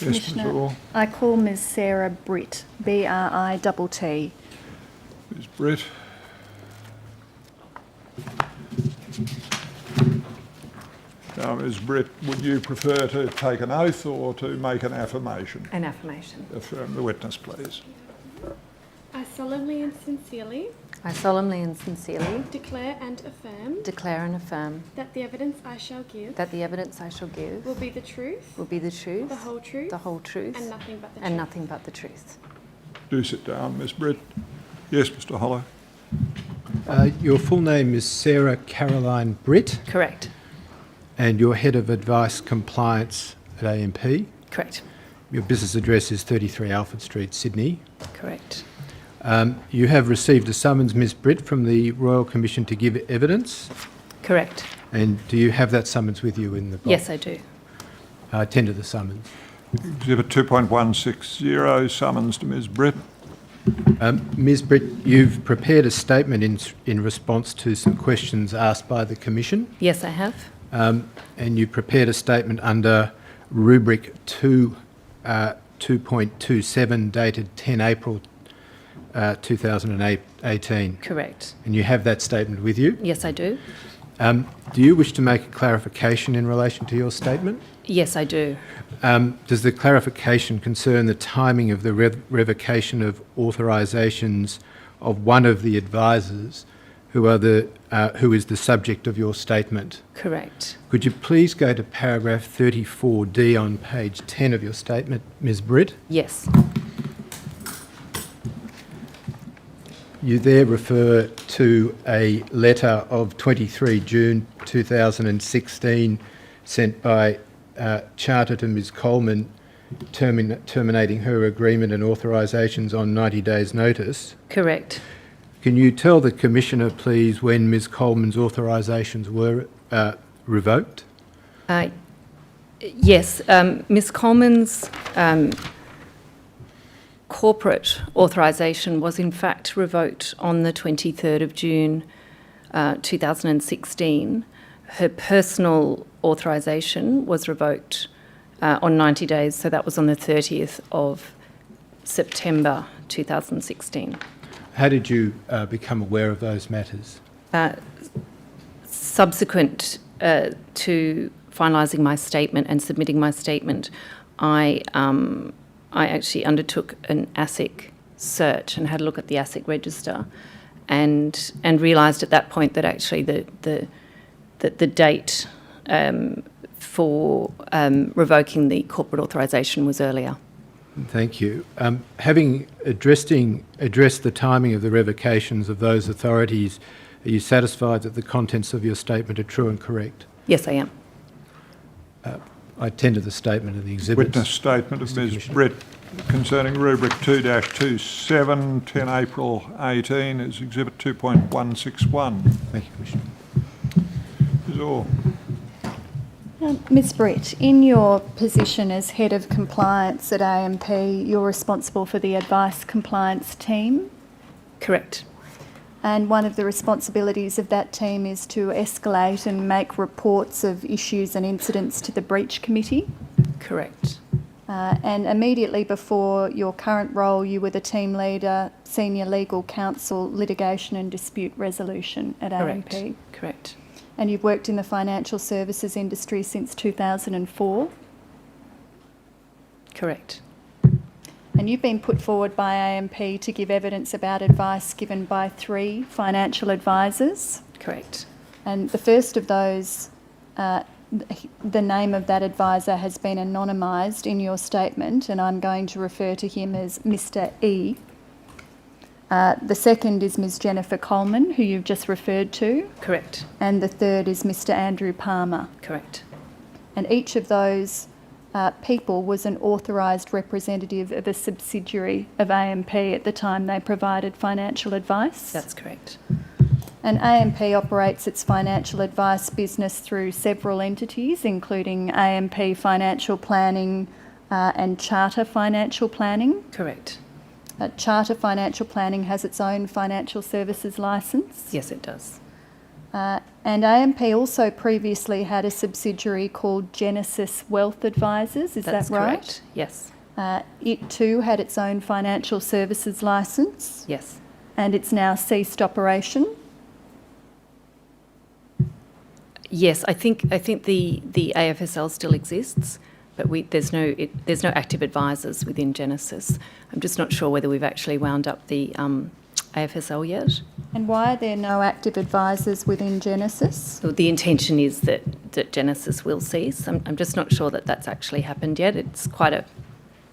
Commissioner, Orr. I call Ms Sarah Britt, B-R-I-T-T. Ms Britt. Now, Ms Britt, would you prefer to take an oath or to make an affirmation? An affirmation. Affirm the witness, please. I solemnly and sincerely declare and affirm that the evidence I shall give will be the truth, the whole truth, and nothing but the truth. Do sit down, Ms Britt. Yes, Mr Hollow. Your full name is Sarah Caroline Britt, Correct. and you're Head of Advice Compliance at AMP. Correct. Your business address is 33 Alfred Street, Sydney. Correct. You have received a summons, Ms Britt, from the Royal Commission to give evidence. Correct. And do you have that summons with you in the box? Yes, I do. Tender the summons. Exhibit 2.160, summons to Ms Britt. Ms Britt, you've prepared a statement in response to some questions asked by the Commission. Yes, I have. And you prepared a statement under rubric 2.27 dated 10 April 2018. Correct. And you have that statement with you. Yes, I do. Do you wish to make a clarification in relation to your statement? Yes, I do. Does the clarification concern the timing of the revocation of authorisations of one of the advisors who is the subject of your statement? Correct. Could you please go to paragraph 34D on page 10 of your statement, Ms Britt? Yes. You there refer to a letter of 23 June 2016 sent by Charter to Ms Coleman terminating her agreement and authorisations on 90 days' notice. Correct. Can you tell the Commissioner, please, when Ms Coleman's authorisations were revoked? Yes. Ms Coleman's corporate authorisation was in fact revoked on the 23rd of June 2016. Her personal authorisation was revoked on 90 days, so that was on the 30th of September 2016. How did you become aware of those matters? Subsequent to finalising my statement and submitting my statement, I actually undertook an ASIC search and had a look at the ASIC register, and realised at that point that actually the date for revoking the corporate authorisation was earlier. Thank you. Having addressed the timing of the revocations of those authorities, are you satisfied that the contents of your statement are true and correct? Yes, I am. I tender the statement of the exhibits. Witness statement of Ms Britt concerning rubric 2-27, 10 April 18 is exhibit 2.161. Thank you, Commissioner. Ms Orr. Ms Britt, in your position as Head of Compliance at AMP, you're responsible for the advice compliance team, Correct. and one of the responsibilities of that team is to escalate and make reports of issues and incidents to the Breach Committee. Correct. And immediately before your current role, you were the team leader, senior legal counsel, litigation and dispute resolution at Correct. AMP. Correct. And you've worked in the financial services industry since 2004. Correct. And you've been put forward by AMP to give evidence about advice given by 3 financial advisors. Correct. And the first of those, the name of that advisor has been anonymised in your statement, and I'm going to refer to him as Mr. E. The second is Ms Jennifer Coleman, who you've just referred to. Correct. And the third is Mr Andrew Palmer. Correct. And each of those people was an authorised representative of a subsidiary of AMP at the time they provided financial advice. That's correct. And AMP operates its financial advice business through several entities, including AMP Financial Planning and Charter Financial Planning. Correct. Charter Financial Planning has its own financial services licence. Yes, it does. And AMP also previously had a subsidiary called Genesis Wealth Advisors, is That's that right? correct. Yes. It too had its own financial services licence Yes. and it's now ceased operation. Yes, I think the AFSL still exists, but there's no active advisors within Genesis. I'm just not sure whether we've actually wound up the AFSL yet. And why are there no active advisors within Genesis? So the intention is that Genesis will cease. I'm just not sure that that's actually happened yet.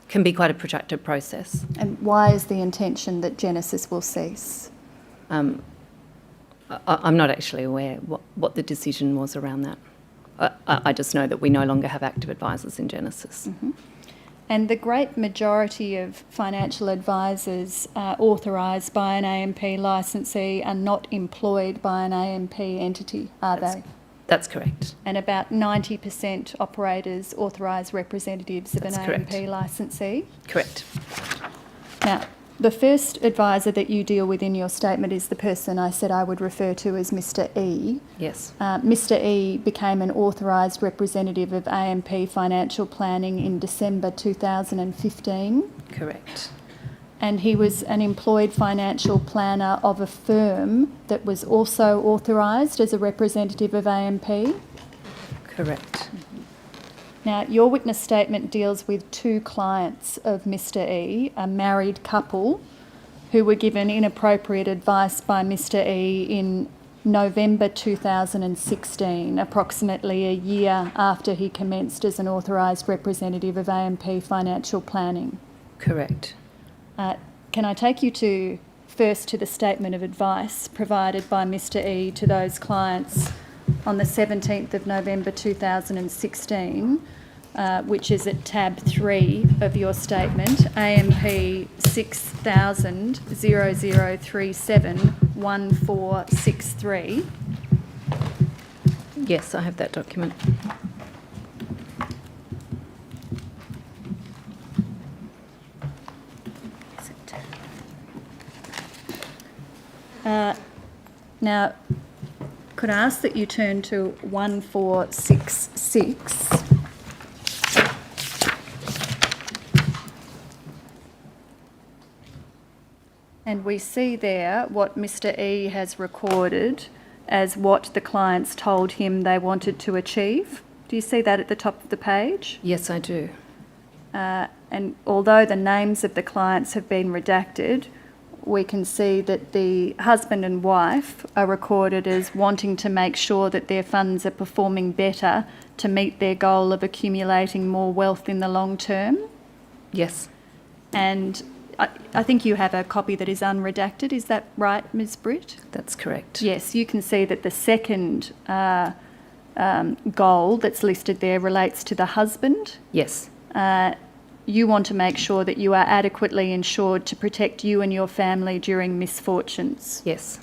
Can be quite a protracted process. And why is the intention that Genesis will cease? I'm not actually aware what the decision was around that. I just know that we no longer have active advisors in Genesis. Mm-hmm. And the great majority of financial advisors authorised by an AMP licensee are not employed by an AMP entity, are they? That's correct. And about 90% operators authorise representatives of That's an correct. AMP licensee. Correct. Now, the first advisor that you deal with in your statement is the person I said I would refer to as Mr E. Yes. Mr E became an authorised representative of AMP Financial Planning in December 2015, Correct. and he was an employed financial planner of a firm that was also authorised as a representative of AMP. Correct. Now, your witness statement deals with two clients of Mr E, a married couple who were given inappropriate advice by Mr E in November 2016, approximately a year after he commenced as an authorised representative of AMP Financial Planning. Correct. Can I take you first to the statement of advice provided by Mr E to those clients on the 17th of November 2016, which is at tab 3 of your statement, AMP 6000371463. Yes, I have that document. Now, could I ask that you turn to 1466? And we see there what Mr E has recorded as what the clients told him they wanted to achieve. Do you see that at the top of the page? Yes, I do. And although the names of the clients have been redacted, we can see that the husband and wife are recorded as wanting to make sure that their funds are performing better to meet their goal of accumulating more wealth in the long term. Yes. And I think you have a copy that is unredacted. Is that right, Ms. Britt? That's correct. Yes, you can see that the second goal that's listed there relates to the husband. Yes. You want to make sure that you are adequately insured to protect you and your family during misfortunes. Yes.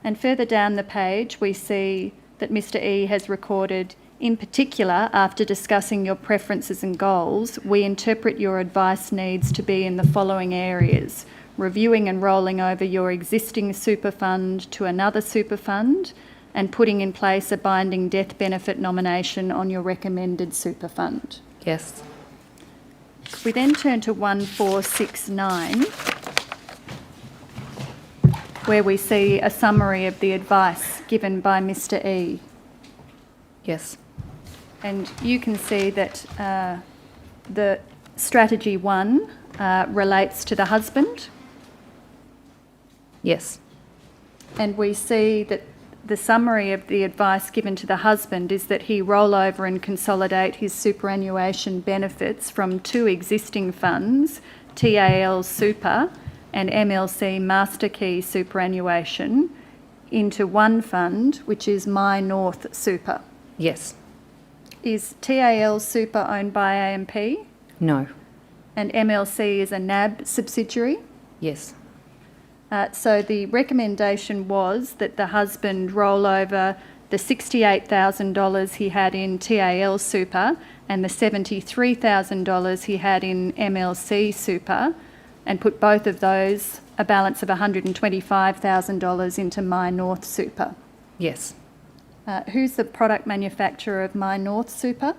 And further down the page, we see that Mr E has recorded, in particular, after discussing your preferences and goals, we interpret your advice needs to be in the following areas: reviewing and rolling over your existing super fund to another super fund, and putting in place a binding death benefit nomination on your recommended super fund. Yes. We then turn to 1469, where we see a summary of the advice given by Mr E. Yes. And you can see that the strategy 1 relates to the husband. Yes. And we see that the summary of the advice given to the husband is that he roll over and consolidate his superannuation benefits from two existing funds, TAL Super and MLC Master Key Superannuation, into one fund, which is My North Super. Yes. Is TAL Super owned by AMP? No. And MLC is a NAB subsidiary? Yes. So the recommendation was that the husband roll over the $68,000 he had in TAL Super and the $73,000 he had in MLC Super, and put both of those, a balance of $125,000, into My North Super. Yes. Who's the product manufacturer of My North Super?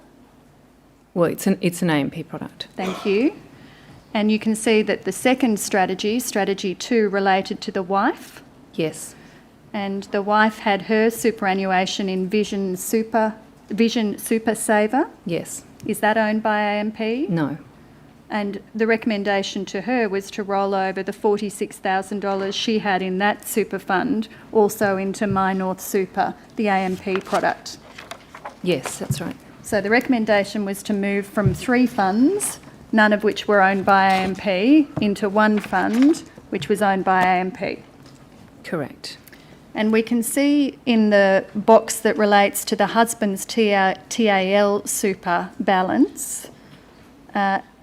Well, it's an AMP product. Thank you. And you can see that the second strategy, strategy 2, related to the wife. Yes. And the wife had her superannuation in Vision Super Saver. Yes. Is that owned by AMP? No. And the recommendation to her was to roll over the $46,000 she had in that super fund also into My North Super, the AMP product. Yes, that's right. So the recommendation was to move from 3 funds, none of which were owned by AMP, into one fund, which was owned by AMP. Correct. And we can see in the box that relates to the husband's TAL super balance,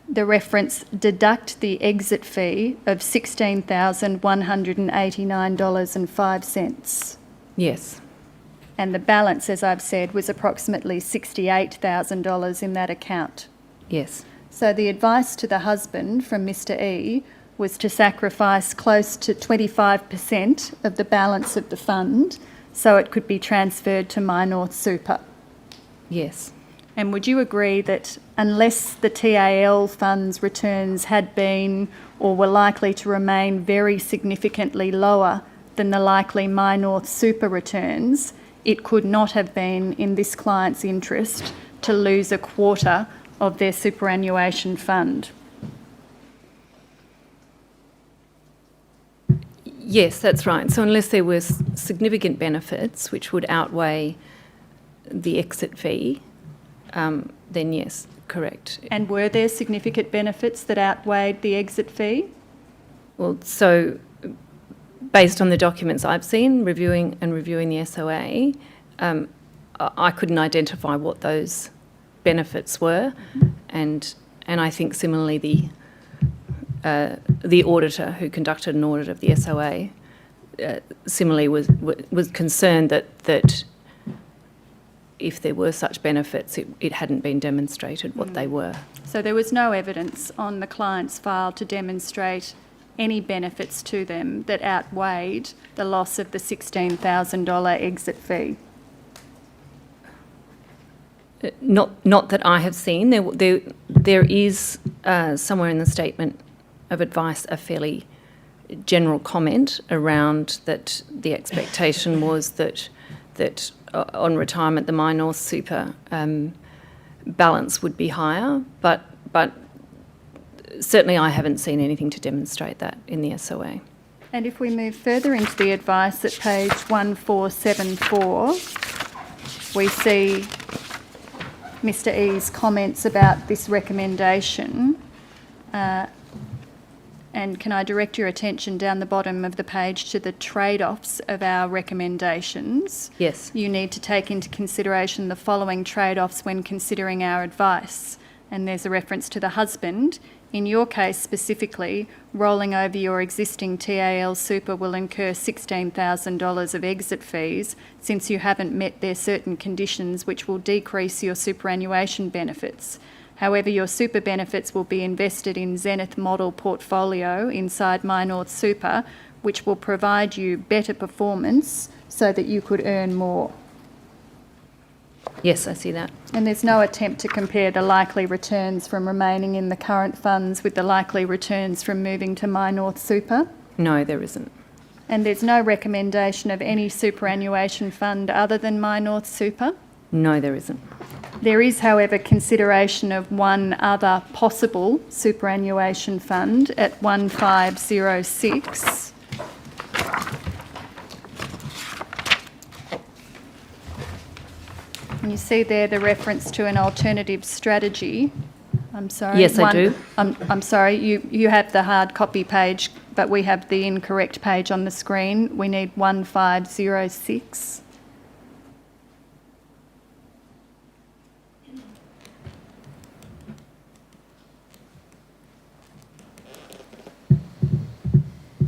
the reference deduct the exit fee of $16,189.05. Yes. And the balance, as I've said, was approximately $68,000 in that account. Yes. So the advice to the husband from Mr. E was to sacrifice close to 25% of the balance of the fund so it could be transferred to My North Super. Yes. And would you agree that unless the TAL fund's returns had been or were likely to remain very significantly lower than the likely My North Super returns, it could not have been in this client's interest to lose a quarter of their superannuation fund? Yes, that's right. So unless there were significant benefits which would outweigh the exit fee, then yes, correct. And were there significant benefits that outweighed the exit fee? Well, so based on the documents I've seen, reviewing the SOA, I couldn't identify what those benefits were, and I think similarly the auditor who conducted an audit of the SOA similarly was concerned that if there were such benefits, it hadn't been demonstrated what they were. So there was no evidence on the client's file to demonstrate any benefits to them that outweighed the loss of the $16,000 exit fee? Not that I have seen. There is somewhere in the statement of advice a fairly general comment around that the expectation was that on retirement the My North Super balance would be higher, but certainly I haven't seen anything to demonstrate that in the SOA. And if we move further into the advice at page 1474, we see Mr. E's comments about this recommendation. And can I direct your attention down the bottom of the page to the trade-offs of our recommendations? Yes. You need to take into consideration the following trade-offs when considering our advice. And there's a reference to the husband. In your case specifically, rolling over your existing TAL super will incur $16,000 of exit fees since you haven't met their certain conditions which will decrease your superannuation benefits. However, your super benefits will be invested in Zenith model portfolio inside My North Super, which will provide you better performance so that you could earn more. Yes, I see that. And there's no attempt to compare the likely returns from remaining in the current funds with the likely returns from moving to My North Super? No, there isn't. And there's no recommendation of any superannuation fund other than My North Super? No, there isn't. There is, however, consideration of one other possible superannuation fund at 1506. And you see there the reference to an alternative strategy. I'm sorry. Yes, I do. I'm sorry, you have the hard copy page, but we have the incorrect page on the screen. We need 1506.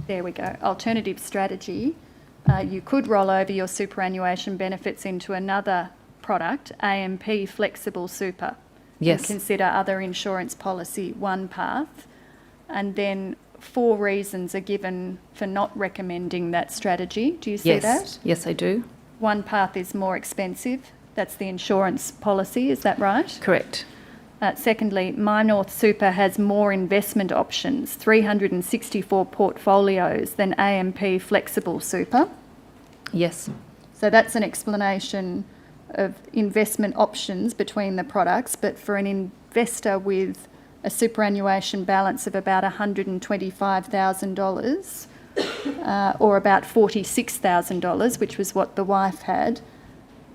There we go. Alternative strategy. You could roll over your superannuation benefits into another product, AMP Flexible Super. Yes. And consider other insurance policy one path. And then 4 reasons are given for not recommending that strategy. Do you see that? Yes, I do. One Path is more expensive. That's the insurance policy, is that right? Correct. Secondly, My North Super has more investment options, 364 portfolios than AMP Flexible Super. Yes. So that's an explanation of investment options between the products, but for an investor with a superannuation balance of about $125,000 or about $46,000, which was what the wife had,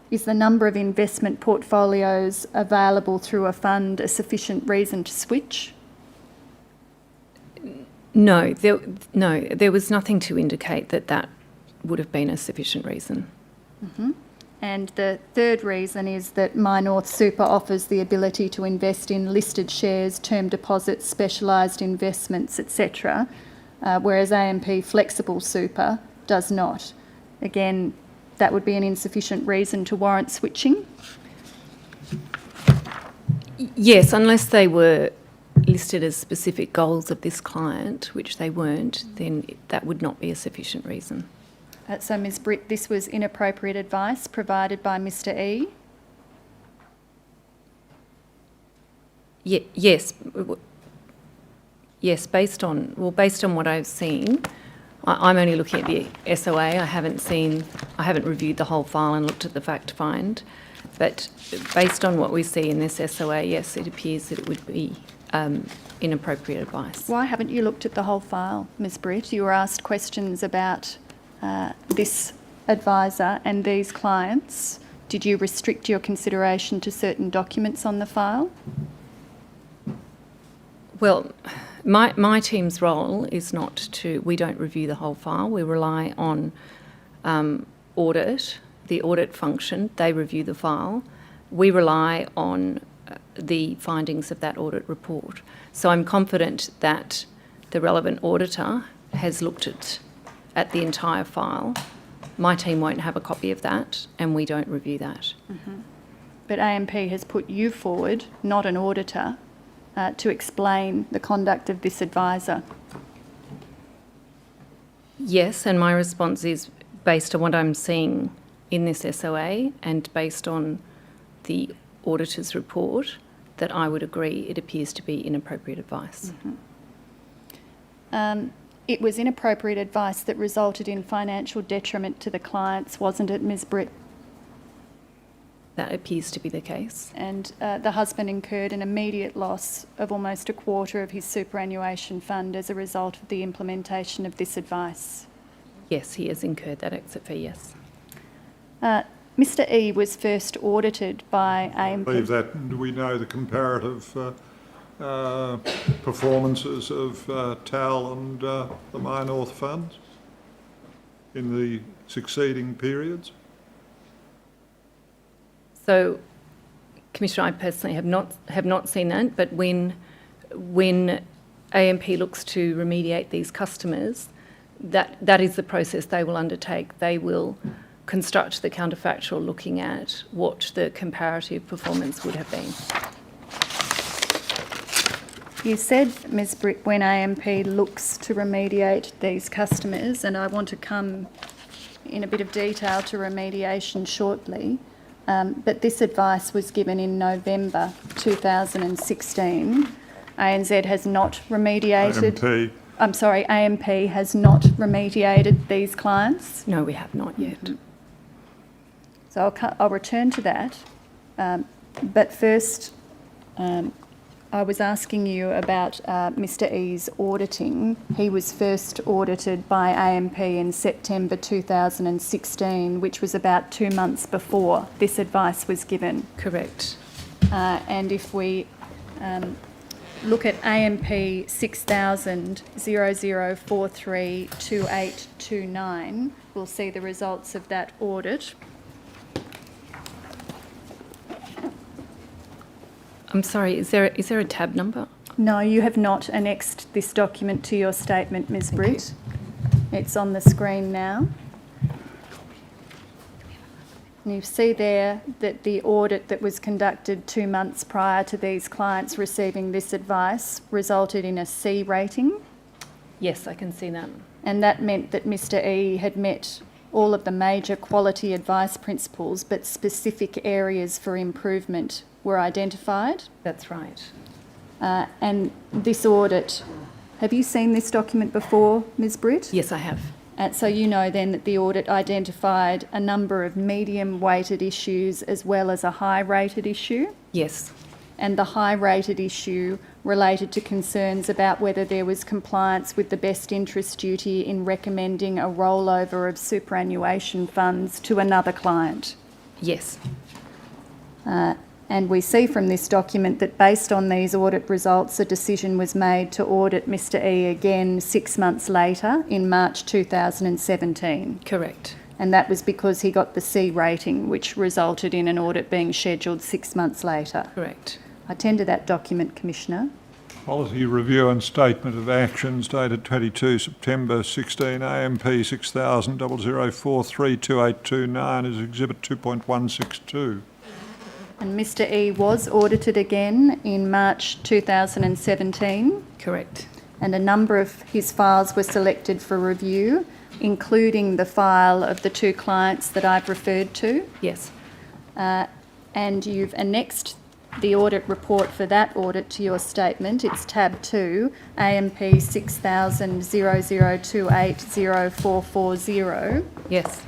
is the number of investment portfolios available through a fund a sufficient reason to switch? No, there was nothing to indicate that that would have been a sufficient reason. And the third reason is that My North Super offers the ability to invest in listed shares, term deposits, specialised investments, etc., whereas AMP Flexible Super does not. Again, that would be an insufficient reason to warrant switching. Yes, unless they were listed as specific goals of this client, which they weren't, then that would not be a sufficient reason. So, Ms Britt, this was inappropriate advice provided by Mr E. Yes. Yes, based on what I've seen, I'm only looking at the SOA. I haven't reviewed the whole file and looked at the fact find. But based on what we see in this SOA, yes, it appears that it would be inappropriate advice. Why haven't you looked at the whole file, Ms Britt? You were asked questions about this advisor and these clients. Did you restrict your consideration to certain documents on the file? Well, my team's role is not to, we don't review the whole file. We rely on audit, the audit function. They review the file. We rely on the findings of that audit report. So I'm confident that the relevant auditor has looked at the entire file. My team won't have a copy of that, and we don't review that. But AMP has put you forward, not an auditor, to explain the conduct of this advisor. Yes, and my response is based on what I'm seeing in this SOA and based on the auditor's report that I would agree it appears to be inappropriate advice. It was inappropriate advice that resulted in financial detriment to the clients, wasn't it, Ms Britt? That appears to be the case. And the husband incurred an immediate loss of almost a quarter of his superannuation fund as a result of the implementation of this advice. Yes, he has incurred that exit fee, yes. Mr E was first audited by AMP. I believe that. Do we know the comparative performances of TAL and the My North funds in the succeeding periods? So, Commissioner, I personally have not seen that, but when AMP looks to remediate these customers, that is the process they will undertake. They will construct the counterfactual looking at what the comparative performance would have been. You said, Ms Britt, when AMP looks to remediate these customers, and I want to come in a bit of detail to remediation shortly, but this advice was given in November 2016. ANZ has not remediated... AMP. I'm sorry, AMP has not remediated these clients. No, we have not yet. So I'll return to that. But first, I was asking you about Mr E's auditing. He was first audited by AMP in September 2016, which was about 2 months before this advice was given. Correct. And if we look at AMP 6000 00432829, we'll see the results of that audit. I'm sorry, is there a tab number? No, you have not annexed this document to your statement, Ms Thank Britt. It's on the screen now. And you see there that the audit that was conducted 2 months prior to these clients receiving this advice resulted in a C rating. Yes, I can see that. And that meant that Mr E had met all of the major quality advice principles, but specific areas for improvement were identified. That's right. And this audit, have you seen this document before, Ms Britt? Yes, I have. So you know then that the audit identified a number of medium-weighted issues as well as a high-rated issue. Yes. And the high-rated issue related to concerns about whether there was compliance with the best interest duty in recommending a rollover of superannuation funds to another client. Yes. And we see from this document that based on these audit results, a decision was made to audit Mr E again 6 months later in March 2017. Correct. And that was because he got the C rating, which resulted in an audit being scheduled 6 months later. Correct. I tender that document, Commissioner. Policy review and statement of actions dated 22 September 16, AMP 600000432829 is Exhibit 2.162. And Mr E was audited again in March 2017, Correct. and a number of his files were selected for review, including the file of the 2 clients that I've referred to. Yes. And you've annexed the audit report for that audit to your statement. It's tab 2, AMP 600000280440. Yes.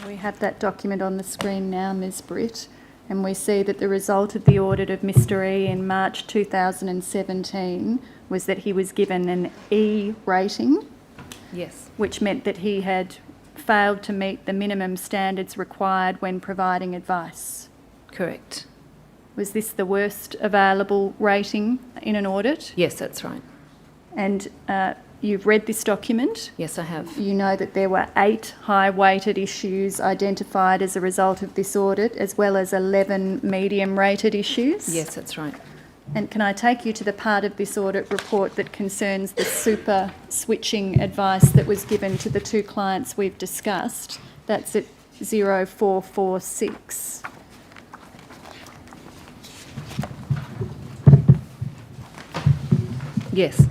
We have that document on the screen now, Ms Britt, and we see that the result of the audit of Mr E in March 2017 was that he was given an E rating, Yes. which meant that he had failed to meet the minimum standards required when providing advice. Correct. Was this the worst available rating in an audit? Yes, that's right. And you've read this document. Yes, I have. You know that there were 8 high-weighted issues identified as a result of this audit, as well as 11 medium-rated issues. Yes, that's right. And can I take you to the part of this audit report that concerns the super switching advice that was given to the 2 clients we've discussed? That's at 0446. Yes.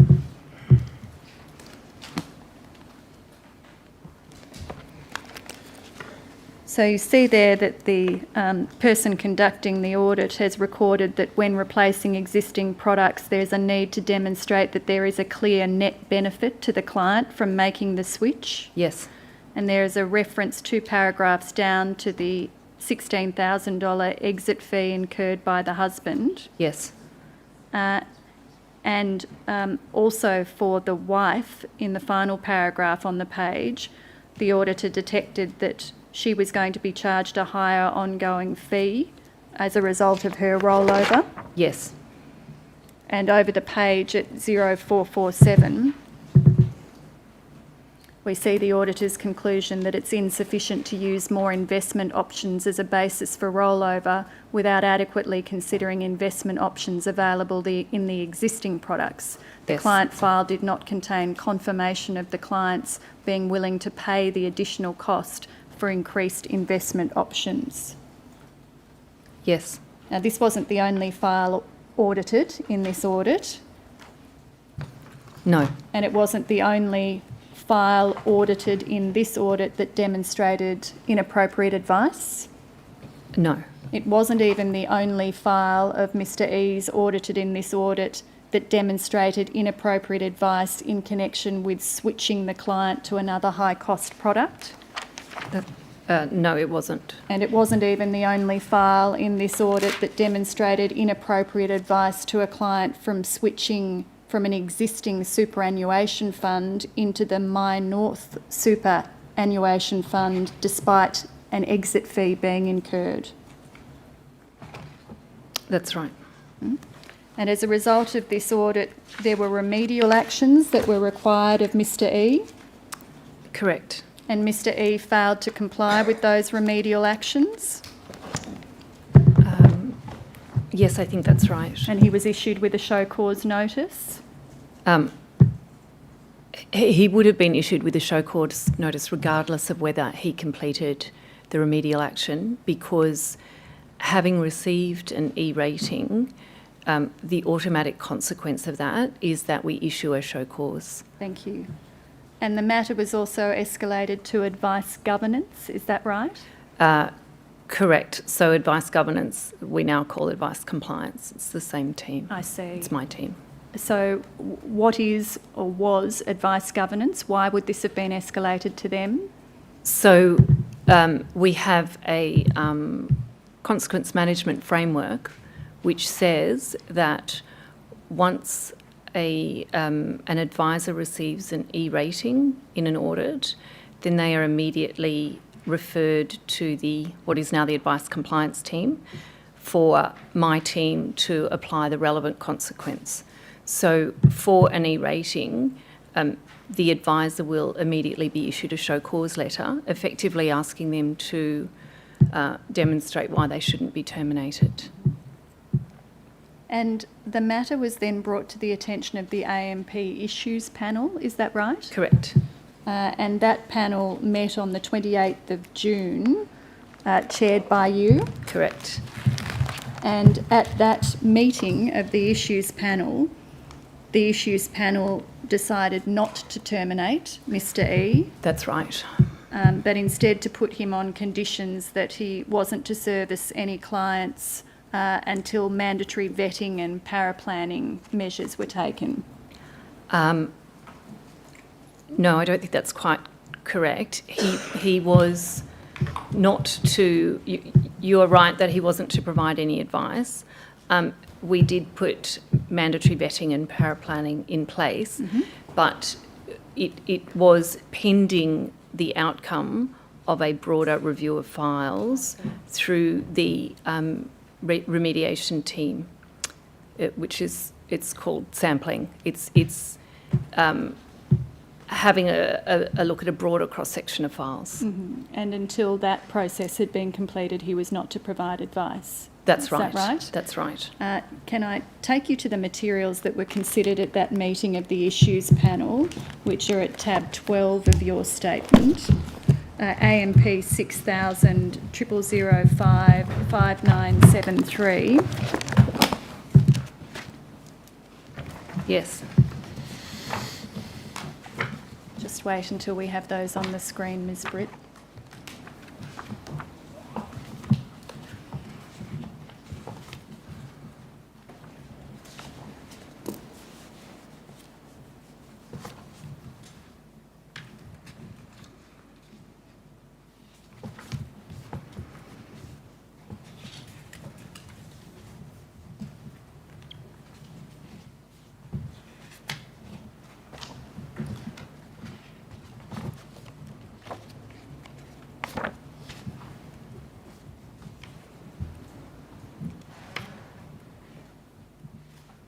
So you see there that the person conducting the audit has recorded that when replacing existing products, there's a need to demonstrate that there is a clear net benefit to the client from making the switch. Yes. And there is a reference 2 paragraphs down to the $16,000 exit fee incurred by the husband. Yes. And also for the wife, in the final paragraph on the page, the auditor detected that she was going to be charged a higher ongoing fee as a result of her rollover. Yes. And over the page at 0447, we see the auditor's conclusion that it's insufficient to use more investment options as a basis for rollover without adequately considering investment options available in the existing products. The Yes. client file did not contain confirmation of the clients being willing to pay the additional cost for increased investment options. Yes. Now, this wasn't the only file audited in this audit, No. and it wasn't the only file audited in this audit that demonstrated inappropriate advice. No. It wasn't even the only file of Mr E's audited in this audit that demonstrated inappropriate advice in connection with switching the client to another high-cost product. No, it wasn't. And it wasn't even the only file in this audit that demonstrated inappropriate advice to a client from switching from an existing superannuation fund into the My North superannuation fund despite an exit fee being incurred. That's right. And as a result of this audit, there were remedial actions that were required of Mr E, Correct. and Mr E failed to comply with those remedial actions, Yes, I think that's right. and he was issued with a show cause notice. He would have been issued with a show cause notice regardless of whether he completed the remedial action, because having received an E rating, the automatic consequence of that is that we issue a show cause. Thank you. And the matter was also escalated to advice governance, is that right? Correct. So advice governance, we now call advice compliance. It's the same team. I see. It's my team. So what is or was advice governance? Why would this have been escalated to them? So we have a consequence management framework which says that once an advisor receives an E rating in an audit, then they are immediately referred to what is now the advice compliance team for my team to apply the relevant consequence. So for an E rating, the advisor will immediately be issued a show cause letter, effectively asking them to demonstrate why they shouldn't be terminated. And the matter was then brought to the attention of the AMP Issues Panel, is that right? Correct. And that panel met on the 28th of June, chaired by you. Correct. And at that meeting of the Issues Panel, the Issues Panel decided not to terminate Mr E, That's right. but instead to put him on conditions that he wasn't to service any clients until mandatory vetting and paraplanning measures were taken. No, I don't think that's quite correct. He was not to. You are right that he wasn't to provide any advice. We did put mandatory vetting and paraplanning in place, but it was pending the outcome of a broader review of files through the remediation team, which it's called sampling. It's having a look at a broader cross-section of files. And until that process had been completed, he was not to provide advice. That's Is right. that right? That's right. Can I take you to the materials that were considered at that meeting of the Issues Panel, which are at tab 12 of your statement? AMP 6000 0005 5973. Yes. Just wait until we have those on the screen, Ms. Britt.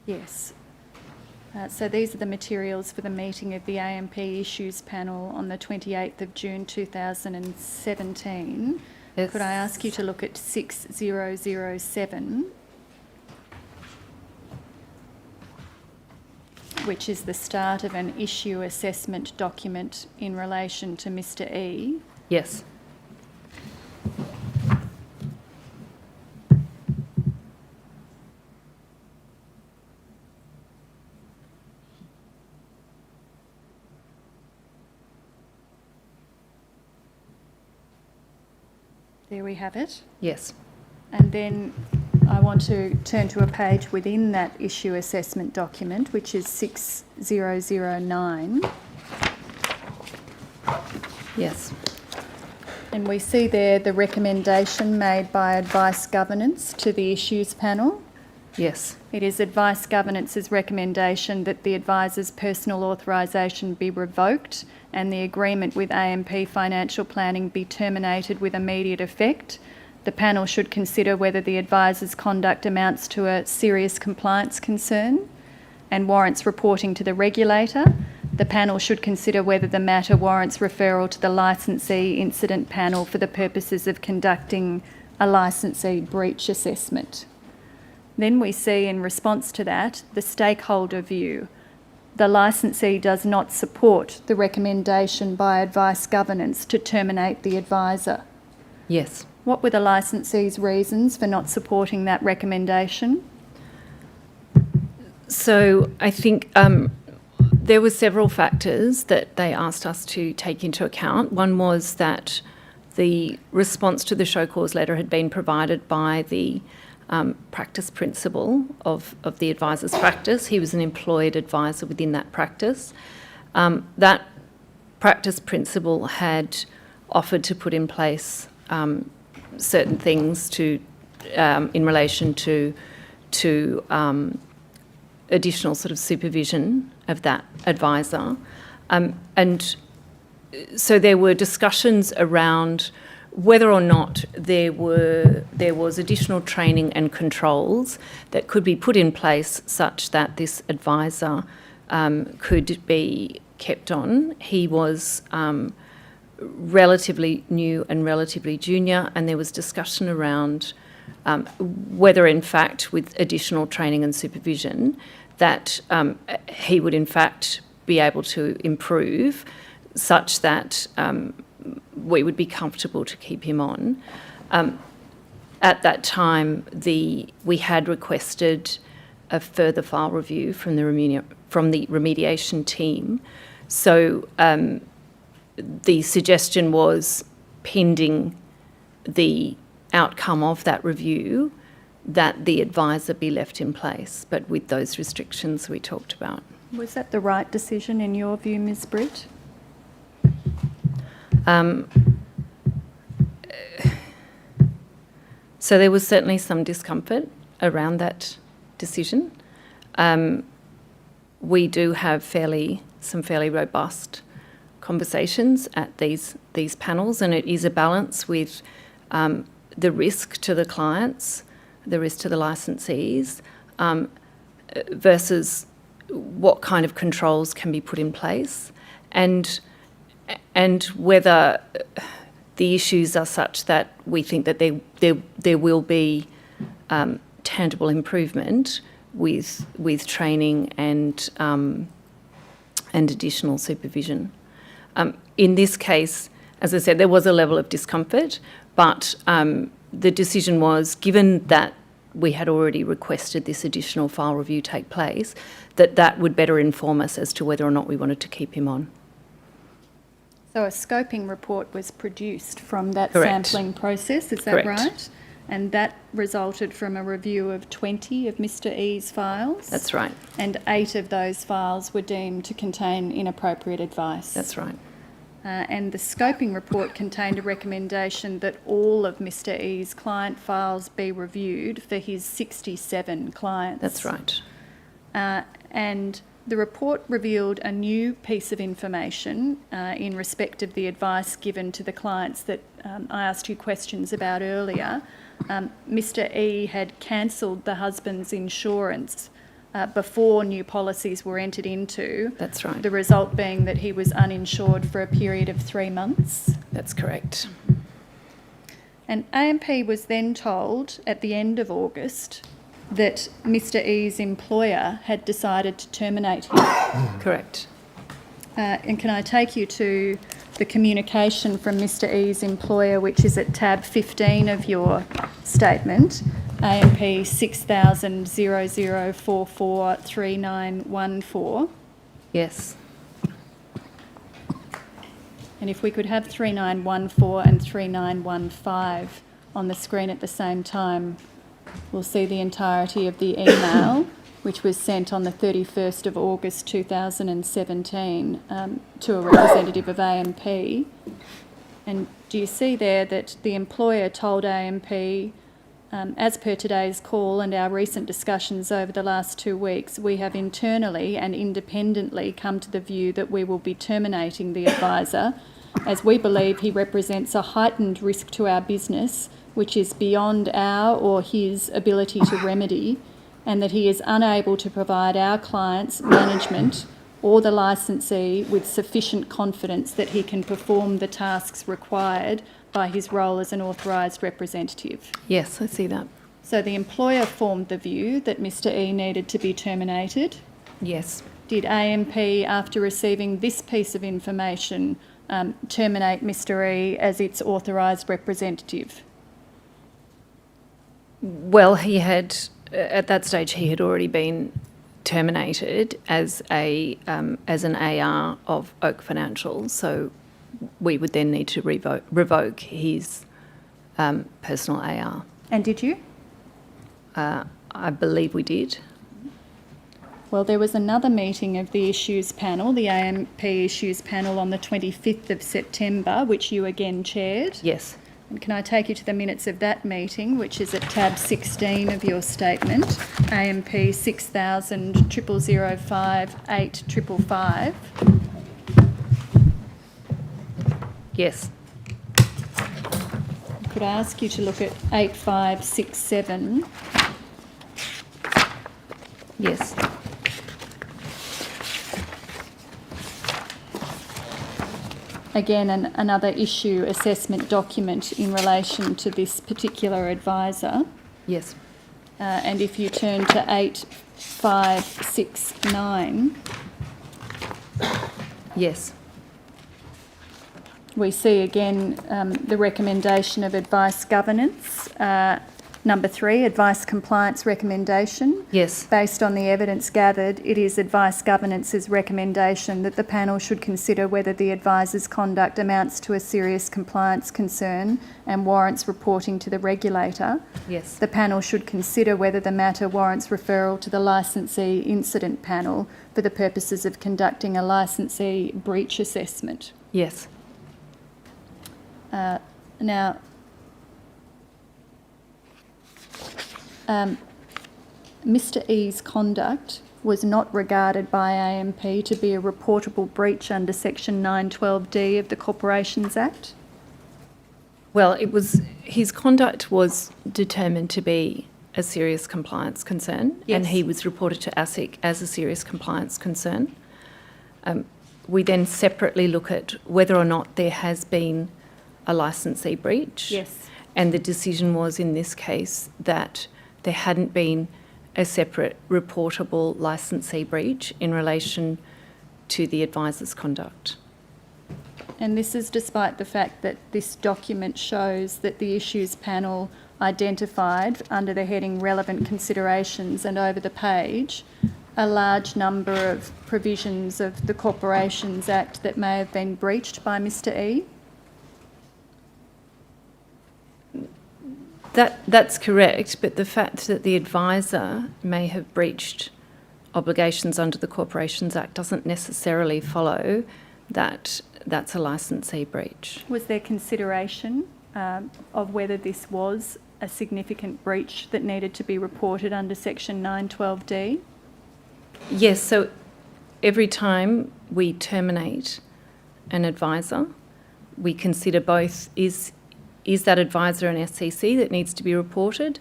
Yes. So these are the materials for the meeting of the AMP Issues Panel on the 28th of June 2017. Yes. Could I ask you to look at 6007, which is the start of an issue assessment document in relation to Mr E. Yes. There we have it. Yes. And then I want to turn to a page within that issue assessment document, which is 6009. Yes. And we see there the recommendation made by Advice Governance to the Issues Panel. Yes. It is Advice Governance's recommendation that the advisor's personal authorisation be revoked and the agreement with AMP Financial Planning be terminated with immediate effect, The panel should consider whether the advisor's conduct amounts to a serious compliance concern and warrants reporting to the regulator. The panel should consider whether the matter warrants referral to the licensee incident panel for the purposes of conducting a licensee breach assessment. Then we see, in response to that, the stakeholder view. The licensee does not support the recommendation by Advice Governance to terminate the advisor. Yes. What were the licensee's reasons for not supporting that recommendation? So I think there were several factors that they asked us to take into account. One was that the response to the show cause letter had been provided by the practice principal of the advisor's practice. He was an employed advisor within that practice. That practice principal had offered to put in place certain things to in relation to additional sort of supervision of that advisor. And so there were discussions around whether or not there was additional training and controls that could be put in place such that this advisor could be kept on. He was relatively new and relatively junior, and there was discussion around whether, in fact, with additional training and supervision, that he would, in fact, be able to improve such that we would be comfortable to keep him on. At that time, we had requested a further file review from the remediation team. So the suggestion was, pending the outcome of that review, that the advisor be left in place, but with those restrictions we talked about. Was that the right decision in your view, Ms. Britt? So there was certainly some discomfort around that decision. We do have some fairly robust conversations at these panels, and it is a balance with the risk to the clients, the risk to the licensees, versus what kind of controls can be put in place, and whether the issues are such that we think that there will be tangible improvement with training and additional supervision. In this case, as I said, there was a level of discomfort, but the decision was, given that we had already requested this additional file review take place, that would better inform us as to whether or not we wanted to keep him on. So a scoping report was produced from that Correct. sampling process, is that Correct. right? And that resulted from a review of 20 of Mr E's files? That's right. And 8 of those files were deemed to contain inappropriate advice? That's right. And the scoping report contained a recommendation that all of Mr E's client files be reviewed for his 67 clients. That's right. And the report revealed a new piece of information in respect of the advice given to the clients that I asked you questions about earlier. Mr E had cancelled the husband's insurance before new policies were entered into. That's right. The result being that he was uninsured for a period of 3 months. That's correct. And AMP was then told at the end of August that Mr E's employer had decided to terminate him. Correct. And can I take you to the communication from Mr E's employer, which is at tab 15 of your statement, AMP 6000443914. Yes. And if we could have 3914 and 3915 on the screen at the same time, we'll see the entirety of the email, which was sent on the 31st of August 2017 to a representative of AMP. And do you see there that the employer told AMP, as per today's call and our recent discussions over the last 2 weeks, we have internally and independently come to the view that we will be terminating the advisor, as we believe he represents a heightened risk to our business which is beyond our or his ability to remedy, and that he is unable to provide our clients, management, or the licensee with sufficient confidence that he can perform the tasks required by his role as an authorised representative. Yes, I see that. So the employer formed the view that Mr E needed to be terminated. Yes. Did AMP, after receiving this piece of information, terminate Mr E as its authorised representative? Well, he had, at that stage, he had already been terminated as an AR of Oak Financial, so we would then need to revoke his personal AR. And did you? I believe we did. Well, there was another meeting of the issues panel, the AMP issues panel, on the 25th of September, which you again chaired. Yes. And can I take you to the minutes of that meeting, which is at tab 16 of your statement, AMP 600005 8555. Yes. Could I ask you to look at 8567? Yes. Again, another issue assessment document in relation to this particular advisor. Yes. And if you turn to 8569, Yes. we see again the recommendation of advice governance. Number 3, advice compliance recommendation. Yes. Based on the evidence gathered, it is advice governance's recommendation that the panel should consider whether the advisor's conduct amounts to a serious compliance concern and warrants reporting to the regulator. Yes. The panel should consider whether the matter warrants referral to the licensee incident panel for the purposes of conducting a licensee breach assessment. Yes. Now, Mr E's conduct was not regarded by AMP to be a reportable breach under Section 912D of the Corporations Act. Well, his conduct was determined to be a serious compliance concern, and Yes. he was reported to ASIC as a serious compliance concern. We then separately look at whether or not there has been a licensee breach. Yes. And the decision was in this case that there hadn't been a separate reportable licensee breach in relation to the advisor's conduct. And this is despite the fact that this document shows that the issues panel identified under the heading relevant considerations and over the page a large number of provisions of the Corporations Act that may have been breached by Mr E. That's correct, but the fact that the advisor may have breached obligations under the Corporations Act doesn't necessarily follow that that's a licensee breach. Was there consideration of whether this was a significant breach that needed to be reported under Section 912D? Yes, so every time we terminate an advisor, we consider both is that advisor an SCC that needs to be reported,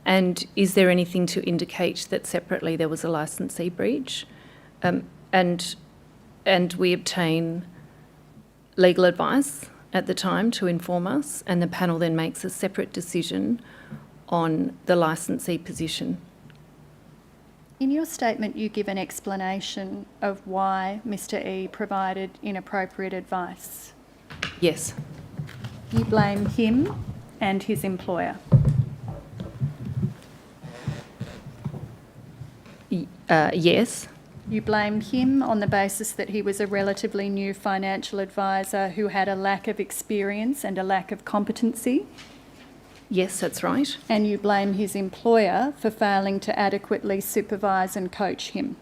and is there anything to indicate that separately there was a licensee breach? And we obtain legal advice at the time to inform us, and the panel then makes a separate decision on the licensee position. In your statement, you give an explanation of why Mr E provided inappropriate advice. Yes. You blame him and his employer. Yes. You blamed him on the basis that he was a relatively new financial advisor who had a lack of experience and a lack of competency. Yes, that's right. And you blame his employer for failing to adequately supervise and coach him.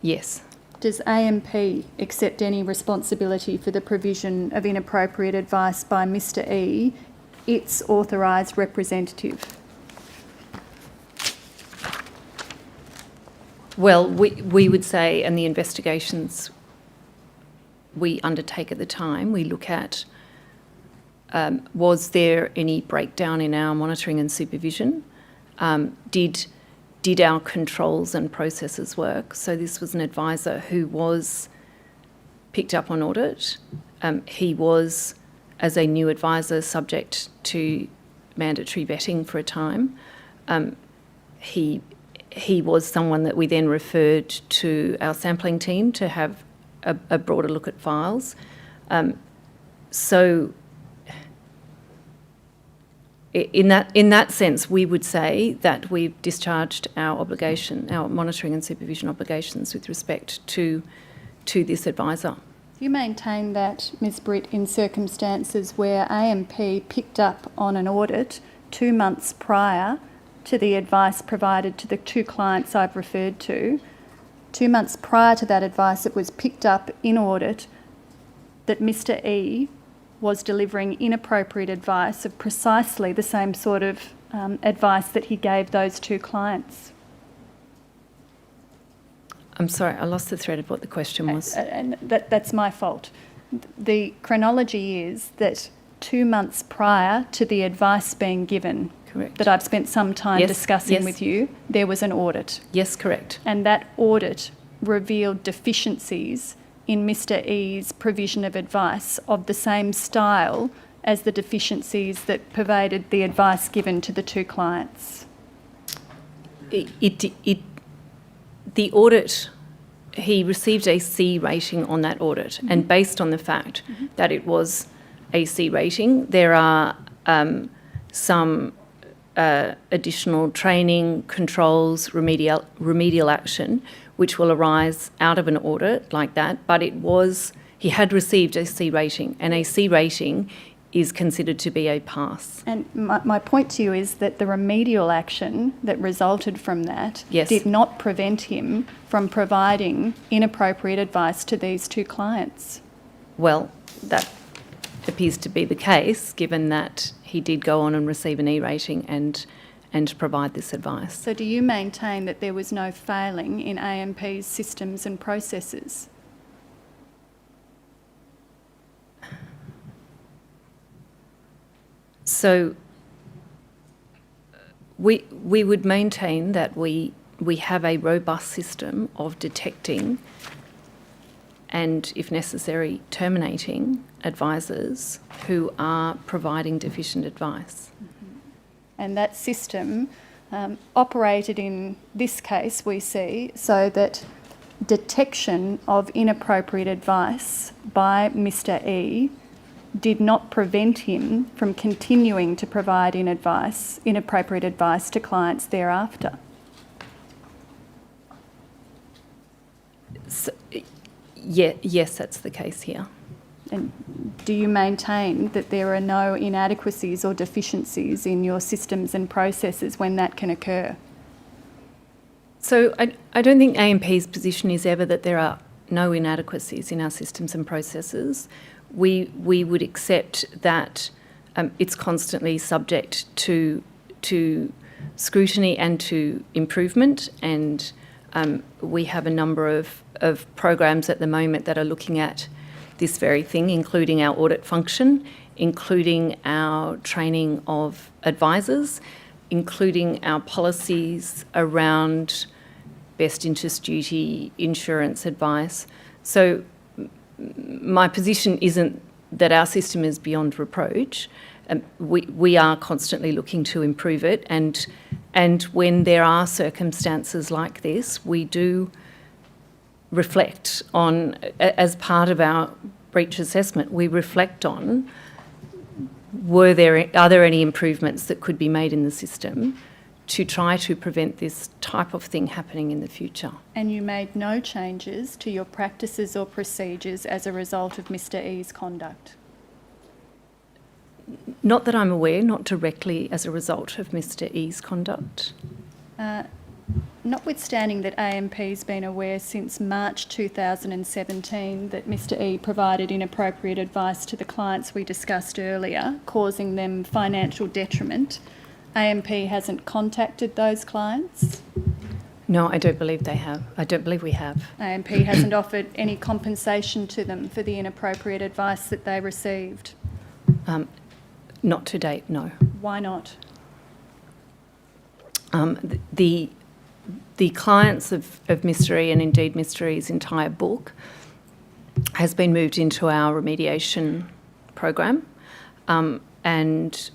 Yes. Does AMP accept any responsibility for the provision of inappropriate advice by Mr E, its authorised representative? Well, we would say, and the investigations we undertake at the time, we look at was there any breakdown in our monitoring and supervision? Did our controls and processes work? So this was an advisor who was picked up on audit. He was, as a new advisor, subject to mandatory vetting for a time. He was someone that we then referred to our sampling team to have a broader look at files. So in that sense, we would say that we've discharged our obligation, our monitoring and supervision obligations with respect to this advisor. You maintain that, Ms Britt, in circumstances where AMP picked up on an audit 2 months prior to the advice provided to the 2 clients I've referred to, 2 months prior to that advice, it was picked up in audit that Mr E was delivering inappropriate advice of precisely the same sort of advice that he gave those 2 clients. I'm sorry, I lost the thread of what the question was. And that's my fault. The chronology is that 2 months prior to the advice being given, Correct. that I've spent some time Yes, discussing yes. with you, there was an audit. Yes, correct. And that audit revealed deficiencies in Mr E's provision of advice of the same style as the deficiencies that pervaded the advice given to the 2 clients. The audit, he received a C rating on that audit, and based on the fact that it was a C rating, there are some additional training, controls, remedial action, which will arise out of an audit like that. But he had received a C rating, and a C rating is considered to be a pass. And my point to you is that the remedial action that resulted from that Yes. did not prevent him from providing inappropriate advice to these 2 clients. Well, that appears to be the case, given that he did go on and receive an E rating and provide this advice. So do you maintain that there was no failing in AMP's systems and processes? So we would maintain that we have a robust system of detecting and, if necessary, terminating advisors who are providing deficient advice. And that system operated in this case, we see, so that detection of inappropriate advice by Mr E did not prevent him from continuing to provide inappropriate advice to clients thereafter. So, yes, that's the case here. And do you maintain that there are no inadequacies or deficiencies in your systems and processes when that can occur? So I don't think AMP's position is ever that there are no inadequacies in our systems and processes. We would accept that it's constantly subject to scrutiny and to improvement, and we have a number of programs at the moment that are looking at this very thing, including our audit function, including our training of advisors, including our policies around best interest duty, insurance advice. So my position isn't that our system is beyond reproach. We are constantly looking to improve it, and when there are circumstances like this, we do reflect on, as part of our breach assessment, we reflect on are there any improvements that could be made in the system to try to prevent this type of thing happening in the future. And you made no changes to your practices or procedures as a result of Mr E's conduct? Not that I'm aware, not directly as a result of Mr E's conduct. Notwithstanding that AMP's been aware since March 2017 that Mr E provided inappropriate advice to the clients we discussed earlier, causing them financial detriment, AMP hasn't contacted those clients? No, I don't believe they have. I don't believe we have. AMP hasn't offered any compensation to them for the inappropriate advice that they received? Not to date, no. Why not? The clients of Mr. E, and indeed Mr. E's entire book, has been moved into our remediation program, and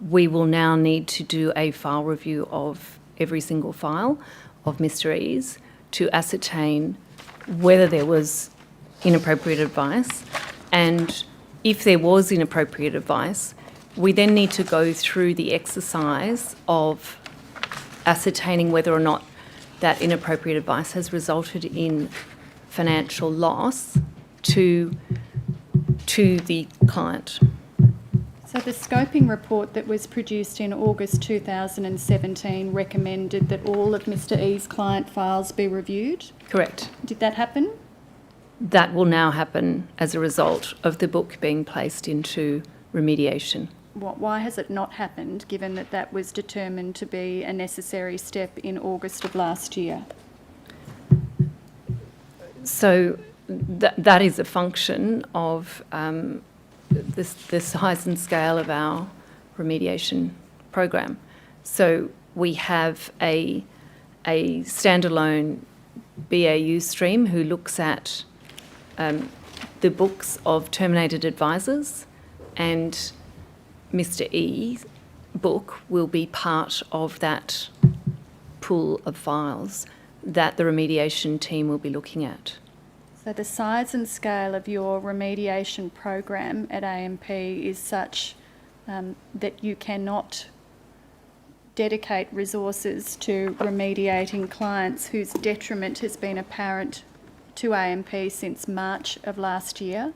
we will now need to do a file review of every single file of Mr. E's to ascertain whether there was inappropriate advice, and if there was inappropriate advice, we then need to go through the exercise of ascertaining whether or not that inappropriate advice has resulted in financial loss to the client. So the scoping report that was produced in August 2017 recommended that all of Mr. E's client files be reviewed. Correct. Did that happen? That will now happen as a result of the book being placed into remediation. Why has it not happened, given that that was determined to be a necessary step in August of last year? So that is a function of the size and scale of our remediation program. So we have a standalone BAU stream who looks at the books of terminated advisors, and Mr. E's book will be part of that pool of files that the remediation team will be looking at. So the size and scale of your remediation program at AMP is such that you cannot dedicate resources to remediating clients whose detriment has been apparent to AMP since March of last year?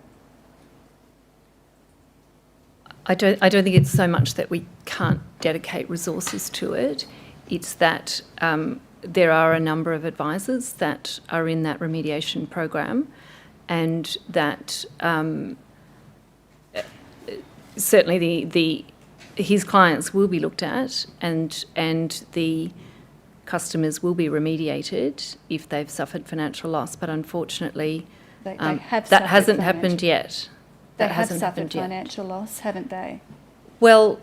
I don't think it's so much that we can't dedicate resources to it. It's that there are a number of advisors that are in that remediation program, and that certainly his clients will be looked at, and the customers will be remediated if they've suffered financial loss. But unfortunately, They have that suffered hasn't financial- happened yet. They That have hasn't suffered happened yet. financial loss, haven't they? Well,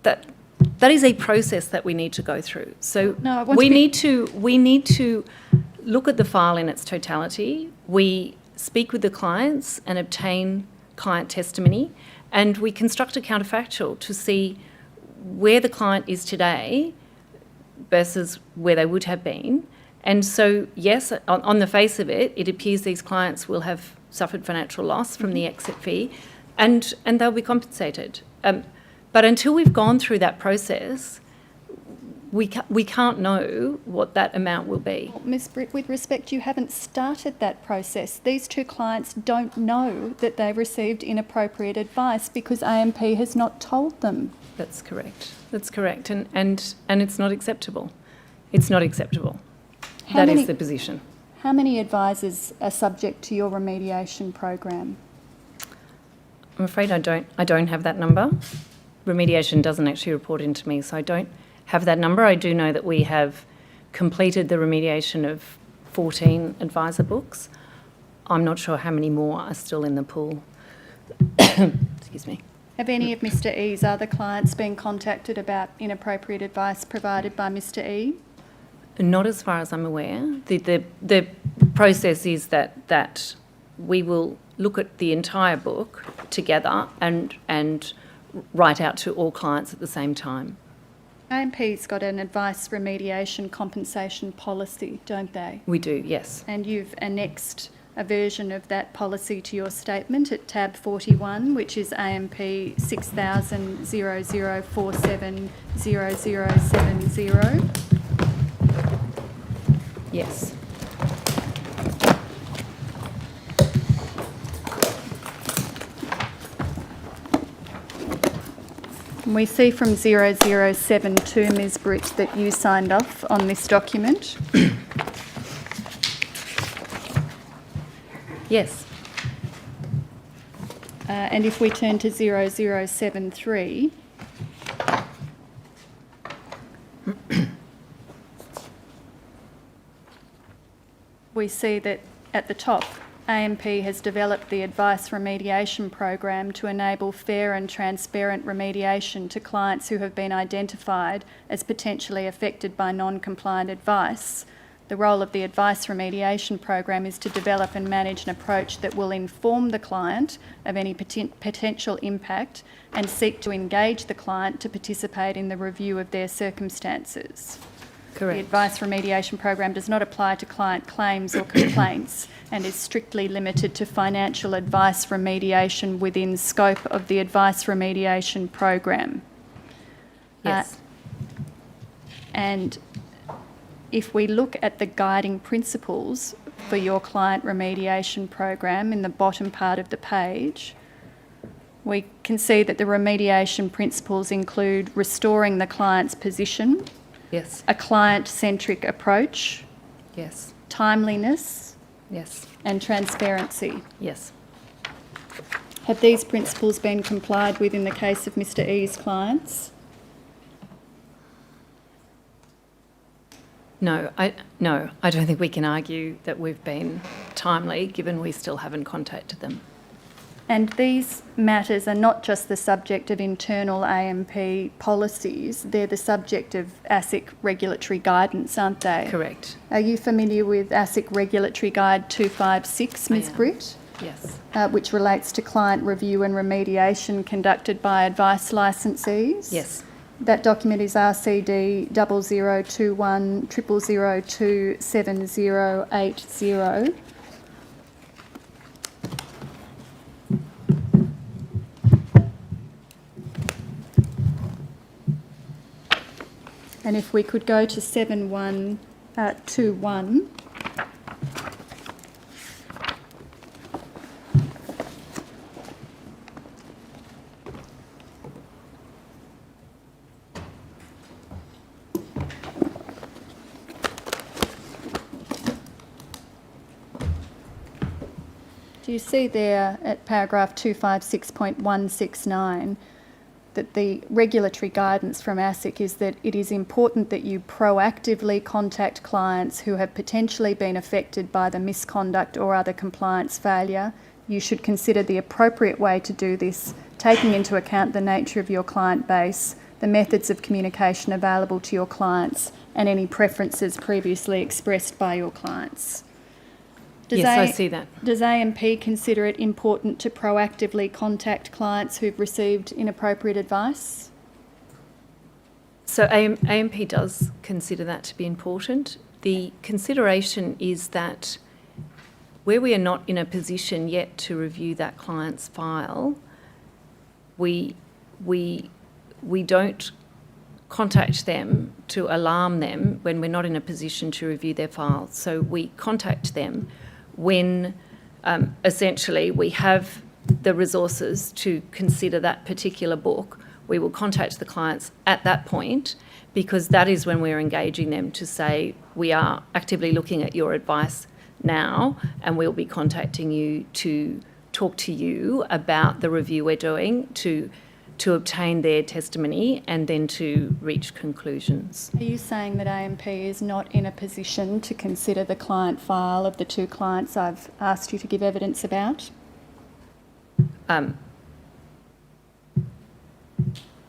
that is a process that we need to go through. So No, I want we to be- need to look at the file in its totality. We speak with the clients and obtain client testimony, and we construct a counterfactual to see where the client is today versus where they would have been. And so, yes, on the face of it, it appears these clients will have suffered financial loss from the exit fee, and they'll be compensated. But until we've gone through that process, we can't know what that amount will be. Ms. Britt, with respect, you haven't started that process. These two clients don't know that they received inappropriate advice because AMP has not told them. That's correct. That's correct. And it's not acceptable. It's not acceptable. That is the position. How many advisors are subject to your remediation program? I'm afraid I don't have that number. Remediation doesn't actually report into me, so I don't have that number. I do know that we have completed the remediation of 14 advisor books. I'm not sure how many more are still in the pool. Excuse me. Have any of Mr. E's other clients been contacted about inappropriate advice provided by Mr. E? Not as far as I'm aware. The process is that we will look at the entire book together and write out to all clients at the same time. AMP's got an advice remediation compensation policy, don't they? We do, yes. And you've annexed a version of that policy to your statement at tab 41, which is AMP 600000470070. Yes. We see from 0072, Ms. Britt, that you signed off on this document. Yes. And if we turn to 0073, we see that at the top, AMP has developed the Advice Remediation Program to enable fair and transparent remediation to clients who have been identified as potentially affected by non-compliant advice. The role of the Advice Remediation Program is to develop and manage an approach that will inform the client of any potential impact and seek to engage the client to participate in the review of their circumstances. Correct. The Advice Remediation Program does not apply to client claims or complaints and is strictly limited to financial advice remediation within scope of the Advice Remediation Program. Yes. And if we look at the guiding principles for your client remediation program in the bottom part of the page, we can see that the remediation principles include restoring the client's position, Yes. a client-centric approach, Yes. timeliness, Yes. and transparency. Yes. Have these principles been complied with in the case of Mr E's clients? No, I don't think we can argue that we've been timely, given we still haven't contacted them. And these matters are not just the subject of internal AMP policies, they're the subject of ASIC regulatory guidance, aren't they? Correct. Are you familiar with ASIC Regulatory Guide 256, Ms am. Britt? Yes. Which relates to client review and remediation conducted by advice licensees? Yes. That document is RCD 0021 002 7080. And if we could go to 7121. Do you see there at paragraph 256.169 that the regulatory guidance from ASIC is that it is important that you proactively contact clients who have potentially been affected by the misconduct or other compliance failure. You should consider the appropriate way to do this, taking into account the nature of your client base, the methods of communication available to your clients, and any preferences previously expressed by your clients. Yes, I see that. Does AMP consider it important to proactively contact clients who've received inappropriate advice? So AMP does consider that to be important. The consideration is that where we are not in a position yet to review that client's file, we don't contact them to alarm them when we're not in a position to review their file. So we contact them when essentially we have the resources to consider that particular book. We will contact the clients at that point, because that is when we're engaging them to say, we are actively looking at your advice now, and we'll be contacting you to talk to you about the review we're doing, to obtain their testimony and then to reach conclusions. Are you saying that AMP is not in a position to consider the client file of the two clients I've asked you to give evidence about?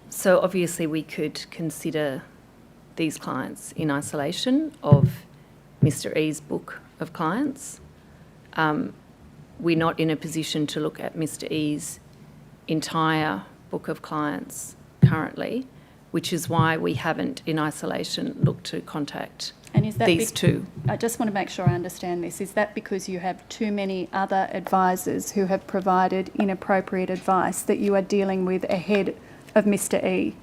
So obviously we could consider these clients in isolation of Mr E's book of clients. We're not in a position to look at Mr E's entire book of clients currently, which is why we haven't in isolation looked to contact And is that these two. I just want to make sure I understand this. Is that because you have too many other advisors who have provided inappropriate advice that you are dealing with ahead of Mr E?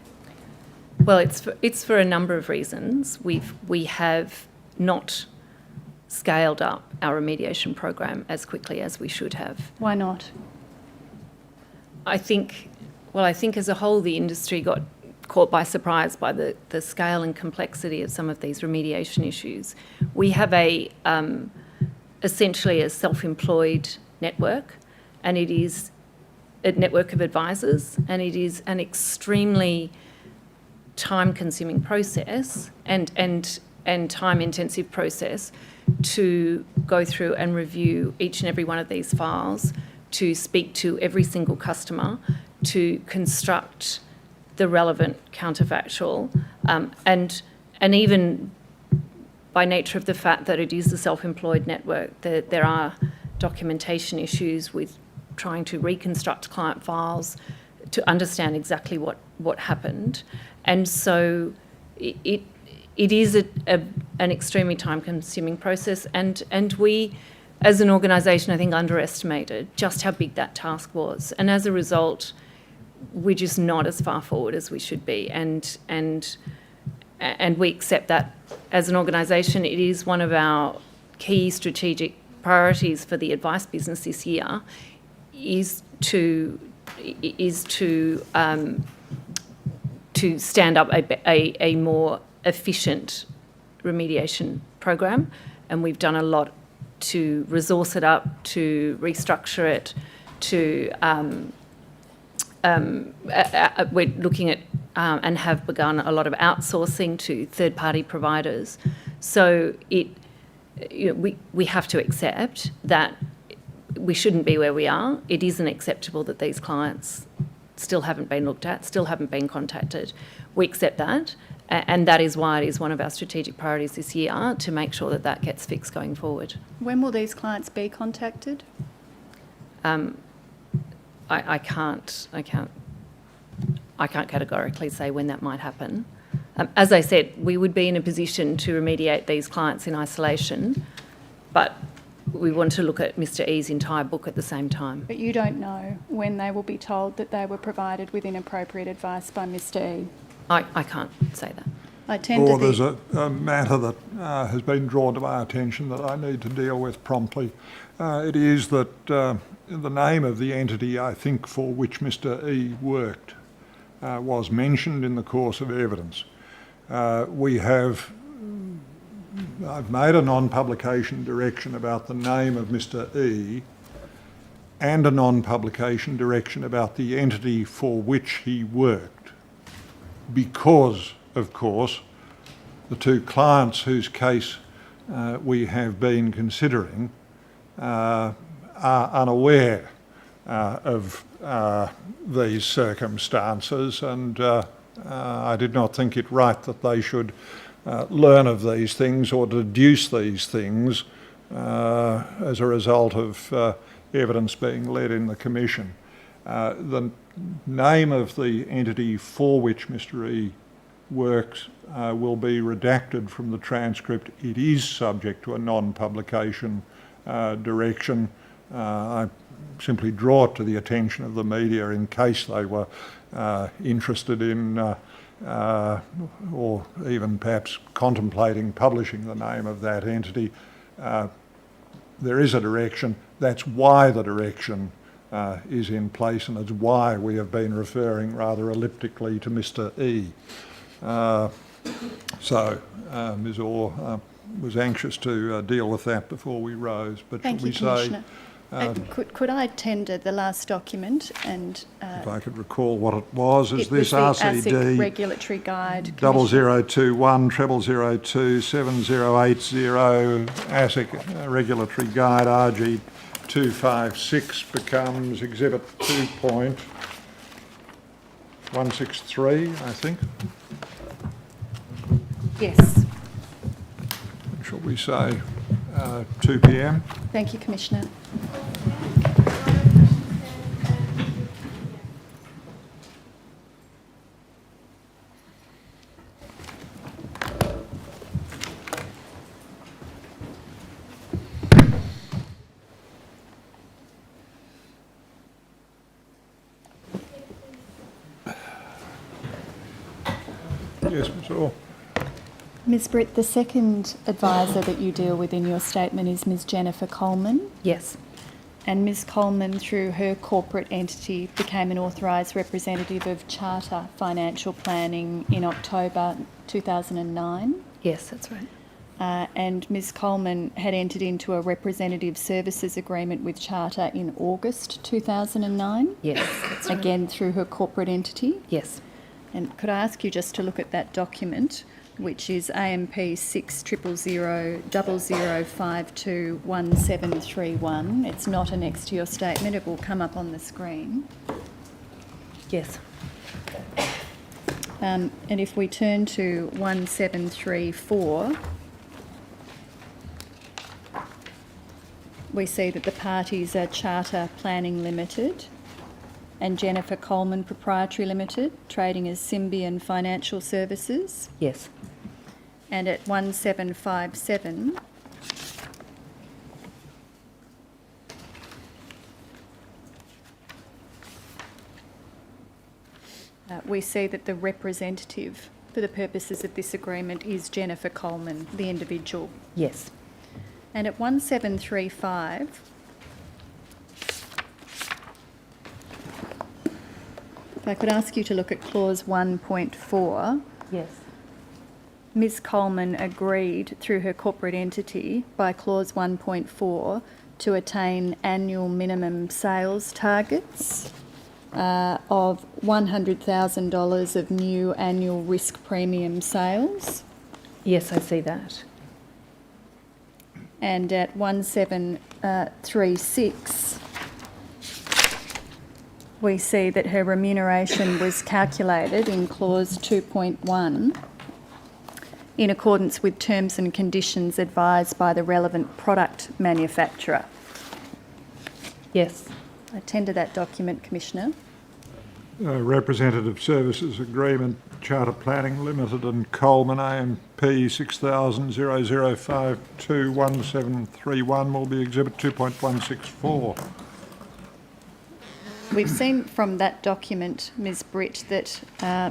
Well, it's for a number of reasons. We have not scaled up our remediation program as quickly as we should have. Why not? I think as a whole the industry got caught by surprise by the scale and complexity of some of these remediation issues. We have essentially a self-employed network, and it is a network of advisors, and it is an extremely time-consuming process, and and time-intensive process to go through and review each and every one of these files, to speak to every single customer, to construct the relevant counterfactual, and even by nature of the fact that it is a self-employed network, that there are documentation issues with trying to reconstruct client files to understand exactly what happened. And so it is an extremely time-consuming process, and we, as an organisation, I think underestimated just how big that task was. And as a result, we're just not as far forward as we should be. And we accept that as an organisation. It is one of our key strategic priorities for the advice business this year, is to stand up a more efficient remediation program, and we've done a lot to resource it up, to restructure it, to we're looking at and have begun a lot of outsourcing to third-party providers. So we have to accept that we shouldn't be where we are. It isn't acceptable that these clients still haven't been looked at, still haven't been contacted. We accept that, and that is why it is one of our strategic priorities this year, to make sure that that gets fixed going forward. When will these clients be contacted? I can't categorically say when that might happen. As I said, we would be in a position to remediate these clients in isolation, but we want to look at Mr. E's entire book at the same time. But you don't know when they will be told that they were provided with inappropriate advice by Mr. E. I can't say that. I tend to Or there's think... a matter that has been drawn to my attention that I need to deal with promptly. It is that the name of the entity, I think, for which Mr. E worked was mentioned in the course of evidence. I've made a non-publication direction about the name of Mr. E and a non-publication direction about the entity for which he worked, because, of course, the two clients whose case we have been considering are unaware of these circumstances, and I did not think it right that they should learn of these things or deduce these things as a result of evidence being led in the Commission. The name of the entity for which Mr. E works will be redacted from the transcript. It is subject to a non-publication direction. I simply draw it to the attention of the media in case they were interested in or even perhaps contemplating publishing the name of that entity. There is a direction. That's why the direction is in place, and it's why we have been referring rather elliptically to Mr. E. So Ms. Orr was anxious to deal with that before we rose. But Thank you, Commissioner. Could I tender the last document? And if I could recall what it was, is this was the RCD ASIC regulatory guide? 0021 0002 7080 ASIC regulatory guide RG 256 becomes exhibit 2.163, I think. Yes. Shall we say 2 p.m? Thank you, Commissioner. Yes, Ms. Orr. Ms. Britt, the second advisor that you deal with in your statement is Ms. Jennifer Coleman. Yes. And Ms. Coleman, through her corporate entity, became an authorised representative of Charter Financial Planning in October 2009. Yes, that's right. And Ms. Coleman had entered into a representative services agreement with Charter in August 2009. Yes, that's right. Again, through her corporate entity. Yes. And could I ask you just to look at that document? which is AMP 600000521731. It's not annexed to your statement. It will come up on the screen. Yes. And if we turn to 1734, we see that the parties are Charter Planning Limited and Jennifer Coleman Proprietary Limited, trading as Symbion Financial Services. Yes. And at 1757, we see that the representative for the purposes of this agreement is Jennifer Coleman, the individual. Yes. And at 1735, if I could ask you to look at clause 1.4, Yes. Ms Coleman agreed through her corporate entity by clause 1.4 to attain annual minimum sales targets of $100,000 of new annual risk premium sales. Yes, I see that. And at 1736, we see that her remuneration was calculated in clause 2.1 in accordance with terms and conditions advised by the relevant product manufacturer. Yes. I tender that document, Commissioner. Representative Services Agreement, Charter Planning Limited and Coleman AMP 600000521731 will be Exhibit 2.164. We've seen from that document, Ms Britt, that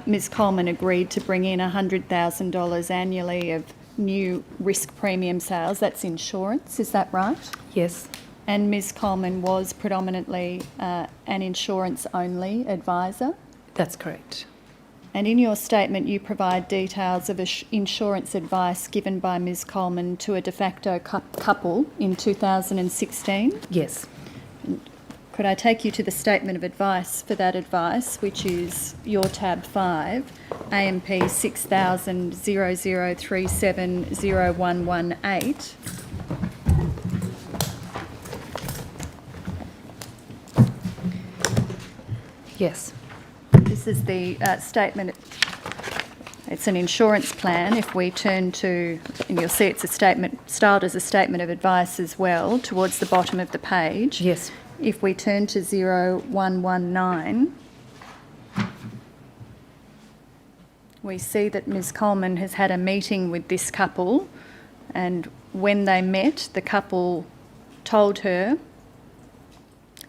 Ms Coleman agreed to bring in $100,000 annually of new risk premium sales. That's insurance, is that right? Yes. And Ms Coleman was predominantly an insurance-only advisor. That's correct. And in your statement, you provide details of insurance advice given by Ms Coleman to a de facto couple in 2016. Yes. Could I take you to the statement of advice for that advice, which is your tab 5, AMP 600000370118. Yes. This is the statement. It's an insurance plan. If we turn to, and you'll see it's a statement, styled as a statement of advice as well, towards the bottom of the page. Yes. If we turn to 0119, we see that Ms Coleman has had a meeting with this couple, and when they met, the couple told her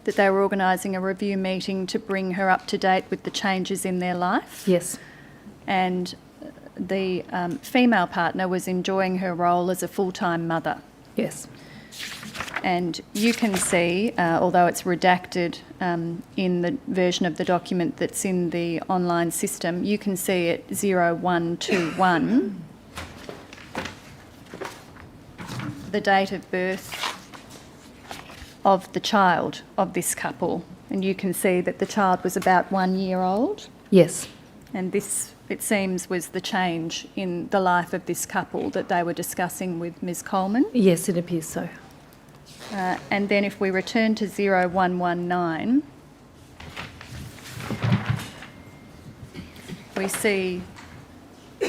that they were organising a review meeting to bring her up to date with the changes in their life. Yes. And the female partner was enjoying her role as a full-time mother. Yes. And you can see, although it's redacted in the version of the document that's in the online system, you can see at 0121 the date of birth of the child of this couple. And you can see that the child was about 1 year old. Yes. And this, it seems, was the change in the life of this couple that they were discussing with Ms Coleman. Yes, it appears so. And then if we return to 0119, we see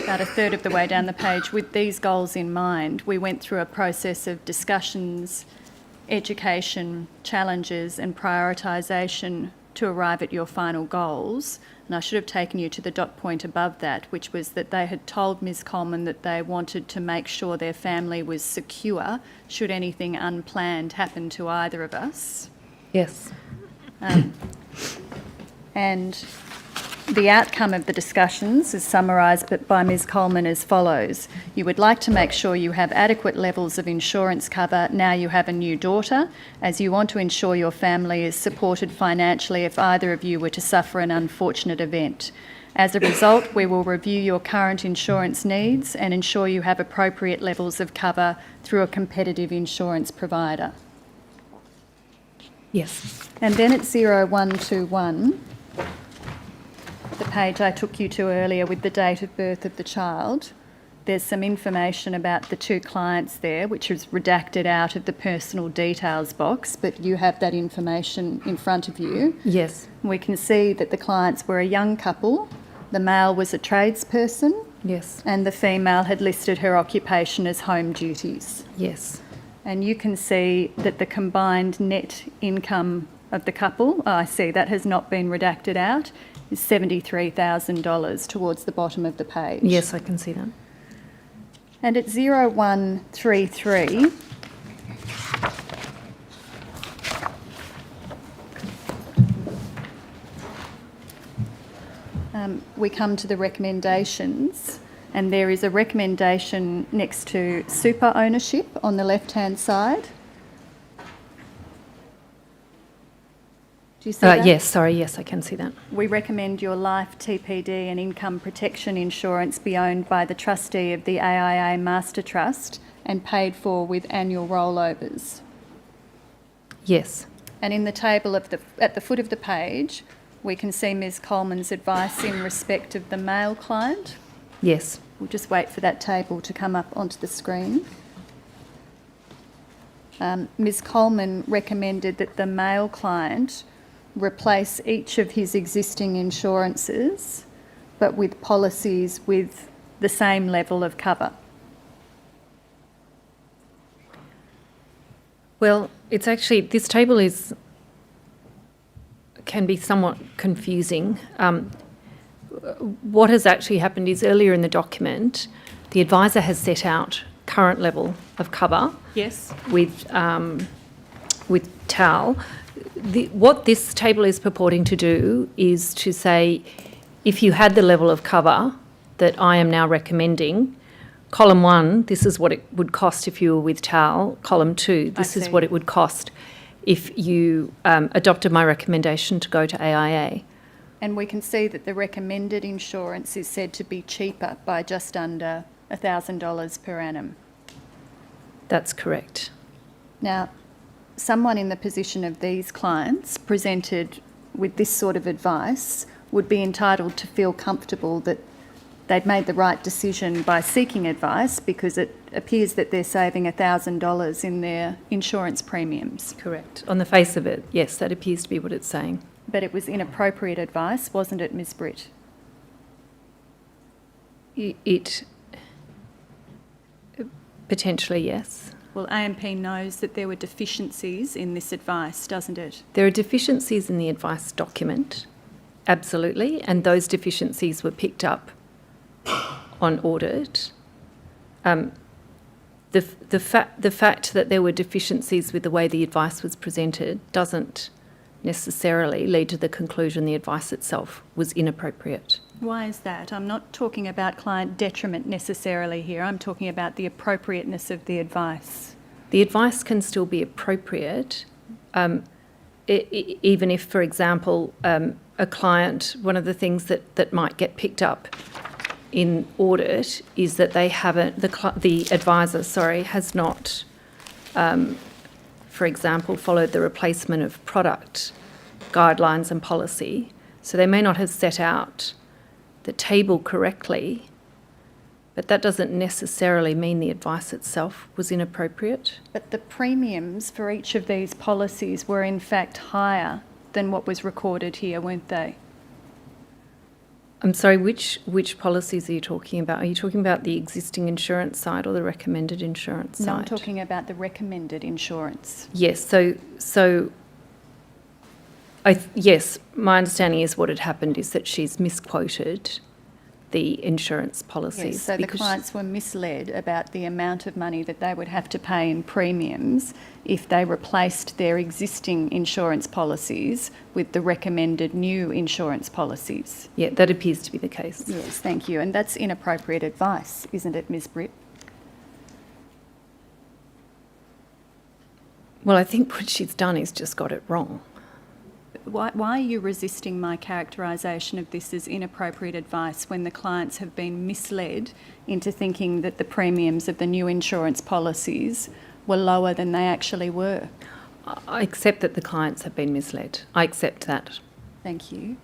about a third of the way down the page, with these goals in mind, we went through a process of discussions, education, challenges and prioritisation to arrive at your final goals. And I should have taken you to the dot point above that, which was that they had told Ms Coleman that they wanted to make sure their family was secure should anything unplanned happen to either of us. Yes. And the outcome of the discussions is summarised by Ms Coleman as follows. You would like to make sure you have adequate levels of insurance cover now you have a new daughter, as you want to ensure your family is supported financially if either of you were to suffer an unfortunate event. As a result, we will review your current insurance needs and ensure you have appropriate levels of cover through a competitive insurance provider. Yes. And then at 0121, the page I took you to earlier with the date of birth of the child, there's some information about the two clients there, which is redacted out of the personal details box, but you have that information in front of you. Yes. We can see that the clients were a young couple. The male was a tradesperson, Yes. and the female had listed her occupation as home duties. Yes. And you can see that the combined net income of the couple, I see that has not been redacted out, is $73,000 towards the bottom of the page. Yes, I can see that. And at 0133, we come to the recommendations, and there is a recommendation next to super ownership on the left-hand side. Do you see that? Yes, sorry, yes, I can see that. We recommend your life, TPD and income protection insurance be owned by the trustee of the AIA Master Trust and paid for with annual rollovers. Yes. And in the table at the foot of the page, we can see Ms Coleman's advice in respect of the male client. Yes. We'll just wait for that table to come up onto the screen. Ms Coleman recommended that the male client replace each of his existing insurances, but with policies with the same level of cover. Well, it's actually, this table can be somewhat confusing. What has actually happened is earlier in the document, the advisor has set out current level of cover Yes. with TAL. What this table is purporting to do is to say, if you had the level of cover that I am now recommending, column 1, this is what it would cost if you were with TAL. Column 2, this is see. what it would cost if you adopted my recommendation to go to AIA. And we can see that the recommended insurance is said to be cheaper by just under $1,000 per annum. That's correct. Now, someone in the position of these clients presented with this sort of advice would be entitled to feel comfortable that they'd made the right decision by seeking advice, because it appears that they're saving $1,000 in their insurance premiums. Correct. On the face of it, yes, that appears to be what it's saying. But it was inappropriate advice, wasn't it, Ms Britt? It potentially, yes. Well, AMP knows that there were deficiencies in this advice, doesn't it? There are deficiencies in the advice document, absolutely, and those deficiencies were picked up on audit. The fact that there were deficiencies with the way the advice was presented doesn't necessarily lead to the conclusion the advice itself was inappropriate. Why is that? I'm not talking about client detriment necessarily here. I'm talking about the appropriateness of the advice. The advice can still be appropriate, even if, for example, a client, one of the things that might get picked up in audit is that they haven't, the advisor, has not, for example, followed the replacement of product guidelines and policy. So they may not have set out the table correctly, but that doesn't necessarily mean the advice itself was inappropriate. But the premiums for each of these policies were in fact higher than what was recorded here, weren't they? I'm sorry, which policies are you talking about? Are you talking about the existing insurance side or the recommended insurance side? No, I'm talking about the recommended insurance. Yes, yes, my understanding is what had happened is that she's misquoted the insurance policies. Yes, so the clients were misled about the amount of money that they would have to pay in premiums if they replaced their existing insurance policies with the recommended new insurance policies. Yeah, that appears to be the case. Yes, thank you. And that's inappropriate advice, isn't it, Ms Britt? Well, I think what she's done is just got it wrong. Why are you resisting my characterisation of this as inappropriate advice when the clients have been misled into thinking that the premiums of the new insurance policies were lower than they actually were? I accept that the clients have been misled. I accept that. Thank you.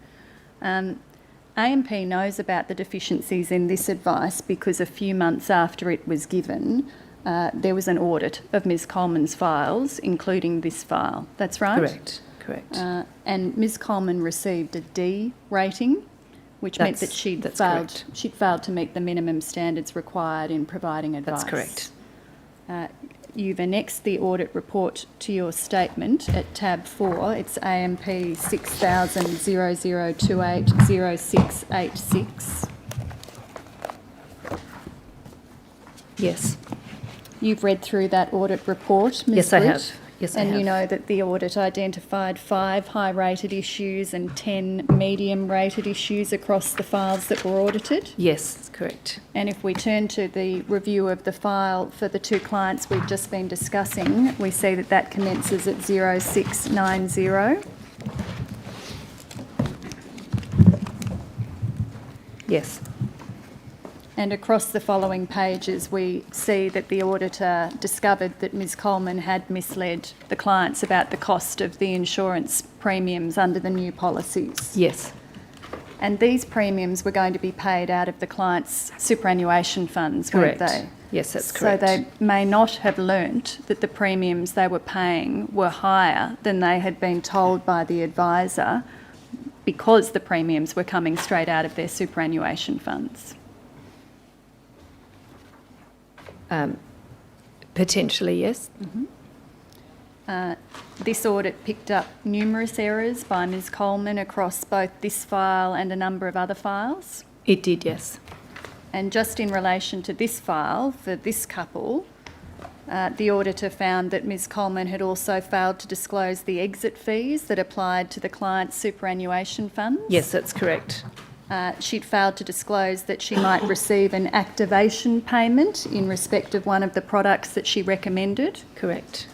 AMP knows about the deficiencies in this advice because a few months after it was given, there was an audit of Ms Coleman's files, including this file. That's right? Correct. And Ms Coleman received a D rating, which meant that she'd failed to meet the minimum standards required in providing advice. That's correct. You've annexed the audit report to your statement at tab 4. It's AMP 600000280686. Yes. You've read through that audit report, Ms. Yes, I Britt, have. Yes, I and have. you know that the audit identified 5 high-rated issues and 10 medium-rated issues across the files that were audited. Yes, that's correct. And if we turn to the review of the file for the 2 clients we've just been discussing, we see that that commences at 0690. Yes. And across the following pages, we see that the auditor discovered that Ms Coleman had misled the clients about the cost of the insurance premiums under the new policies. Yes. And these premiums were going to be paid out of the client's superannuation funds, Correct. weren't they? Yes, that's correct. So they may not have learnt that the premiums they were paying were higher than they had been told by the advisor because the premiums were coming straight out of their superannuation funds. Potentially, yes. This audit picked up numerous errors by Ms Coleman across both this file and a number of other files. It did, yes. And just in relation to this file, for this couple, the auditor found that Ms Coleman had also failed to disclose the exit fees that applied to the client's superannuation funds. Yes, that's correct. She'd failed to disclose that she might receive an activation payment in respect of one of the products that she recommended. Correct.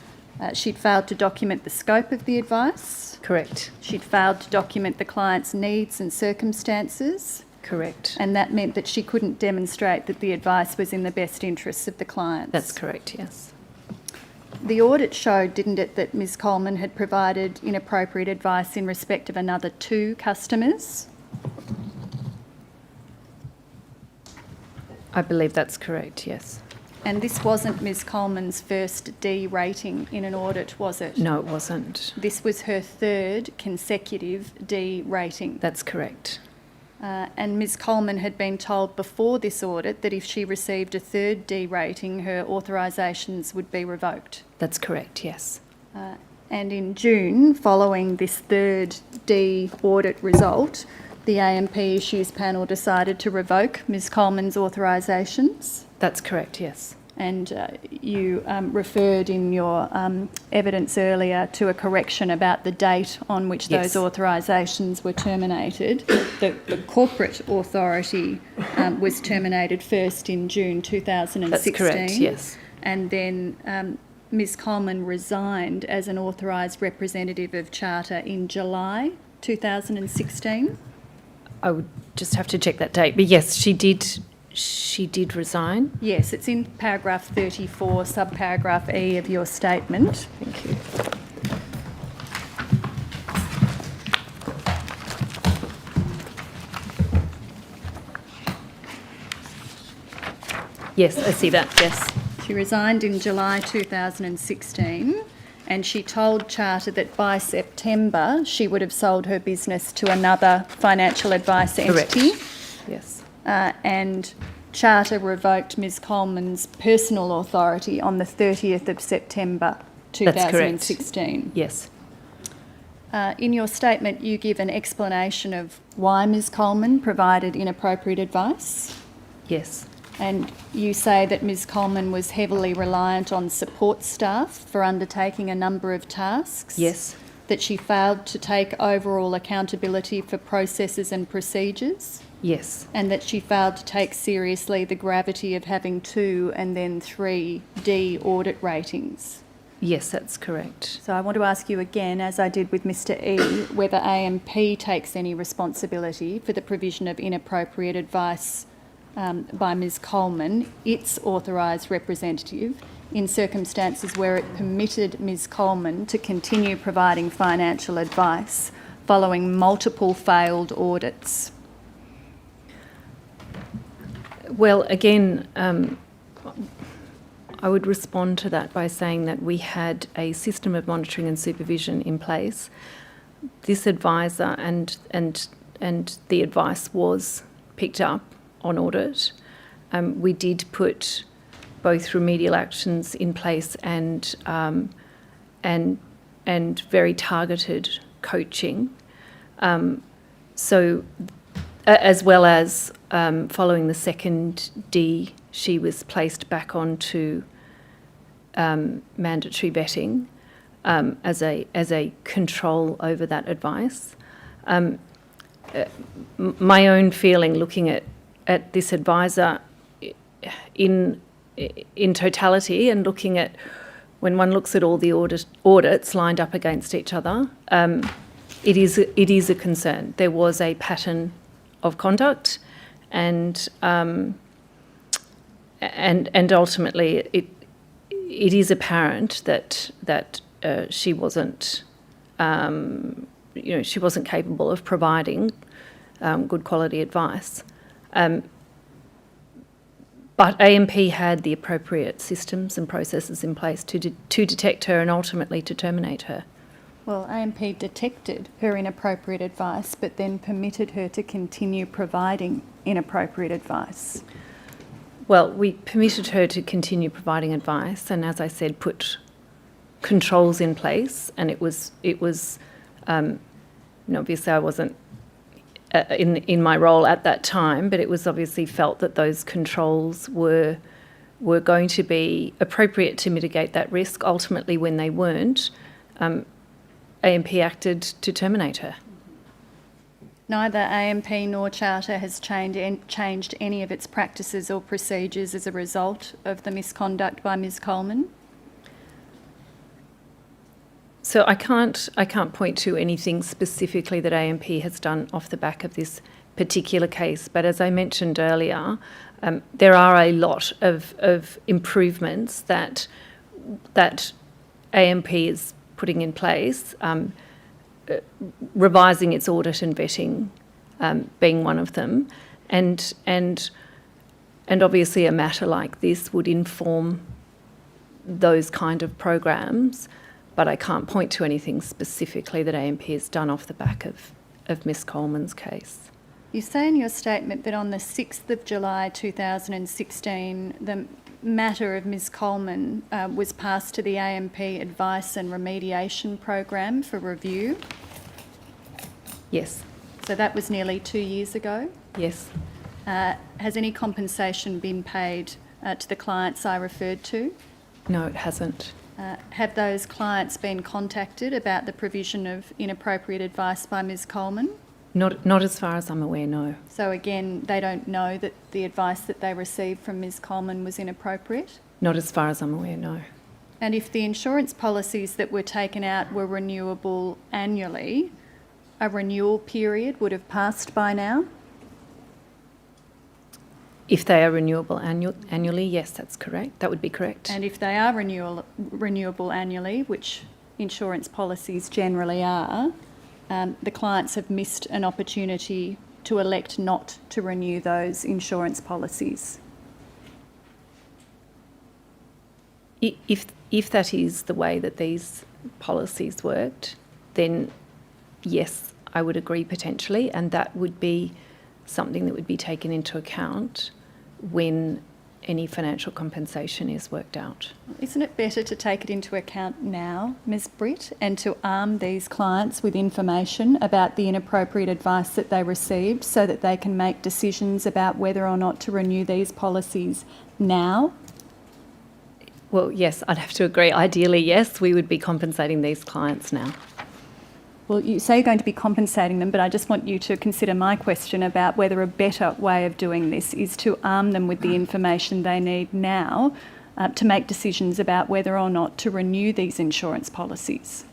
She'd failed to document the scope of the advice. Correct. She'd failed to document the client's needs and circumstances, Correct. and that meant that she couldn't demonstrate that the advice was in the best interests of the clients. That's correct, yes. The audit showed, didn't it, that Ms Coleman had provided inappropriate advice in respect of another 2 customers? I believe that's correct, yes. And this wasn't Ms Coleman's first D rating in an audit, was it? No, it wasn't. This was her 3rd consecutive D rating. That's correct. And Ms Coleman had been told before this audit that if she received a 3rd D rating, her authorisations would be revoked. That's correct, yes. And in June, following this 3rd D audit result, the AMP Issues Panel decided to revoke Ms Coleman's authorisations. That's correct, yes. And you referred in your evidence earlier to a correction about the date on which Yes. those authorisations were terminated. The corporate authority was terminated first in June 2016. That's correct, yes. And then Ms Coleman resigned as an authorised representative of Charter in July 2016. I would just have to check that date. But yes, she did resign. Yes, it's in paragraph 34, subparagraph E of your statement. Thank you. Yes, I see that, yes. She resigned in July 2016 and she told Charter that by September she would have sold her business to another financial advice entity. Correct. Yes. And Charter revoked Ms Coleman's personal authority on the 30th of September That's correct. 2016. Yes. In your statement, you give an explanation of why Ms Coleman provided inappropriate advice. Yes. And you say that Ms Coleman was heavily reliant on support staff for undertaking a number of tasks. Yes. That she failed to take overall accountability for processes and procedures. Yes. And that she failed to take seriously the gravity of having 2 and then 3 D audit ratings. Yes, that's correct. So I want to ask you again, as I did with Mr E, whether AMP takes any responsibility for the provision of inappropriate advice by Ms Coleman, its authorised representative, in circumstances where it permitted Ms Coleman to continue providing financial advice following multiple failed audits. Well, again, I would respond to that by saying that we had a system of monitoring and supervision in place. This advisor and the advice was picked up on audit. We did put both remedial actions in place and very targeted coaching. So, as well as following the second D, she was placed back onto mandatory vetting as a control over that advice. My own feeling, looking at this advisor in totality, and looking at when one looks at all the audits lined up against each other, it is a concern. There was a pattern of conduct, and ultimately it is apparent that she wasn't she wasn't capable of providing good quality advice. But AMP had the appropriate systems and processes in place to detect her and ultimately to terminate her. Well, AMP detected her inappropriate advice, but then permitted her to continue providing inappropriate advice. Well, we permitted her to continue providing advice, and as I said, put controls in place. And it was obviously I wasn't in my role at that time, but it was obviously felt that those controls were going to be appropriate to mitigate that risk. Ultimately, when they weren't, AMP acted to terminate her. Neither AMP nor Charter has changed any of its practices or procedures as a result of the misconduct by Ms Coleman. So I can't point to anything specifically that AMP has done off the back of this particular case, but as I mentioned earlier, there are a lot of improvements that AMP is putting in place, revising its audit and vetting being one of them, and obviously a matter like this would inform those kind of programs, but I can't point to anything specifically that AMP has done off the back of Miss Coleman's case. You say in your statement that on the 6th of July 2016, the matter of Ms Coleman was passed to the AMP Advice and Remediation Program for review. Yes. So that was nearly 2 years ago. Yes. Has any compensation been paid to the clients I referred to? No, it hasn't. Have those clients been contacted about the provision of inappropriate advice by Ms Coleman? Not as far as I'm aware, no. So again, they don't know that the advice that they received from Ms Coleman was inappropriate? Not as far as I'm aware, no. And if the insurance policies that were taken out were renewable annually, a renewal period would have passed by now? If they are renewable annually, yes, that's correct. That would be correct. And if they are renewable annually, which insurance policies generally are, the clients have missed an opportunity to elect not to renew those insurance policies. If that is the way that these policies worked, then yes, I would agree potentially, and that would be something that would be taken into account when any financial compensation is worked out. Isn't it better to take it into account now, Ms Britt, and to arm these clients with information about the inappropriate advice that they received so that they can make decisions about whether or not to renew these policies now? Well, yes, I'd have to agree. Ideally, yes, we would be compensating these clients now. Well, you say you're going to be compensating them, but I just want you to consider my question about whether a better way of doing this is to arm them with the information they need now to make decisions about whether or not to renew these insurance policies.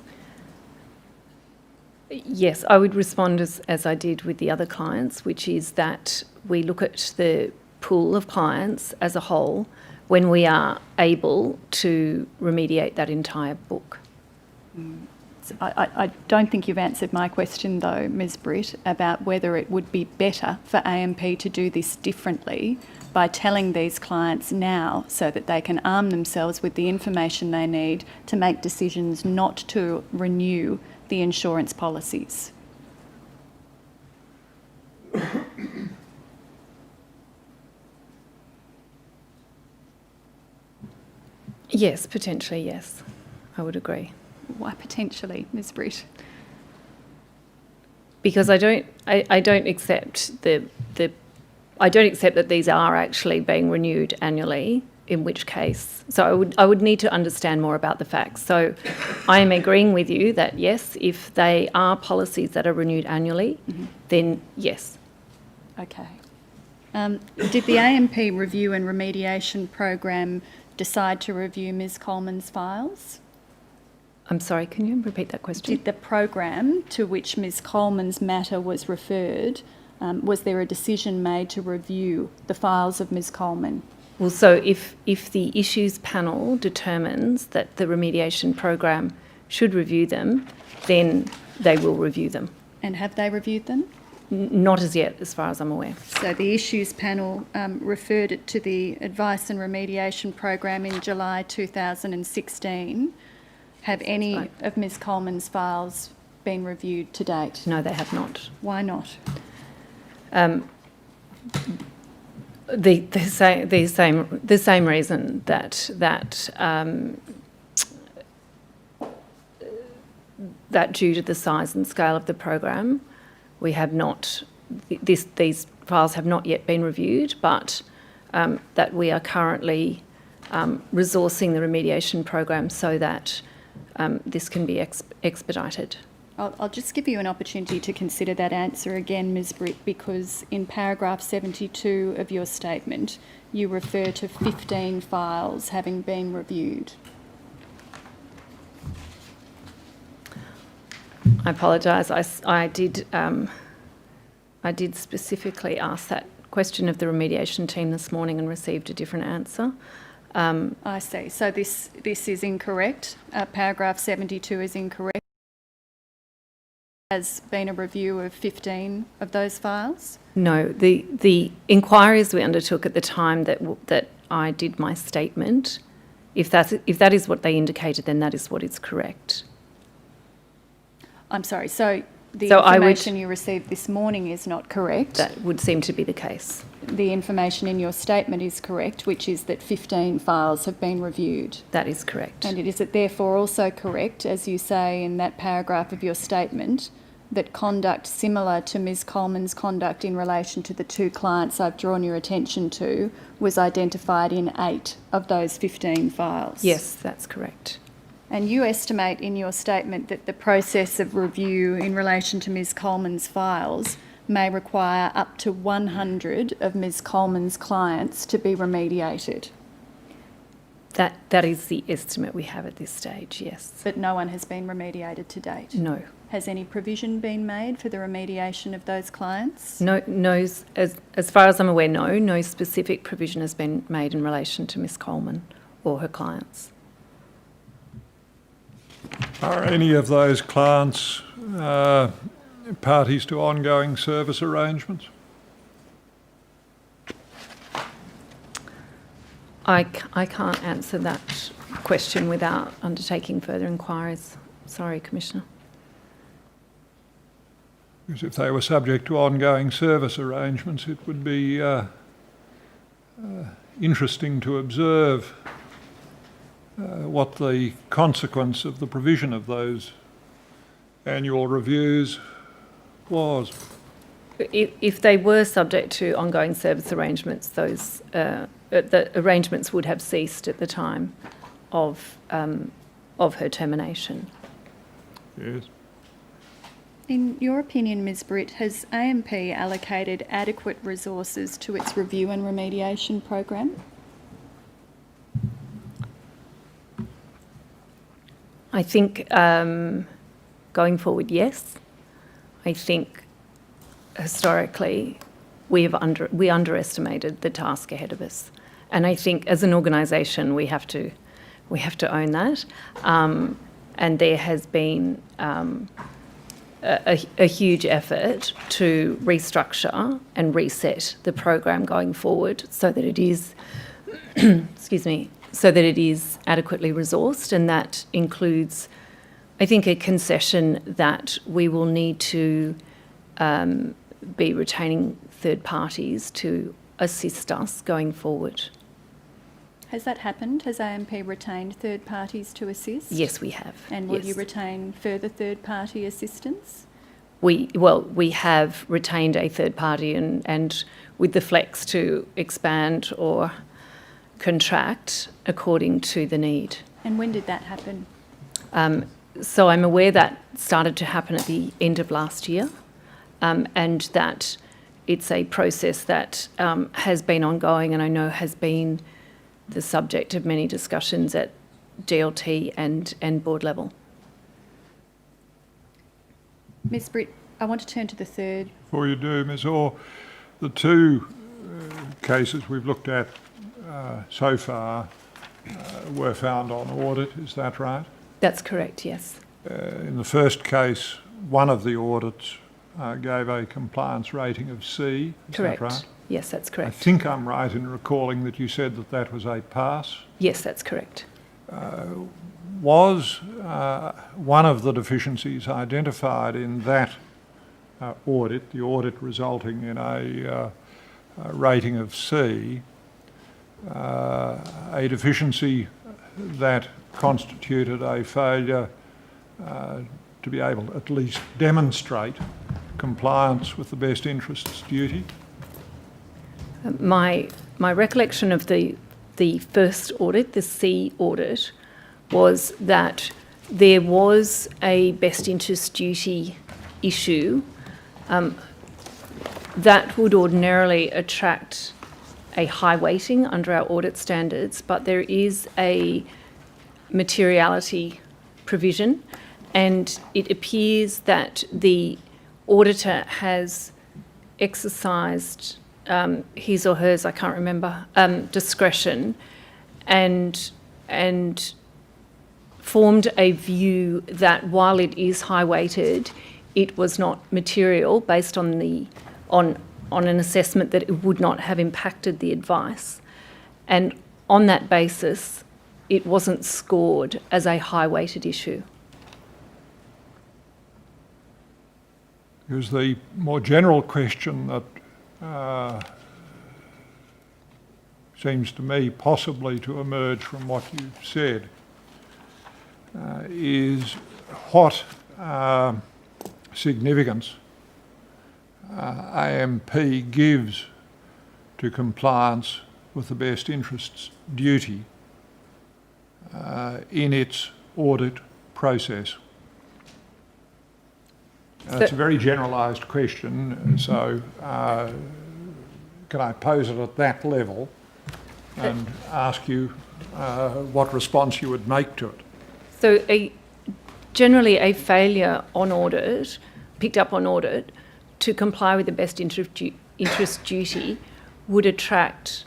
Yes, I would respond as I did with the other clients, which is that we look at the pool of clients as a whole when we are able to remediate that entire book. I don't think you've answered my question though, Ms Britt, about whether it would be better for AMP to do this differently by telling these clients now so that they can arm themselves with the information they need to make decisions not to renew the insurance policies. Yes, potentially, yes. I would agree. Why potentially, Ms Britt? Because I don't accept I don't accept that these are actually being renewed annually, in which case, so I would need to understand more about the facts. So I am agreeing with you that yes, if they are policies that are renewed annually, then yes. Okay. Did the AMP review and remediation program decide to review Ms Coleman's files? I'm sorry, can you repeat that question? Did the program to which Ms Coleman's matter was referred, was there a decision made to review the files of Ms Coleman? Well, so if the issues panel determines that the remediation program should review them, then they will review them. And have they reviewed them? Not as yet, as far as I'm aware. So the issues panel referred it to the advice and remediation program in July 2016. Have any right. of Ms Coleman's files been reviewed to date? No, they have not. Why not? The same reason that due to the size and scale of the program, we have not. These files have not yet been reviewed, but that we are currently resourcing the remediation program so that this can be expedited. I'll just give you an opportunity to consider that answer again, Ms Britt, because in paragraph 72 of your statement, you refer to 15 files having been reviewed. I apologise. I did specifically ask that question of the remediation team this morning and received a different answer. I see. So this is incorrect. Paragraph 72 is incorrect. Has been a review of 15 of those files? No, the inquiries we undertook at the time that I did my statement, if that is what they indicated, then that is what is correct. I'm sorry. So the So information you received this morning is not correct. That would seem to be the case. The information in your statement is correct, which is that 15 files have been reviewed. That is correct. And is it therefore also correct, as you say in that paragraph of your statement, that conduct similar to Ms Coleman's conduct in relation to the two clients I've drawn your attention to was identified in 8 of those 15 files? Yes, that's correct. And you estimate in your statement that the process of review in relation to Ms Coleman's files may require up to 100 of Ms Coleman's clients to be remediated. That is the estimate we have at this stage, yes. But no one has been remediated to date? No. Has any provision been made for the remediation of those clients? No, as far as I'm aware, no specific provision has been made in relation to Ms Coleman or her clients. Are any of those clients parties to ongoing service arrangements? I can't answer that question without undertaking further inquiries. Sorry, Commissioner. Because if they were subject to ongoing service arrangements, it would be interesting to observe what the consequence of the provision of those annual reviews was. If they were subject to ongoing service arrangements, those the arrangements would have ceased at the time of her termination. Yes. In your opinion, Ms Britt, has AMP allocated adequate resources to its review and remediation program? I think going forward, yes. I think historically we underestimated the task ahead of us, and I think as an organisation we have to own that. and there has been a huge effort to restructure and reset the program going forward so that it is, excuse me, so that it is adequately resourced, and that includes, I think, a concession that we will need to be retaining third parties to assist us going forward. Has that happened? Has AMP retained third parties to assist? Yes, we have. And will yes. you retain further third party assistance? We have retained a third party and with the flex to expand or contract according to the need. And when did that happen? So I'm aware that started to happen at the end of last year, and that it's a process that has been ongoing, and I know has been the subject of many discussions at DLT and board level. Ms Britt, I want to turn to the third. Before you do, Ms Orr, the two cases we've looked at so far were found on audit, is that right? That's correct, yes. In the first case, one of the audits gave a compliance rating of C, is Correct. that right? Yes, that's I correct. think I'm right in recalling that you said that that was a pass. Yes, that's correct. Was one of the deficiencies identified in that audit, the audit resulting in a rating of C, a deficiency that constituted a failure to be able to at least demonstrate compliance with the best interests duty? My recollection of the first audit, the C audit, was that there was a best interest duty issue that would ordinarily attract a high weighting under our audit standards, but there is a materiality provision, and it appears that the auditor has exercised his or hers, I can't remember, discretion, and formed a view that while it is high weighted, it was not material based on an assessment that it would not have impacted the advice, and on that basis, it wasn't scored as a high weighted issue. Because the more general question that seems to me possibly to emerge from what you've said is what significance AMP gives to compliance with the best interests duty in its audit process. It's a very generalised question, so can I pose it at that level and ask you what response you would make to it? So generally a failure on audit, picked up on audit, to comply with the best interest duty would attract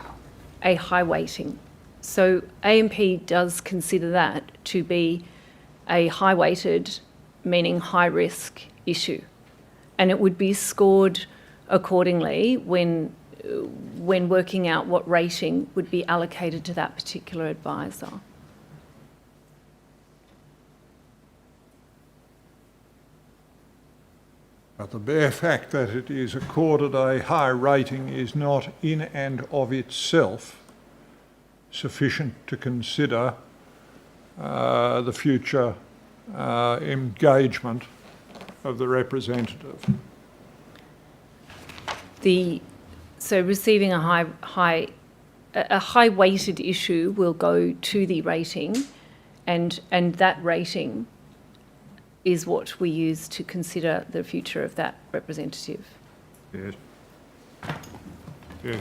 a high weighting. So AMP does consider that to be a high weighted, meaning high risk issue, and it would be scored accordingly when working out what rating would be allocated to that particular advisor. But the bare fact that it is accorded a high rating is not in and of itself sufficient to consider the future engagement of the representative. So receiving a high weighted issue will go to the rating, and that rating is what we use to consider the future of that representative. Yes. Yes.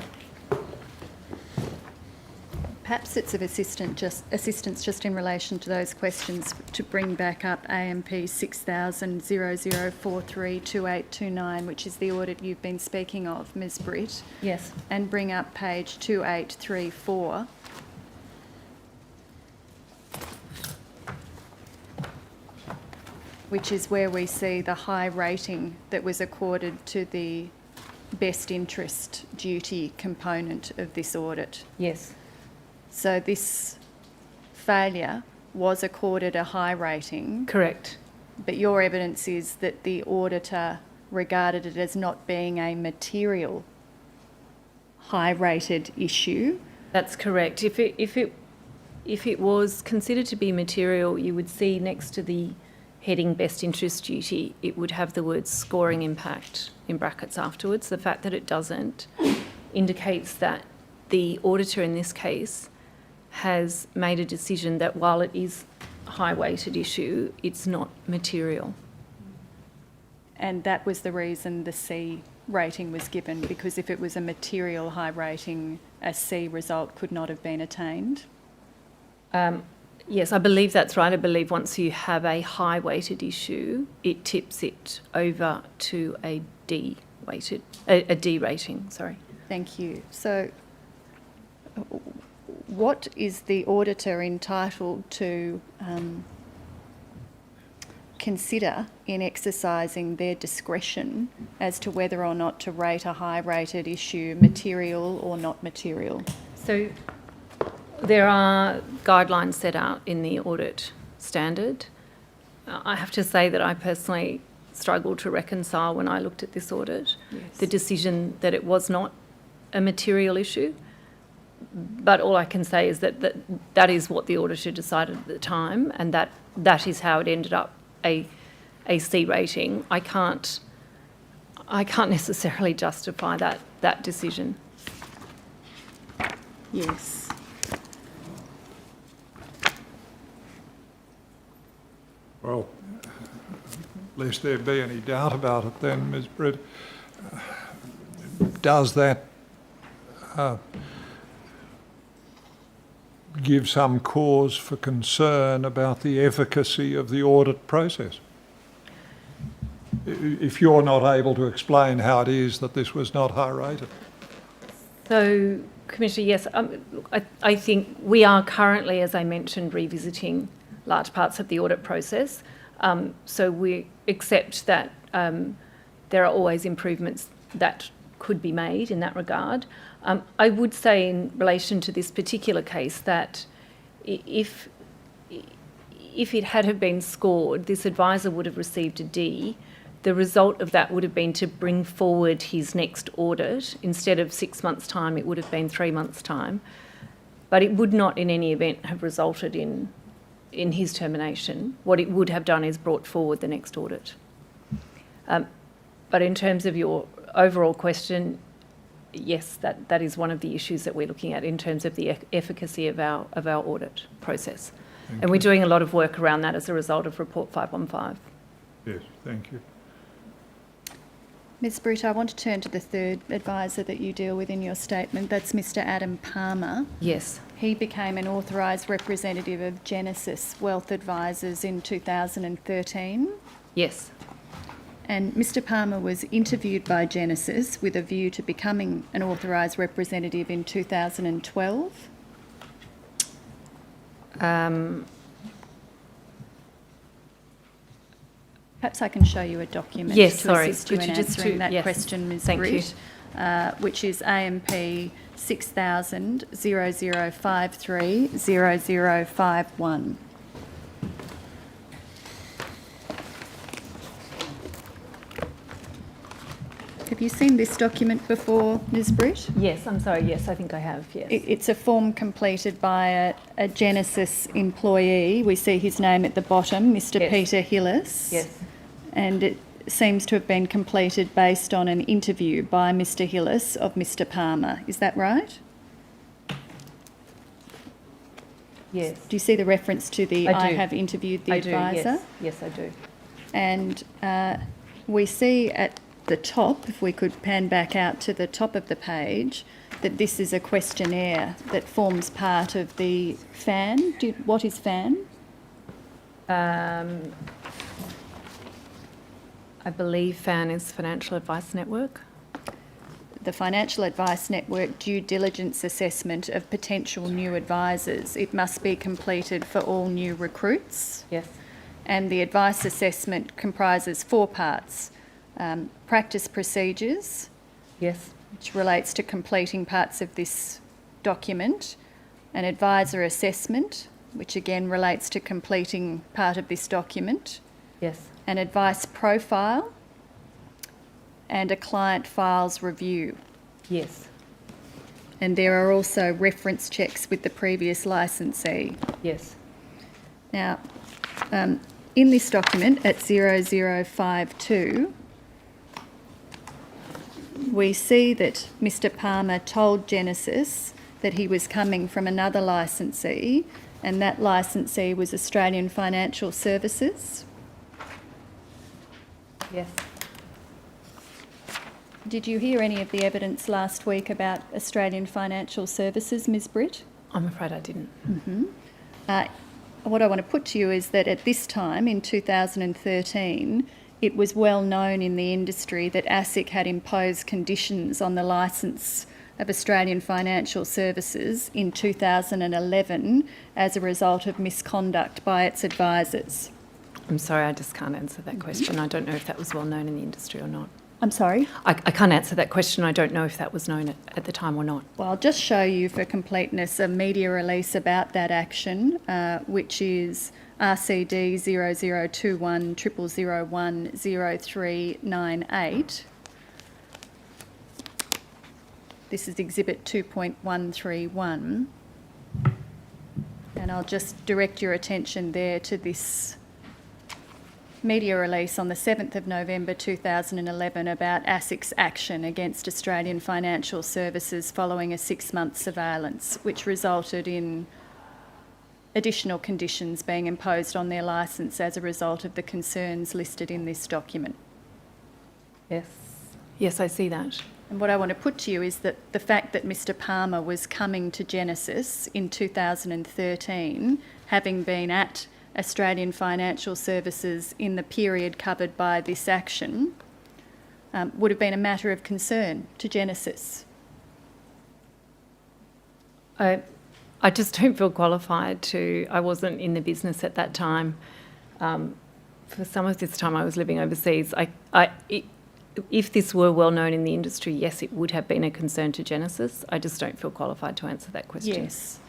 Perhaps it's of assistance just in relation to those questions to bring back up AMP 600000432829, which is the audit you've been speaking of, Ms Britt. Yes. And bring up page 2834. which is where we see the high rating that was accorded to the best interest duty component of this audit. Yes. So this failure was accorded a high rating, Correct. but your evidence is that the auditor regarded it as not being a material high-rated issue. That's correct. If it was considered to be material, you would see next to the heading best interest duty, it would have the word scoring impact in brackets afterwards. The fact that it doesn't indicates that the auditor in this case has made a decision that while it is a high-weighted issue, it's not material. And that was the reason the C rating was given, because if it was a material high rating, a C result could not have been attained. Yes, I believe that's right. I believe once you have a high-weighted issue, it tips it over to a D rating, sorry. Thank you. So what is the auditor entitled to consider in exercising their discretion as to whether or not to rate a high-rated issue material or not material? So there are guidelines set out in the audit standard. I have to say that I personally struggled to reconcile when I looked at this audit the decision that it was not a material issue. But all I can say is that is what the auditor decided at the time, and that is how it ended up a C rating. I can't necessarily justify that decision. Yes. Well, lest there be any doubt about it then, Ms Britt, does that give some cause for concern about the efficacy of the audit process? If you're not able to explain how it is that this was not high rated. So, Commissioner, yes, I think we are currently, as I mentioned, revisiting large parts of the audit process. So we accept that there are always improvements that could be made in that regard. I would say in relation to this particular case that if it had have been scored, this advisor would have received a D. The result of that would have been to bring forward his next audit. Instead of 6 months' time, it would have been 3 months' time. But it would not in any event have resulted in his termination. What it would have done is brought forward the next audit. But in terms of your overall question, yes, that is one of the issues that we're looking at in terms of the efficacy of our audit process. And we're doing a lot of work around that as a result of Report 515. Yes, thank you. Ms Britt, I want to turn to the third advisor that you deal with in your statement. That's Mr Adam Palmer. Yes. He became an authorised representative of Genesis Wealth Advisors in 2013. Yes. And Mr Palmer was interviewed by Genesis with a view to becoming an authorised representative in 2012. Perhaps I can show you a document to assist you in answering that question, Ms Britt, which is AMP 6000 0053 0051. Have you seen this document before, Ms Britt? Yes, I'm sorry. Yes, I think I have, yes. It's a form completed by a Genesis employee. We see his name at the bottom, Mr Peter Hillis. Yes. And it seems to have been completed based on an interview by Mr Hillis of Mr Palmer. Is that right? Yes. Do you see the reference to the I have interviewed the advisor? Yes, I do. And we see at the top, if we could pan back out to the top of the page, that this is a questionnaire that forms part of the FAN. What is FAN? I believe FAN is Financial Advice Network. The Financial Advice Network due diligence assessment of potential new advisors. It must be completed for all new recruits. Yes. and the advice assessment comprises 4 parts. Practice procedures, Yes. which relates to completing parts of this document, an advisor assessment, which again relates to completing part of this document, Yes. an advice profile, and a client files review. Yes. And there are also reference checks with the previous licensee. Yes. Now, in this document at 0052, we see that Mr. Palmer told Genesis that he was coming from another licensee, and that licensee was Australian Financial Services. Yes. Did you hear any of the evidence last week about Australian Financial Services, Ms. Britt? I'm afraid I didn't. What I want to put to you is that at this time, in 2013, it was well known in the industry that ASIC had imposed conditions on the licence of Australian Financial Services in 2011 as a result of misconduct by its advisors. I'm sorry, I just can't answer that question. I don't know if that was well known in the industry or not. I'm sorry? I can't answer that question. I don't know if that was known at the time or not. Well, I'll just show you for completeness a media release about that action, which is RCD 0021 0001 0398. This is Exhibit 2.131. And I'll just direct your attention there to this media release on the 7th of November 2011 about ASIC's action against Australian Financial Services following a 6-month surveillance, which resulted in additional conditions being imposed on their licence as a result of the concerns listed in this document. Yes. Yes, I see that. And what I want to put to you is that the fact that Mr. Palmer was coming to Genesis in 2013, having been at Australian Financial Services in the period covered by this action, would have been a matter of concern to Genesis. I just don't feel qualified to. I wasn't in the business at that time. For some of this time I was living overseas. If this were well known in the industry, yes, it would have been a concern to Genesis. I just don't feel qualified to answer that question. Yes.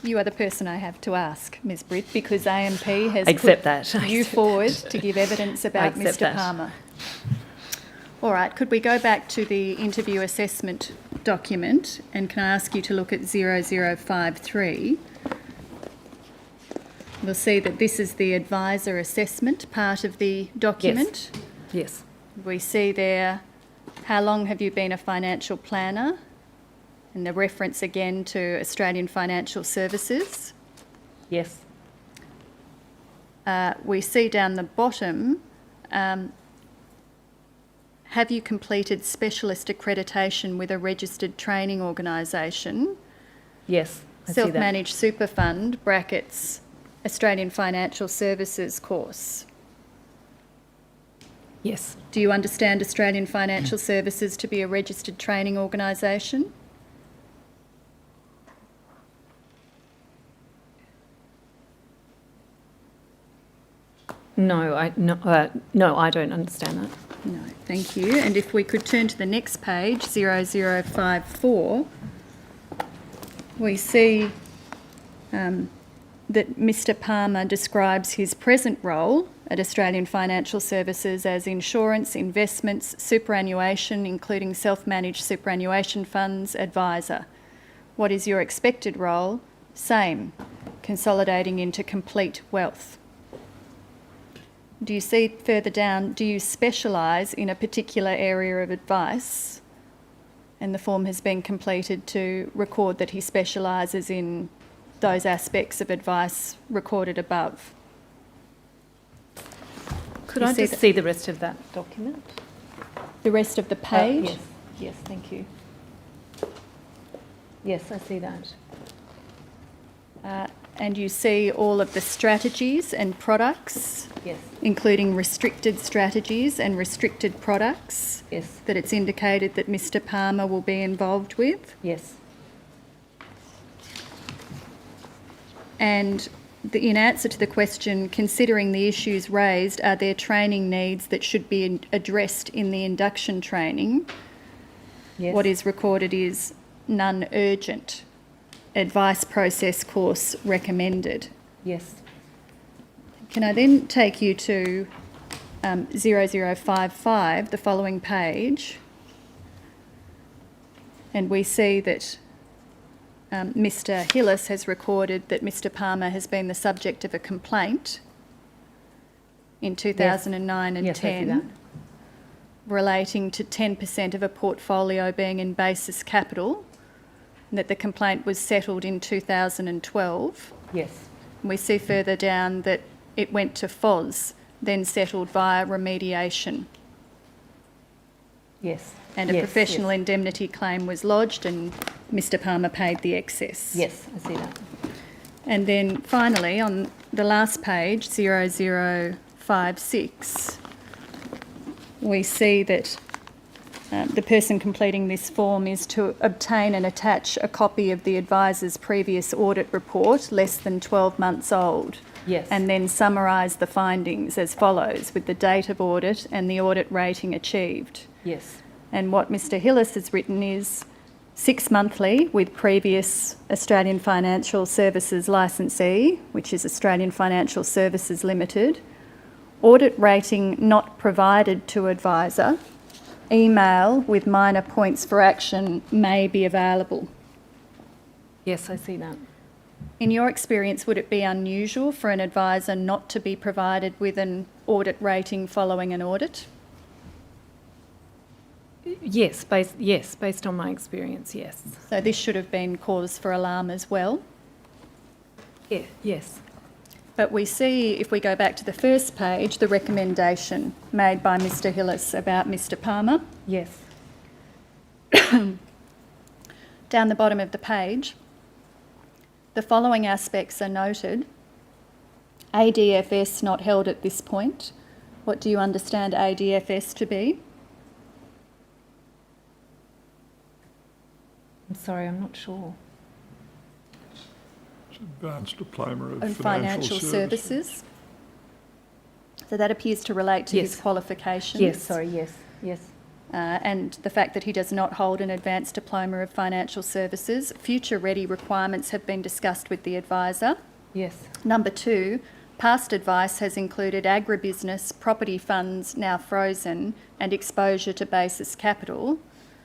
You are the person I have to ask, Ms. Britt, because AMP has Accept put that. you forward to give evidence about accept Mr. that. Palmer. All right, could we go back to the interview assessment document, and can I ask you to look at 0053? We'll see that this is the advisor assessment part of the document. Yes. We see there, how long have you been a financial planner? And the reference again to Australian Financial Services. Yes. We see down the bottom, have you completed specialist accreditation with a registered training organisation? Yes. I see that. Self-managed super fund, brackets, Australian Financial Services course. Yes. Do you understand Australian Financial Services to be a registered training organisation? No, I don't understand that. No, thank you. And if we could turn to the next page, 0054, we see that Mr. Palmer describes his present role at Australian Financial Services as insurance, investments, superannuation, including self-managed superannuation funds, advisor. What is your expected role? Same, consolidating into complete wealth. Do you see further down, do you specialise in a particular area of advice? And the form has been completed to record that he specialises in those aspects of advice recorded above. Could You I see just that- see the rest of that document? The rest of the page? Yes. Yes, thank you. Yes, I see that. And you see all of the strategies and products, Yes. including restricted strategies and restricted products, Yes. that it's indicated that Mr. Palmer will be involved with. Yes. And in answer to the question, considering the issues raised, are there training needs that should be addressed in the induction training? Yes. What is recorded is none urgent. Advice process course recommended. Yes. Can I then take you to 0055, the following page, and we see that Mr. Hillis has recorded that Mr. Palmer has been the subject of a complaint in 2009 and Yes, I see 10 that. relating to 10% of a portfolio being in basis capital, and that the complaint was settled in 2012. Yes. We see further down that it went to FOS, then settled via remediation, Yes. and a Yes, professional yes. indemnity claim was lodged and Mr. Palmer paid the excess. Yes, I see that. And then finally, on the last page, 0056, we see that the person completing this form is to obtain and attach a copy of the advisor's previous audit report, less than 12 months old. Yes. And then summarise the findings as follows, with the date of audit and the audit rating achieved. Yes. And what Mr. Hillis has written is 6 monthly with previous Australian Financial Services licensee, which is Australian Financial Services Limited. Audit rating not provided to advisor. Email with minor points for action may be available. Yes, I see that. In your experience, would it be unusual for an advisor not to be provided with an audit rating following an audit? Yes, based on my experience, yes. So this should have been cause for alarm as well. Yeah, yes. But we see, if we go back to the first page, the recommendation made by Mr. Hillis about Mr. Palmer. Yes. Down the bottom of the page, the following aspects are noted. ADFS not held at this point. What do you understand ADFS to be? I'm sorry, I'm not sure. It's Advanced Diploma of And Financial Services. Services. So that appears to relate to his Yes. qualifications. Yes, sorry, yes, yes. And the fact that he does not hold an advanced diploma of financial services. Future ready requirements have been discussed with the advisor. Yes. Number 2, past advice has included agribusiness, property funds now frozen, and exposure to basis capital.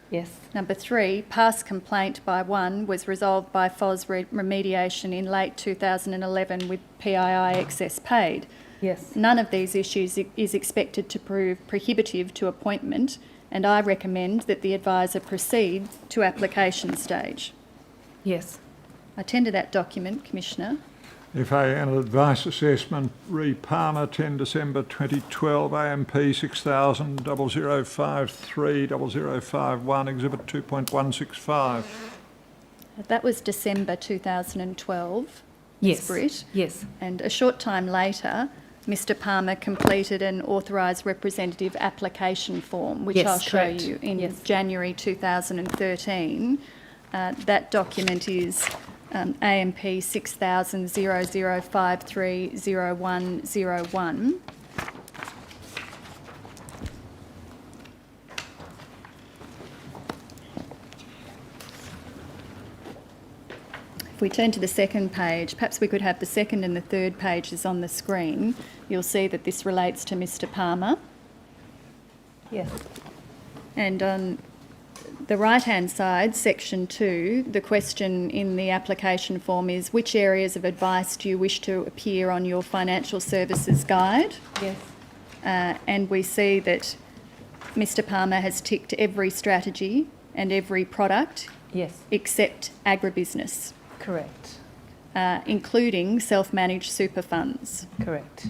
Yes. Number 3, past complaint by one was resolved by FOS remediation in late 2011 with PII excess paid. Yes. None of these issues is expected to prove prohibitive to appointment, and I recommend that the advisor proceed to application stage. Yes. I tender that document, Commissioner. FA and Advice Assessment, re Palmer, 10 December 2012, AMP 600000530051, Exhibit 2.165. That was December 2012. Yes. Britt. Yes. And a short time later, Mr. Palmer completed an authorised representative application form, which Yes, I'll show correct. you in Yes. January 2013. That document is AMP 600000530101. If we turn to the second page, perhaps we could have the second and the third pages on the screen. You'll see that this relates to Mr. Palmer. Yes. And on the right-hand side, section 2, the question in the application form is, which areas of advice do you wish to appear on your financial services guide? Yes. And we see that Mr. Palmer has ticked every strategy and every product Yes. except agribusiness, Correct. including self-managed super funds. Correct.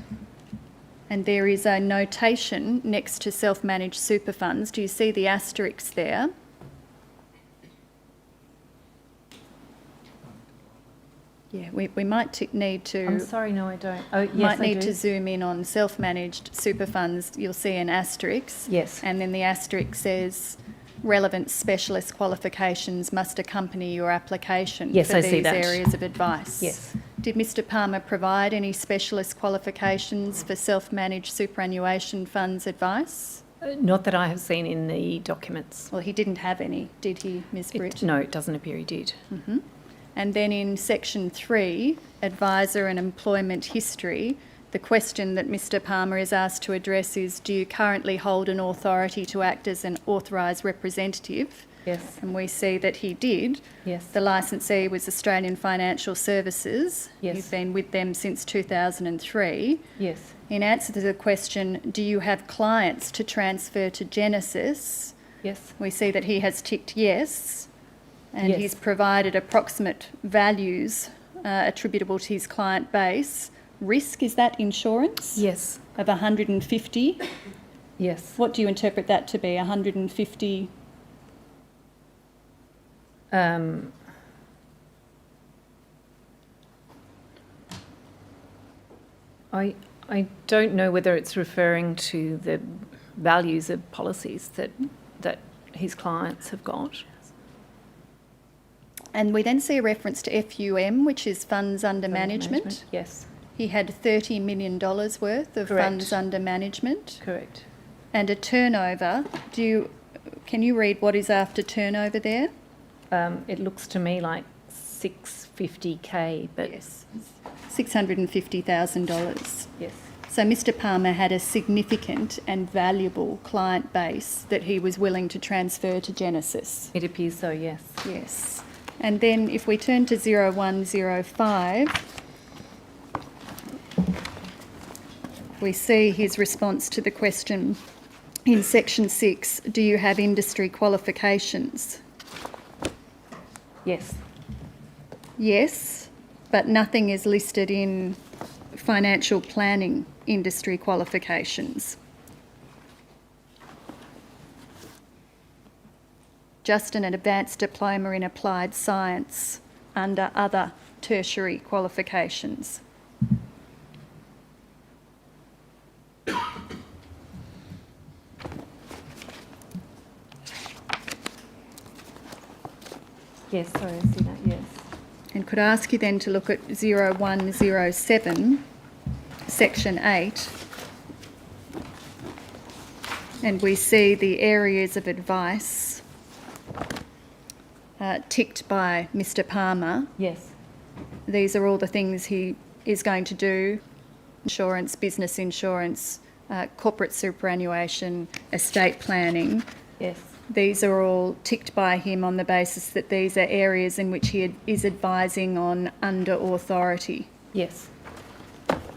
And there is a notation next to self-managed super funds. Do you see the asterisk there? Yeah, we might need to... I'm sorry, no, I don't. Oh, yes, might I need do. to zoom in on self-managed super funds. You'll see an asterisk. Yes. And then the asterisk says relevant specialist qualifications must accompany your application Yes, for I these see that. areas of advice. Yes. Did Mr Palmer provide any specialist qualifications for self-managed superannuation funds advice? Not that I have seen in the documents. Well, he didn't have any, did he, Ms Britt? No, it doesn't appear he did. And then in section 3, advisor and employment history, the question that Mr Palmer is asked to address is, do you currently hold an authority to act as an authorised representative? Yes. And we see that he did. Yes. The licensee was Australian Financial Services. Yes. You've been with them since 2003. Yes. In answer to the question, do you have clients to transfer to Genesis? Yes. We see that he has ticked yes, and Yes. he's provided approximate values attributable to his client base. Risk, is that insurance? Yes. Of 150. Yes. What do you interpret that to be, 150? I don't know whether it's referring to the values of policies that his clients have got. And we then see a reference to FUM, which is funds under management. Yes. He had $30 million worth of Correct. funds under management. Correct. And a turnover. Can you read what is after turnover there? It looks to me like 650K, but Yes. $650,000. yes. So Mr Palmer had a significant and valuable client base that he was willing to transfer to Genesis. It appears so, yes. Yes. And then if we turn to 0105, we see his response to the question in section 6, do you have industry qualifications? Yes. Yes, but nothing is listed in financial planning industry qualifications. Just an advanced diploma in applied science under other tertiary qualifications. Yes, sorry, I see that, yes. And could I ask you then to look at 0107, section 8, and we see the areas of advice ticked by Mr Palmer. Yes. These are all the things he is going to do: insurance, business insurance, corporate superannuation, estate planning. Yes. These are all ticked by him on the basis that these are areas in which he is advising on under authority. Yes.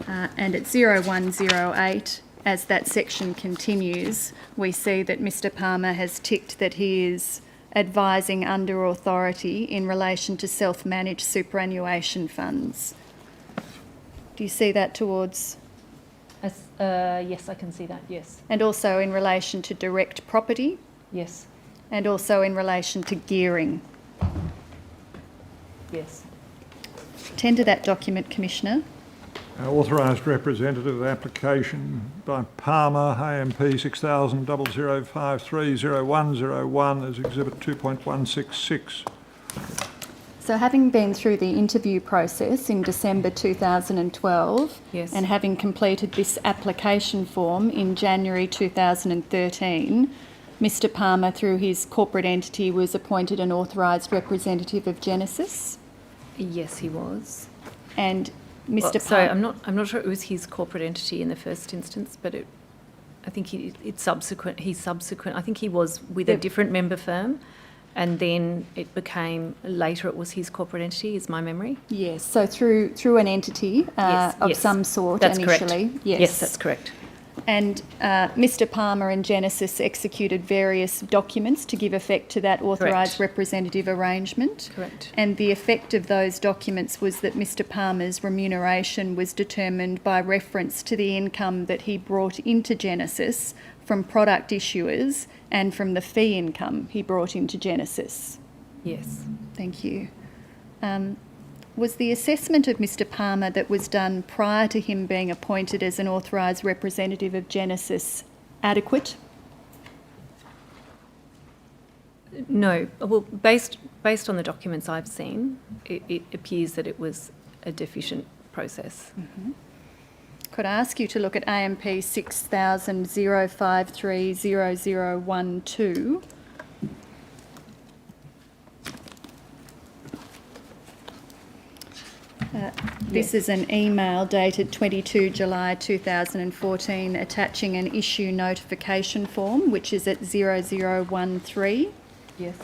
And at 0108, as that section continues, we see that Mr Palmer has ticked that he is advising under authority in relation to self-managed superannuation funds. Do you see that towards... Yes, I can see that, yes. And also in relation to direct property, Yes. and also in relation to gearing. Yes. Tender that document, Commissioner. Authorised representative application by Palmer, AMP 600000530101 as Exhibit 2.166. So having been through the interview process in December 2012 Yes. and having completed this application form in January 2013, Mr Palmer, through his corporate entity, was appointed an authorised representative of Genesis, Yes, he was. and Mr So Palmer... I'm not sure it was his corporate entity in the first instance, but I think I think he was with a Yep. different member firm, and then later it was his corporate entity, is my memory. Yes, so through an entity Yes, of yes. some sort That's initially. correct. Yes, that's correct. And Mr Palmer and Genesis executed various documents to give effect to that authorised Correct. representative arrangement. Correct. And the effect of those documents was that Mr Palmer's remuneration was determined by reference to the income that he brought into Genesis from product issuers and from the fee income he brought into Genesis. Yes. Thank you. Was the assessment of Mr Palmer that was done prior to him being appointed as an authorised representative of Genesis adequate? No. Well, based on the documents I've seen, it appears that it was a deficient process. Could I ask you to look at AMP 6000530012? This is an email dated 22 July 2014 attaching an issue notification form, which is at 0013. Yes.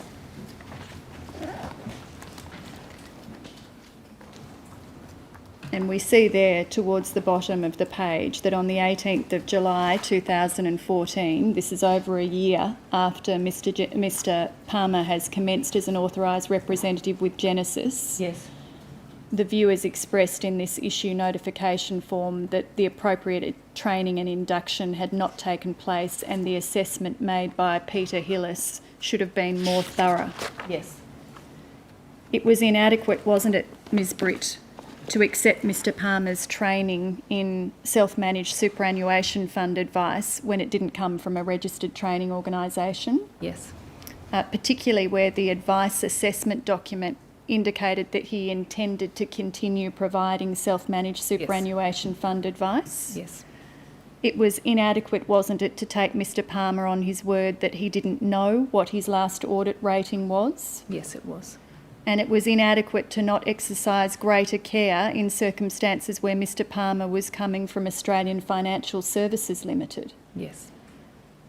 And we see there towards the bottom of the page that on the 18th of July 2014, this is over a year after Mr Palmer has commenced as an authorised representative with Genesis, Yes. the view is expressed in this issue notification form that the appropriate training and induction had not taken place and the assessment made by Peter Hillis should have been more thorough. Yes. It was inadequate, wasn't it, Ms Britt, to accept Mr Palmer's training in self-managed superannuation fund advice when it didn't come from a registered training organisation, Yes. particularly where the advice assessment document indicated that he intended to continue providing self-managed superannuation fund advice. Yes. It was inadequate, wasn't it, to take Mr Palmer on his word that he didn't know what his last audit rating was? Yes, it was. And it was inadequate to not exercise greater care in circumstances where Mr Palmer was coming from Australian Financial Services Limited, Yes.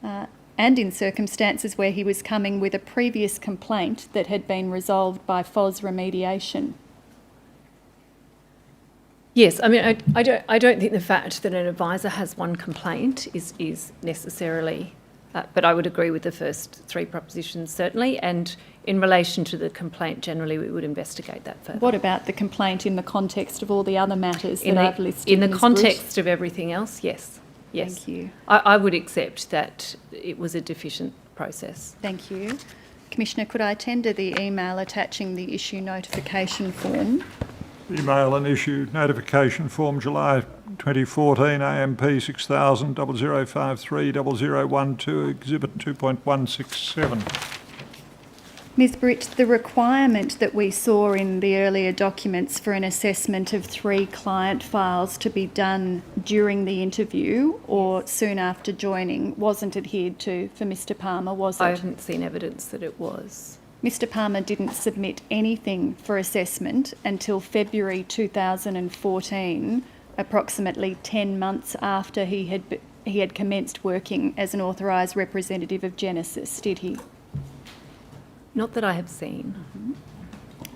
and in circumstances where he was coming with a previous complaint that had been resolved by FOS remediation. Yes, I mean, I don't think the fact that an advisor has one complaint is necessarily, but I would agree with the first three propositions certainly, and in relation to the complaint generally we would investigate that further. What about the complaint in the context of all the other matters that I've listed? In the Ms. context of everything else, yes. Yes. Thank you. I would accept that it was a deficient process. Thank you. Commissioner, could I tender the email attaching the issue notification form? Email and issue notification form, July 2014, AMP 600000530012, Exhibit 2.167. Ms Britt, the requirement that we saw in the earlier documents for an assessment of 3 client files to be done during the interview or soon after joining wasn't adhered to for Mr Palmer, was it? I haven't seen evidence that it was. Mr Palmer didn't submit anything for assessment until February 2014, approximately 10 months after he had commenced working as an authorised representative of Genesis, did he? Not that I have seen.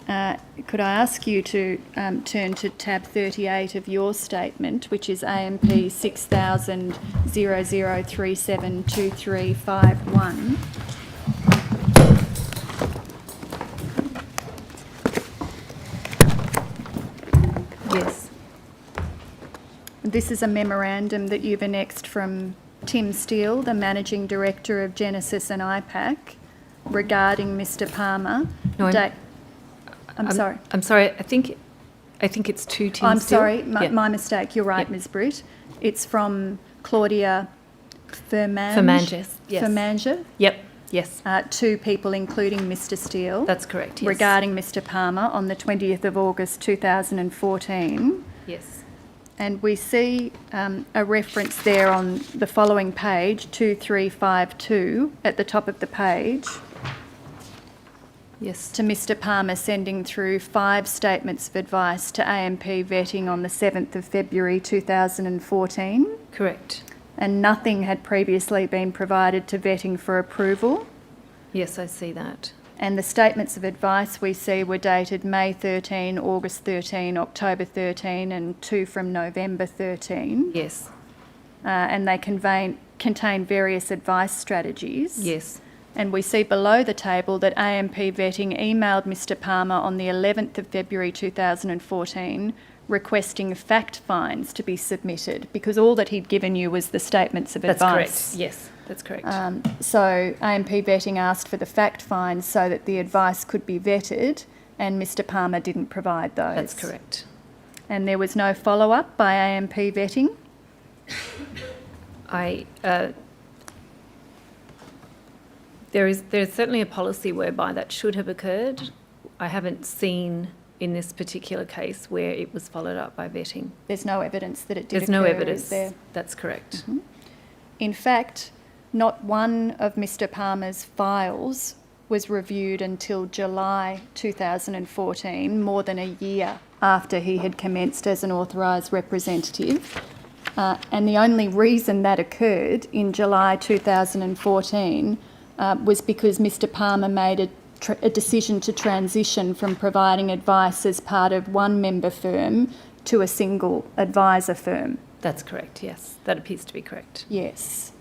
Could I ask you to turn to tab 38 of your statement, which is AMP 6000372351. Yes. This is a memorandum that you've annexed from Tim Steele, the Managing Director of Genesis and IPAC, regarding Mr Palmer. No, I'm sorry. I'm sorry. I think it's two Tim I'm Steele. sorry, Yeah. my mistake. You're right, Yeah. Ms Britt. It's from Claudia Fermanges, yes. Fermange, Yep. Yes. 2 people, including Mr Steele, That's correct. Yes. regarding Mr Palmer on the 20th of August 2014. Yes. And we see a reference there on the following page, 2352, at the top of the page, Yes. to Mr Palmer sending through 5 statements of advice to AMP vetting on the 7th of February 2014, Correct. and nothing had previously been provided to vetting for approval. Yes, I see that. And the statements of advice we see were dated May 13, August 13, October 13, and 2 from November 13. Yes. And they contain various advice strategies. Yes. And we see below the table that AMP vetting emailed Mr Palmer on the 11th of February 2014 requesting fact finds to be submitted because all that he'd given you was the statements of That's advice. correct. Yes, that's correct. So AMP vetting asked for the fact finds so that the advice could be vetted, and Mr Palmer didn't provide those. That's correct. And there was no follow-up by AMP vetting? There's certainly a policy whereby that should have occurred. I haven't seen in this particular case where it was followed up by vetting. There's no evidence that it did There's no occur, evidence. is there? That's correct. In fact, not one of Mr Palmer's files was reviewed until July 2014, more than a year after he had commenced as an authorised representative. And the only reason that occurred in July 2014 was because Mr Palmer made a decision to transition from providing advice as part of one member firm to a single advisor firm. That's correct, yes. That appears to be correct. Yes.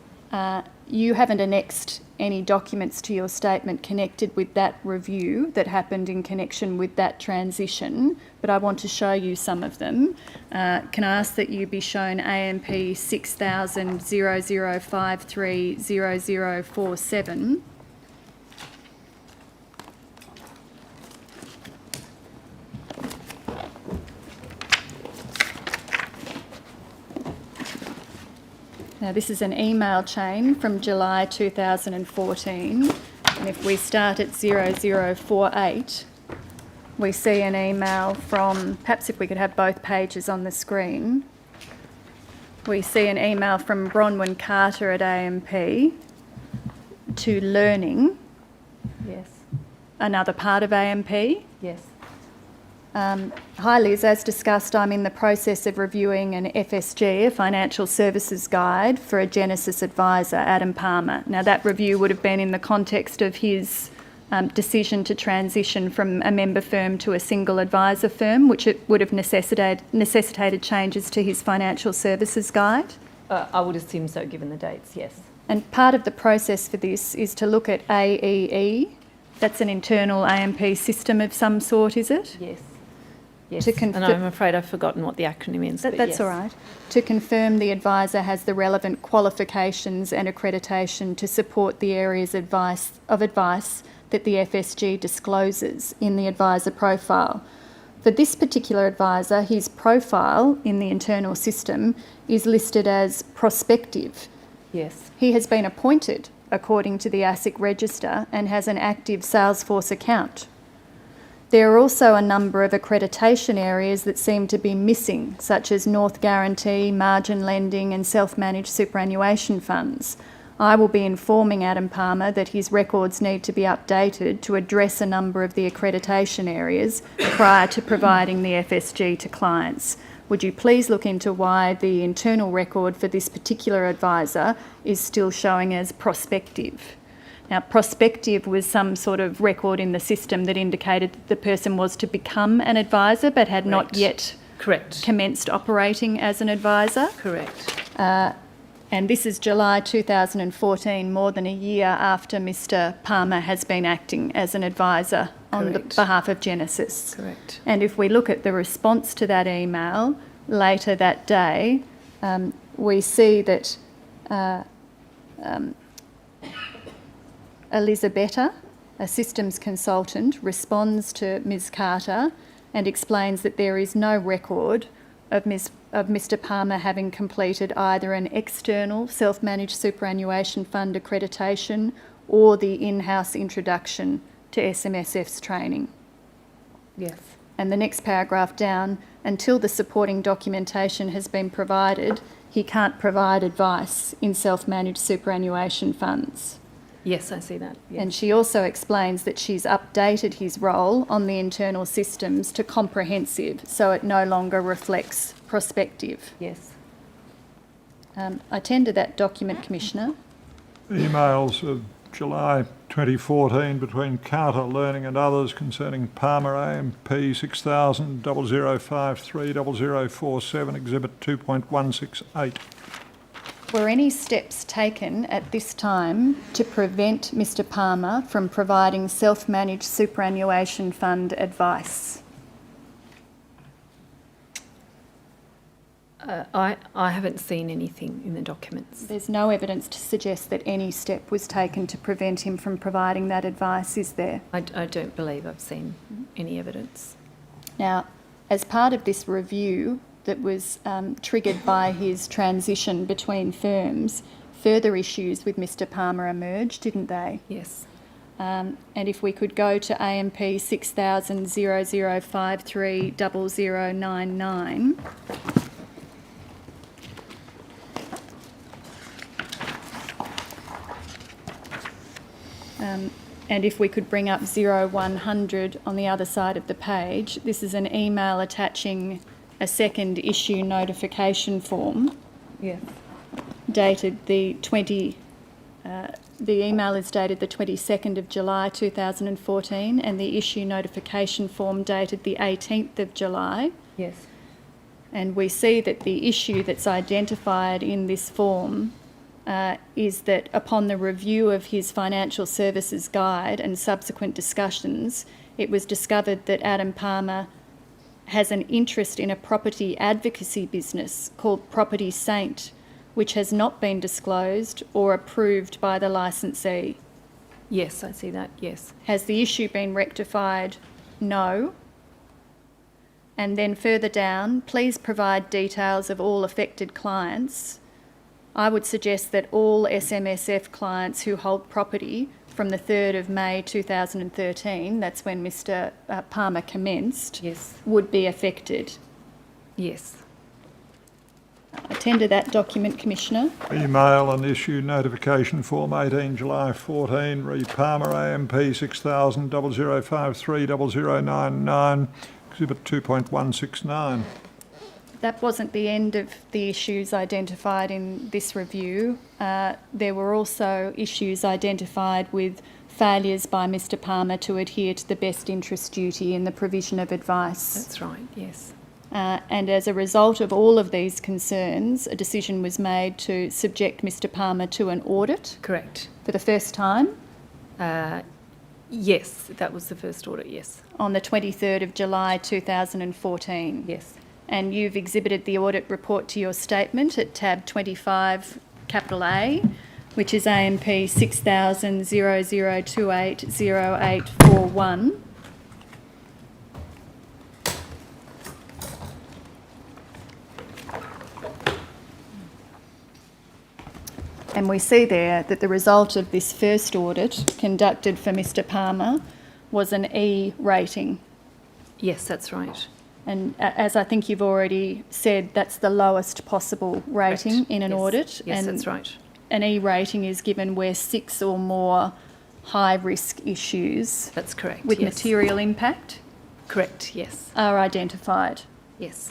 You haven't annexed any documents to your statement connected with that review that happened in connection with that transition, but I want to show you some of them. Can I ask that you be shown AMP 600000530047? Now, this is an email chain from July 2014, and if we start at 0048, we see an email from, perhaps if we could have both pages on the screen, we see an email from Bronwyn Carter at AMP to Learning, Yes. another part of AMP. Yes. Hi Liz, as discussed, I'm in the process of reviewing an FSG, a Financial Services Guide, for a Genesis advisor, Adam Palmer. Now that review would have been in the context of his decision to transition from a member firm to a single advisor firm, which it would have necessitated changes to his Financial Services Guide. I would assume so, given the dates, yes. And part of the process for this is to look at AEE. That's an internal AMP system of some sort, is it? Yes. Yes. To And I'm afraid I've forgotten what the acronym is. but That's yes. all right. To confirm the advisor has the relevant qualifications and accreditation to support the areas of advice that the FSG discloses in the advisor profile. For this particular advisor, his profile in the internal system is listed as prospective. Yes. He has been appointed according to the ASIC register and has an active Salesforce account. There are also a number of accreditation areas that seem to be missing, such as North Guarantee, margin lending and self-managed superannuation funds. I will be informing Adam Palmer that his records need to be updated to address a number of the accreditation areas prior to providing the FSG to clients. Would you please look into why the internal record for this particular advisor is still showing as prospective? Now, prospective was some sort of record in the system that indicated that the person was to become an advisor but had not Correct. yet Correct. commenced operating as an advisor. Correct. And this is July 2014, more than a year after Mr Palmer has been acting as an advisor on the Correct. behalf of Genesis. Correct. And if we look at the response to that email later that day, we see that Elisabetta, a systems consultant, responds to Ms Carter and explains that there is no record of Mr Palmer having completed either an external self-managed superannuation fund accreditation or the in-house introduction to SMSF's training. Yes. And the next paragraph down, until the supporting documentation has been provided, he can't provide advice in self-managed superannuation funds. Yes, I see that. Yes. And she also explains that she's updated his role on the internal systems to comprehensive, so it no longer reflects prospective. Yes. I tender that document, Commissioner. Emails of July 2014 between Carter Learning and others concerning Palmer AMP 600000530047 Exhibit 2.168. Were any steps taken at this time to prevent Mr Palmer from providing self-managed superannuation fund advice? I haven't seen anything in the documents. There's no evidence to suggest that any step was taken to prevent him from providing that advice, is there? I don't believe I've seen any evidence. Now, as part of this review that was triggered by his transition between firms, further issues with Mr Palmer emerged, didn't they? Yes. And if we could go to AMP 600000530099. And if we could bring up 0100 on the other side of the page, this is an email attaching a second issue notification form Yes. dated the email is dated the 22nd of July 2014 and the issue notification form dated the 18th of July. Yes. And we see that the issue that's identified in this form is that upon the review of his financial services guide and subsequent discussions, it was discovered that Adam Palmer has an interest in a property advocacy business called Property Saint, which has not been disclosed or approved by the licensee. Yes, I see that. Yes. Has the issue been rectified? No. And then further down, please provide details of all affected clients. I would suggest that all SMSF clients who hold property from the 3rd of May 2013, that's when Mr. Palmer commenced, Yes. would be affected. Yes. I tender that document, Commissioner. Email and issue notification form 18 July 14, re Palmer AMP 600000530099, exhibit 2.169. That wasn't the end of the issues identified in this review. There were also issues identified with failures by Mr. Palmer to adhere to the best interest duty in the provision of advice. That's right. Yes. And as a result of all of these concerns, a decision was made to subject Mr. Palmer to an audit Correct. for the first time Yes, that was the first audit. Yes. on the 23rd of July 2014. Yes. And you've exhibited the audit report to your statement at tab 25, capital A, which is AMP 6000280841. And we see there that the result of this first audit conducted for Mr. Palmer was an E rating. Yes, that's right. And as I think you've already said, that's the lowest possible rating Correct. in an Yes. audit. Yes, and that's right. an E rating is given where 6 or more high risk issues That's correct. with yes. material impact Correct. Yes. are identified. Yes.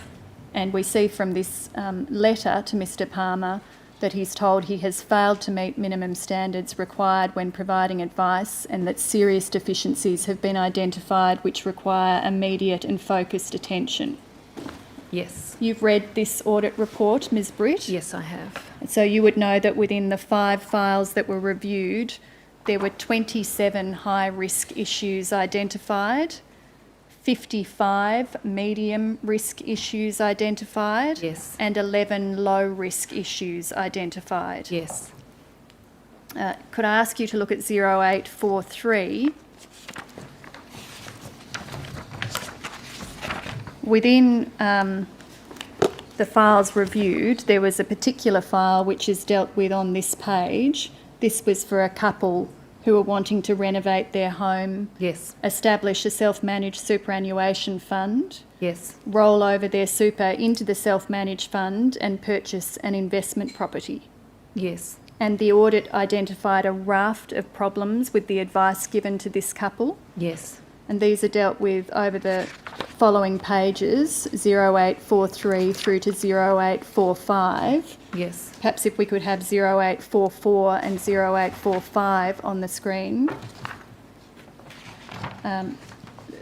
And we see from this letter to Mr. Palmer that he's told he has failed to meet minimum standards required when providing advice and that serious deficiencies have been identified which require immediate and focused attention. Yes. You've read this audit report, Ms. Britt? Yes, I have. So you would know that within the 5 files that were reviewed, there were 27 high-risk issues identified, 55 medium-risk issues identified, Yes. and 11 low-risk issues identified. Yes. Could I ask you to look at 0843? Within the files reviewed, there was a particular file which is dealt with on this page. This was for a couple who were wanting to renovate their home, Yes. establish a self-managed superannuation fund, Yes. roll over their super into the self-managed fund and purchase an investment property. Yes. And the audit identified a raft of problems with the advice given to this couple. Yes. And these are dealt with over the following pages, 0843 through to 0845. Yes. Perhaps if we could have 0844 and 0845 on the screen.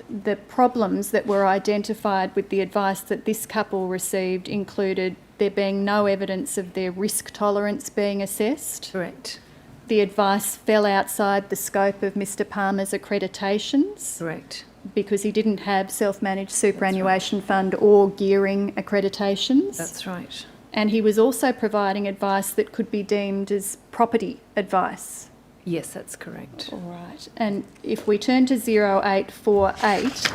The problems that were identified with the advice that this couple received included there being no evidence of their risk tolerance being assessed. Correct. The advice fell outside the scope of Mr. Palmer's accreditations Correct. because he didn't have self-managed superannuation fund or gearing accreditations. That's right. And he was also providing advice that could be deemed as property advice. Yes, that's correct. All right. And if we turn to 0848,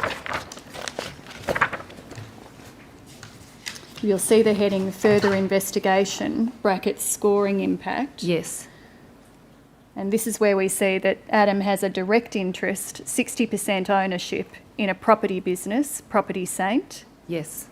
you'll see the heading Further Investigation, brackets Scoring Impact. Yes. And this is where we see that Adam has a direct interest, 60% ownership in a property business, Property Saint. Yes.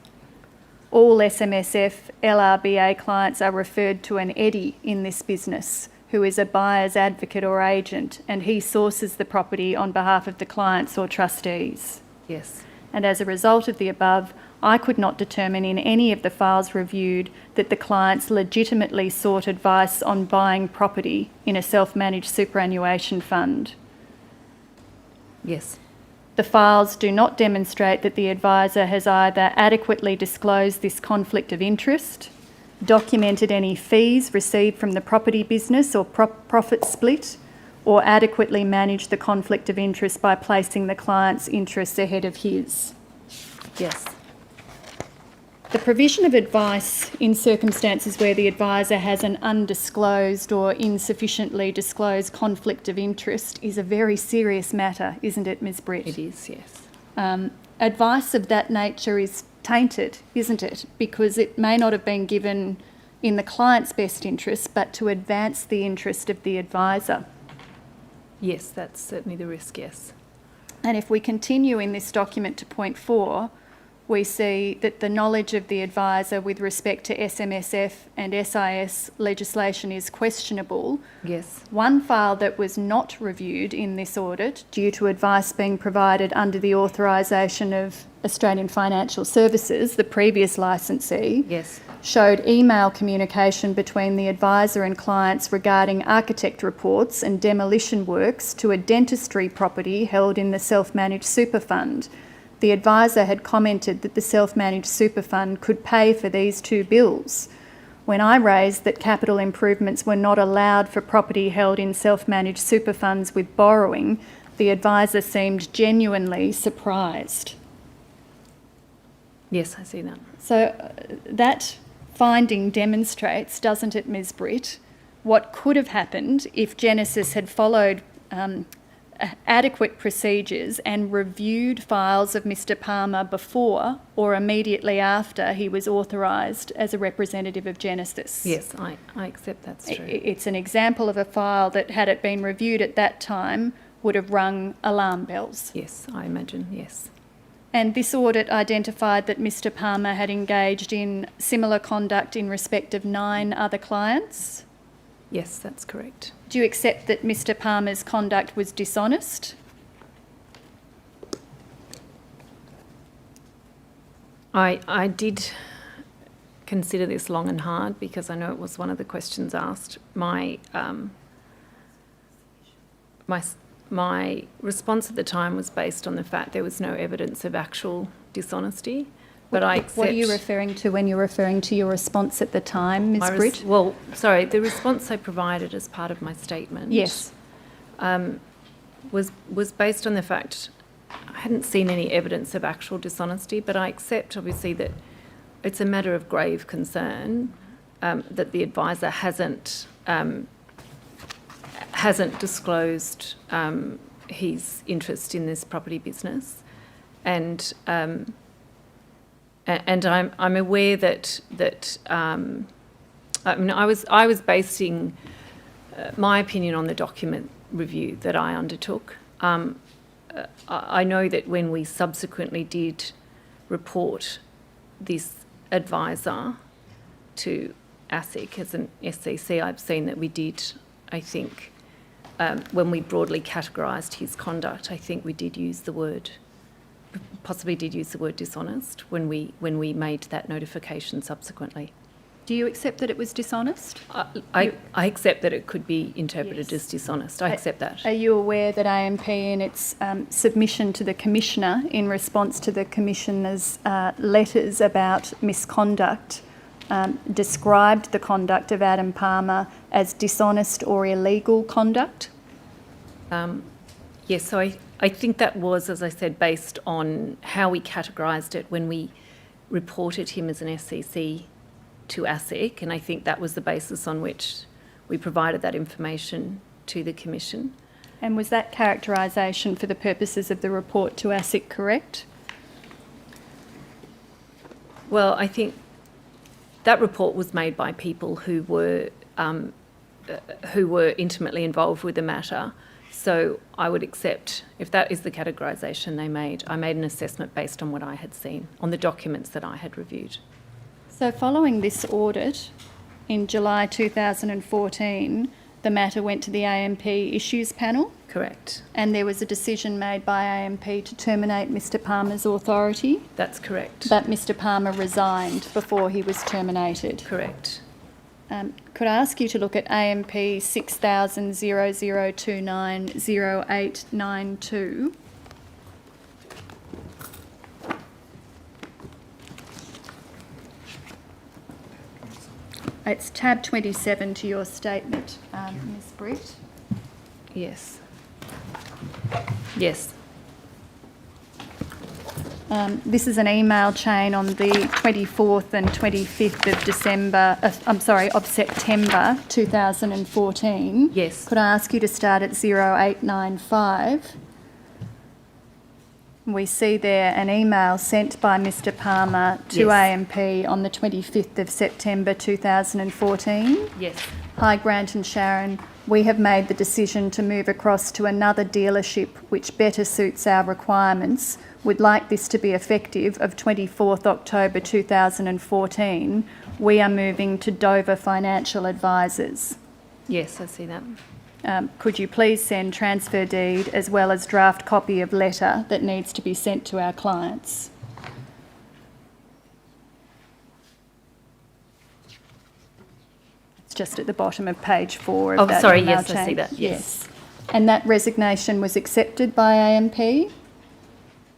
All SMSF LRBA clients are referred to an Eddie in this business, who is a buyer's advocate or agent, and he sources the property on behalf of the clients or trustees. Yes. And as a result of the above, I could not determine in any of the files reviewed that the clients legitimately sought advice on buying property in a self-managed superannuation fund. Yes. The files do not demonstrate that the advisor has either adequately disclosed this conflict of interest, documented any fees received from the property business or profit split, or adequately managed the conflict of interest by placing the client's interests ahead of his. Yes. The provision of advice in circumstances where the advisor has an undisclosed or insufficiently disclosed conflict of interest is a very serious matter, isn't it, Ms. Britt? It is, yes. Advice of that nature is tainted, isn't it? Because it may not have been given in the client's best interest, but to advance the interest of the advisor. Yes, that's certainly the risk, yes. And if we continue in this document to point 4, we see that the knowledge of the advisor with respect to SMSF and SIS legislation is questionable. Yes. One file that was not reviewed in this audit, due to advice being provided under the authorisation of Australian Financial Services, the previous licensee, Yes. showed email communication between the advisor and clients regarding architect reports and demolition works to a dentistry property held in the self-managed super fund. The advisor had commented that the self-managed super fund could pay for these 2 bills. When I raised that capital improvements were not allowed for property held in self-managed super funds with borrowing, the advisor seemed genuinely surprised. Yes, I see that. So that finding demonstrates, doesn't it, Ms. Britt, what could have happened if Genesis had followed adequate procedures and reviewed files of Mr. Palmer before or immediately after he was authorised as a representative of Genesis. Yes, I accept that's true. It's an example of a file that, had it been reviewed at that time, would have rung alarm bells. Yes, I imagine, yes. And this audit identified that Mr. Palmer had engaged in similar conduct in respect of 9 other clients. Yes, that's correct. Do you accept that Mr. Palmer's conduct was dishonest? I did consider this long and hard because I know it was one of the questions asked. My response at the time was based on the fact there was no evidence of actual dishonesty. But I accept... What are you referring to when you're referring to your response at the time, Ms. Britt? The response I provided as part of my statement... Yes. Was based on the fact I hadn't seen any evidence of actual dishonesty, but I accept, obviously, that it's a matter of grave concern that the advisor hasn't disclosed his interest in this property business, and I'm aware that I was basing my opinion on the document review that I undertook. I know that when we subsequently did report this advisor to ASIC as an SCC, I've seen that we did, I think, when we broadly categorised his conduct, I think we did use the word, possibly did use the word dishonest when we made that notification subsequently. Do you accept that it was dishonest? I accept that it could be interpreted as dishonest. I accept that. Are you aware that AMP in its submission to the Commissioner in response to the Commissioner's letters about misconduct described the conduct of Adam Palmer as dishonest or illegal conduct? Yes, so I think that was, as I said, based on how we categorised it when we reported him as an SCC to ASIC, and I think that was the basis on which we provided that information to the Commission. And was that characterisation for the purposes of the report to ASIC correct? Well, I think that report was made by people who were who were intimately involved with the matter. So I would accept, if that is the categorisation they made, I made an assessment based on what I had seen, on the documents that I had reviewed. So following this audit, in July 2014, the matter went to the AMP Issues Panel, Correct. and there was a decision made by AMP to terminate Mr Palmer's authority, That's correct. but Mr Palmer resigned before he was terminated. Correct. Could I ask you to look at AMP 600000290892? It's tab 27 to your statement, Ms Britt. Yes. Yes. This is an email chain on the 24th and 25th of of September 2014. Yes. Could I ask you to start at 0895? We see there an email sent by Mr Palmer to Yes. AMP on the 25th of September 2014. Yes. Hi Grant and Sharon, we have made the decision to move across to another dealership which better suits our requirements. Would like this to be effective of 24th October 2014. We are moving to Dover Financial Advisors. Yes, I see that. Could you please send transfer deed as well as draft copy of letter that needs to be sent to our clients? It's just at the bottom of page 4 of Oh, that sorry, email yes, I see chain. that, yes. And that resignation was accepted by AMP,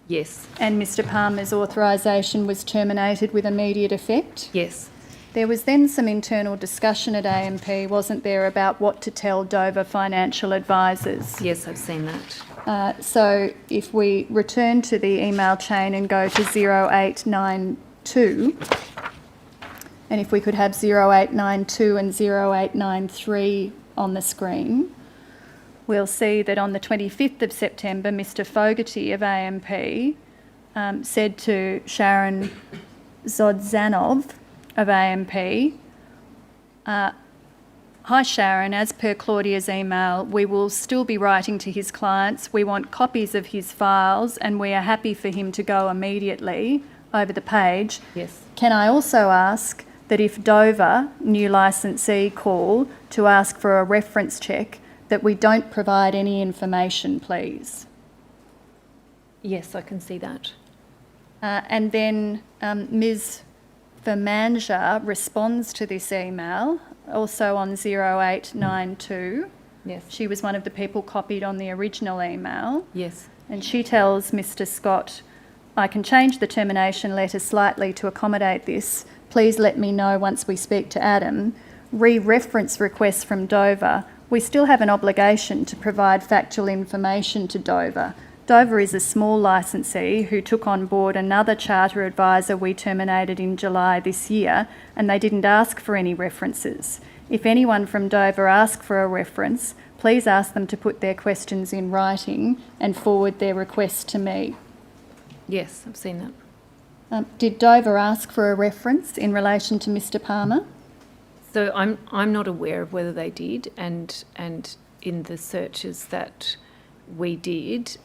Yes. and Mr Palmer's authorisation was terminated with immediate effect. Yes. There was then some internal discussion at AMP, wasn't there, about what to tell Dover Financial Advisors? Yes, I've seen that. So if we return to the email chain and go to 0892, and if we could have 0892 and 0893 on the screen, we'll see that on the 25th of September, Mr Fogarty of AMP said to Sharon Zodzanov of AMP, hi Sharon, as per Claudia's email, we will still be writing to his clients. We want copies of his files and we are happy for him to go immediately over the page. Yes. Can I also ask that if Dover, new licensee, call to ask for a reference check, that we don't provide any information, please? Yes, I can see that. And then Ms Vermanja responds to this email, also on 0892. Yes. She was one of the people copied on the original email. Yes. And she tells Mr Scott, I can change the termination letter slightly to accommodate this. Please let me know once we speak to Adam. Re-reference requests from Dover. We still have an obligation to provide factual information to Dover. Dover is a small licensee who took on board another charter advisor we terminated in July this year, and they didn't ask for any references. If anyone from Dover asks for a reference, please ask them to put their questions in writing and forward their request to me. Yes, I've seen that. Did Dover ask for a reference in relation to Mr Palmer? So I'm not aware of whether they did, and in the searches that we did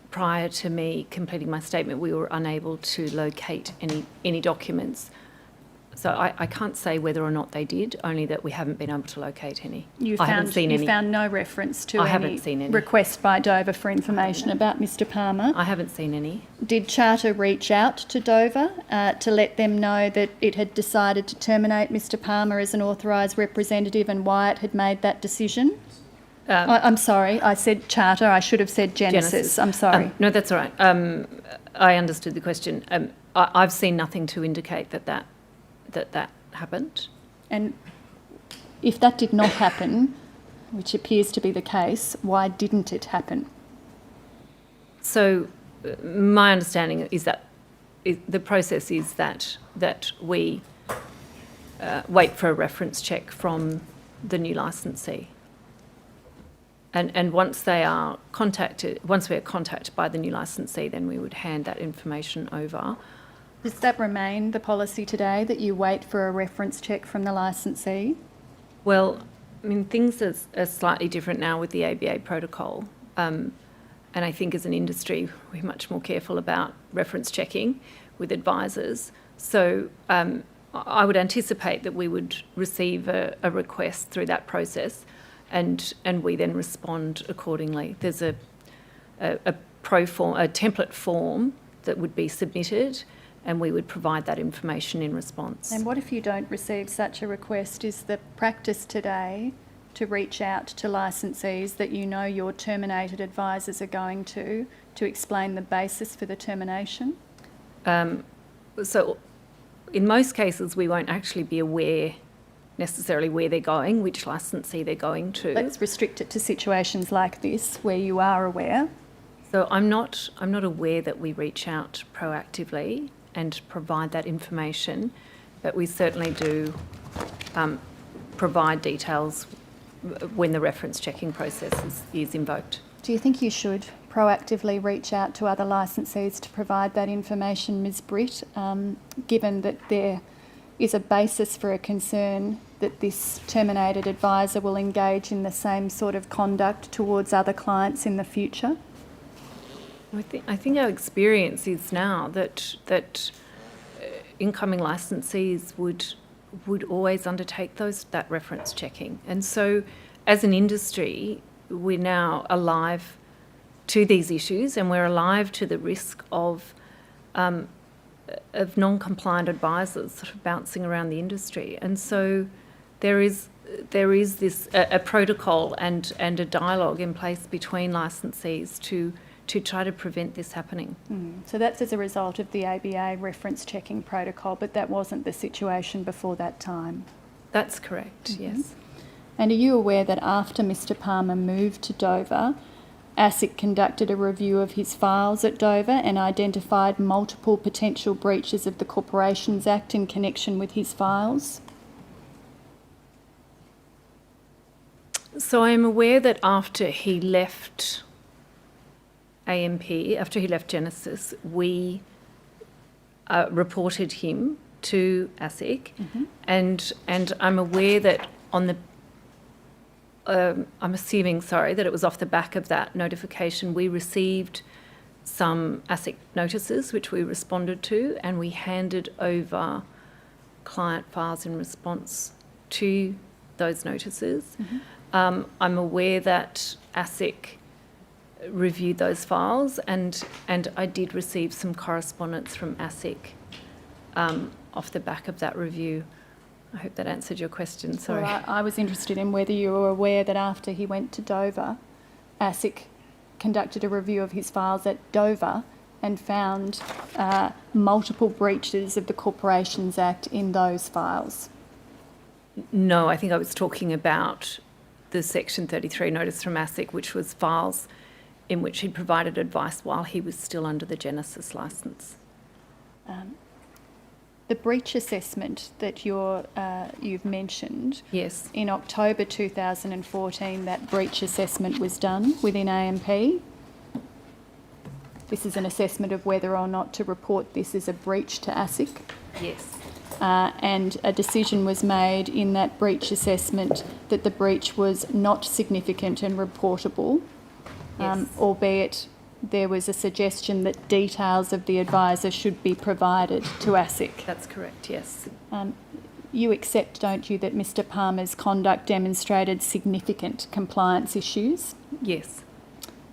prior to me completing my statement, we were unable to locate any documents. So I can't say whether or not they did, only that we haven't been able to locate any. I haven't seen any. You found no reference to I any haven't seen any. request by Dover for information about Mr Palmer? I haven't seen any. Did Charter reach out to Dover to let them know that it had decided to terminate Mr Palmer as an authorised representative and why it had made that decision? I'm sorry, I said Charter, I should have said Genesis. I'm sorry. No, that's all right. I understood the question. I've seen nothing to indicate that happened. And if that did not happen, which appears to be the case, why didn't it happen? So my understanding is that the process is that we wait for a reference check from the new licensee. And once we are contacted by the new licensee, then we would hand that information over. Does that remain the policy today, that you wait for a reference check from the licensee? Well, I mean, things are slightly different now with the ABA protocol. And I think as an industry, we're much more careful about reference checking with advisors. So I would anticipate that we would receive a request through that process and we then respond accordingly. There's a template form that would be submitted and we would provide that information in response. And what if you don't receive such a request? Is the practice today to reach out to licensees that you know your terminated advisors are going to explain the basis for the termination? So in most cases, we won't actually be aware necessarily where they're going, which licensee they're going to. Let's restrict it to situations like this where you are aware. So I'm not aware that we reach out proactively and provide that information, but we certainly do provide details when the reference checking process is invoked. Do you think you should proactively reach out to other licensees to provide that information, Ms Britt, given that there is a basis for a concern that this terminated advisor will engage in the same sort of conduct towards other clients in the future? I think our experience is now that incoming licensees would always undertake that reference checking. And so as an industry, we're now alive to these issues and we're alive to the risk of non-compliant advisors sort of bouncing around the industry. And so there is this a protocol and a dialogue in place between licensees to try to prevent this happening. So that's as a result of the ABA reference checking protocol, but that wasn't the situation before that time. That's correct, yes. And are you aware that after Mr Palmer moved to Dover, ASIC conducted a review of his files at Dover and identified multiple potential breaches of the Corporations Act in connection with his files? So I'm aware that after he left AMP, after he left Genesis, we reported him to ASIC, and I'm aware that I'm assuming, that it was off the back of that notification, we received some ASIC notices which we responded to, and we handed over client files in response to those notices. I'm aware that ASIC reviewed those files, and I did receive some correspondence from ASIC off the back of that review. I hope that answered your question, sorry. Well, I was interested in whether you were aware that after he went to Dover, ASIC conducted a review of his files at Dover and found multiple breaches of the Corporations Act in those files. No, I think I was talking about the Section 33 notice from ASIC, which was files in which he provided advice while he was still under the Genesis licence. The breach assessment that you've mentioned, Yes. in October 2014, that breach assessment was done within AMP. This is an assessment of whether or not to report this as a breach to ASIC. Yes. And a decision was made in that breach assessment that the breach was not significant and reportable, Yes. albeit there was a suggestion that details of the advisor should be provided to ASIC. That's correct, yes. You accept, don't you, that Mr Palmer's conduct demonstrated significant compliance issues? Yes.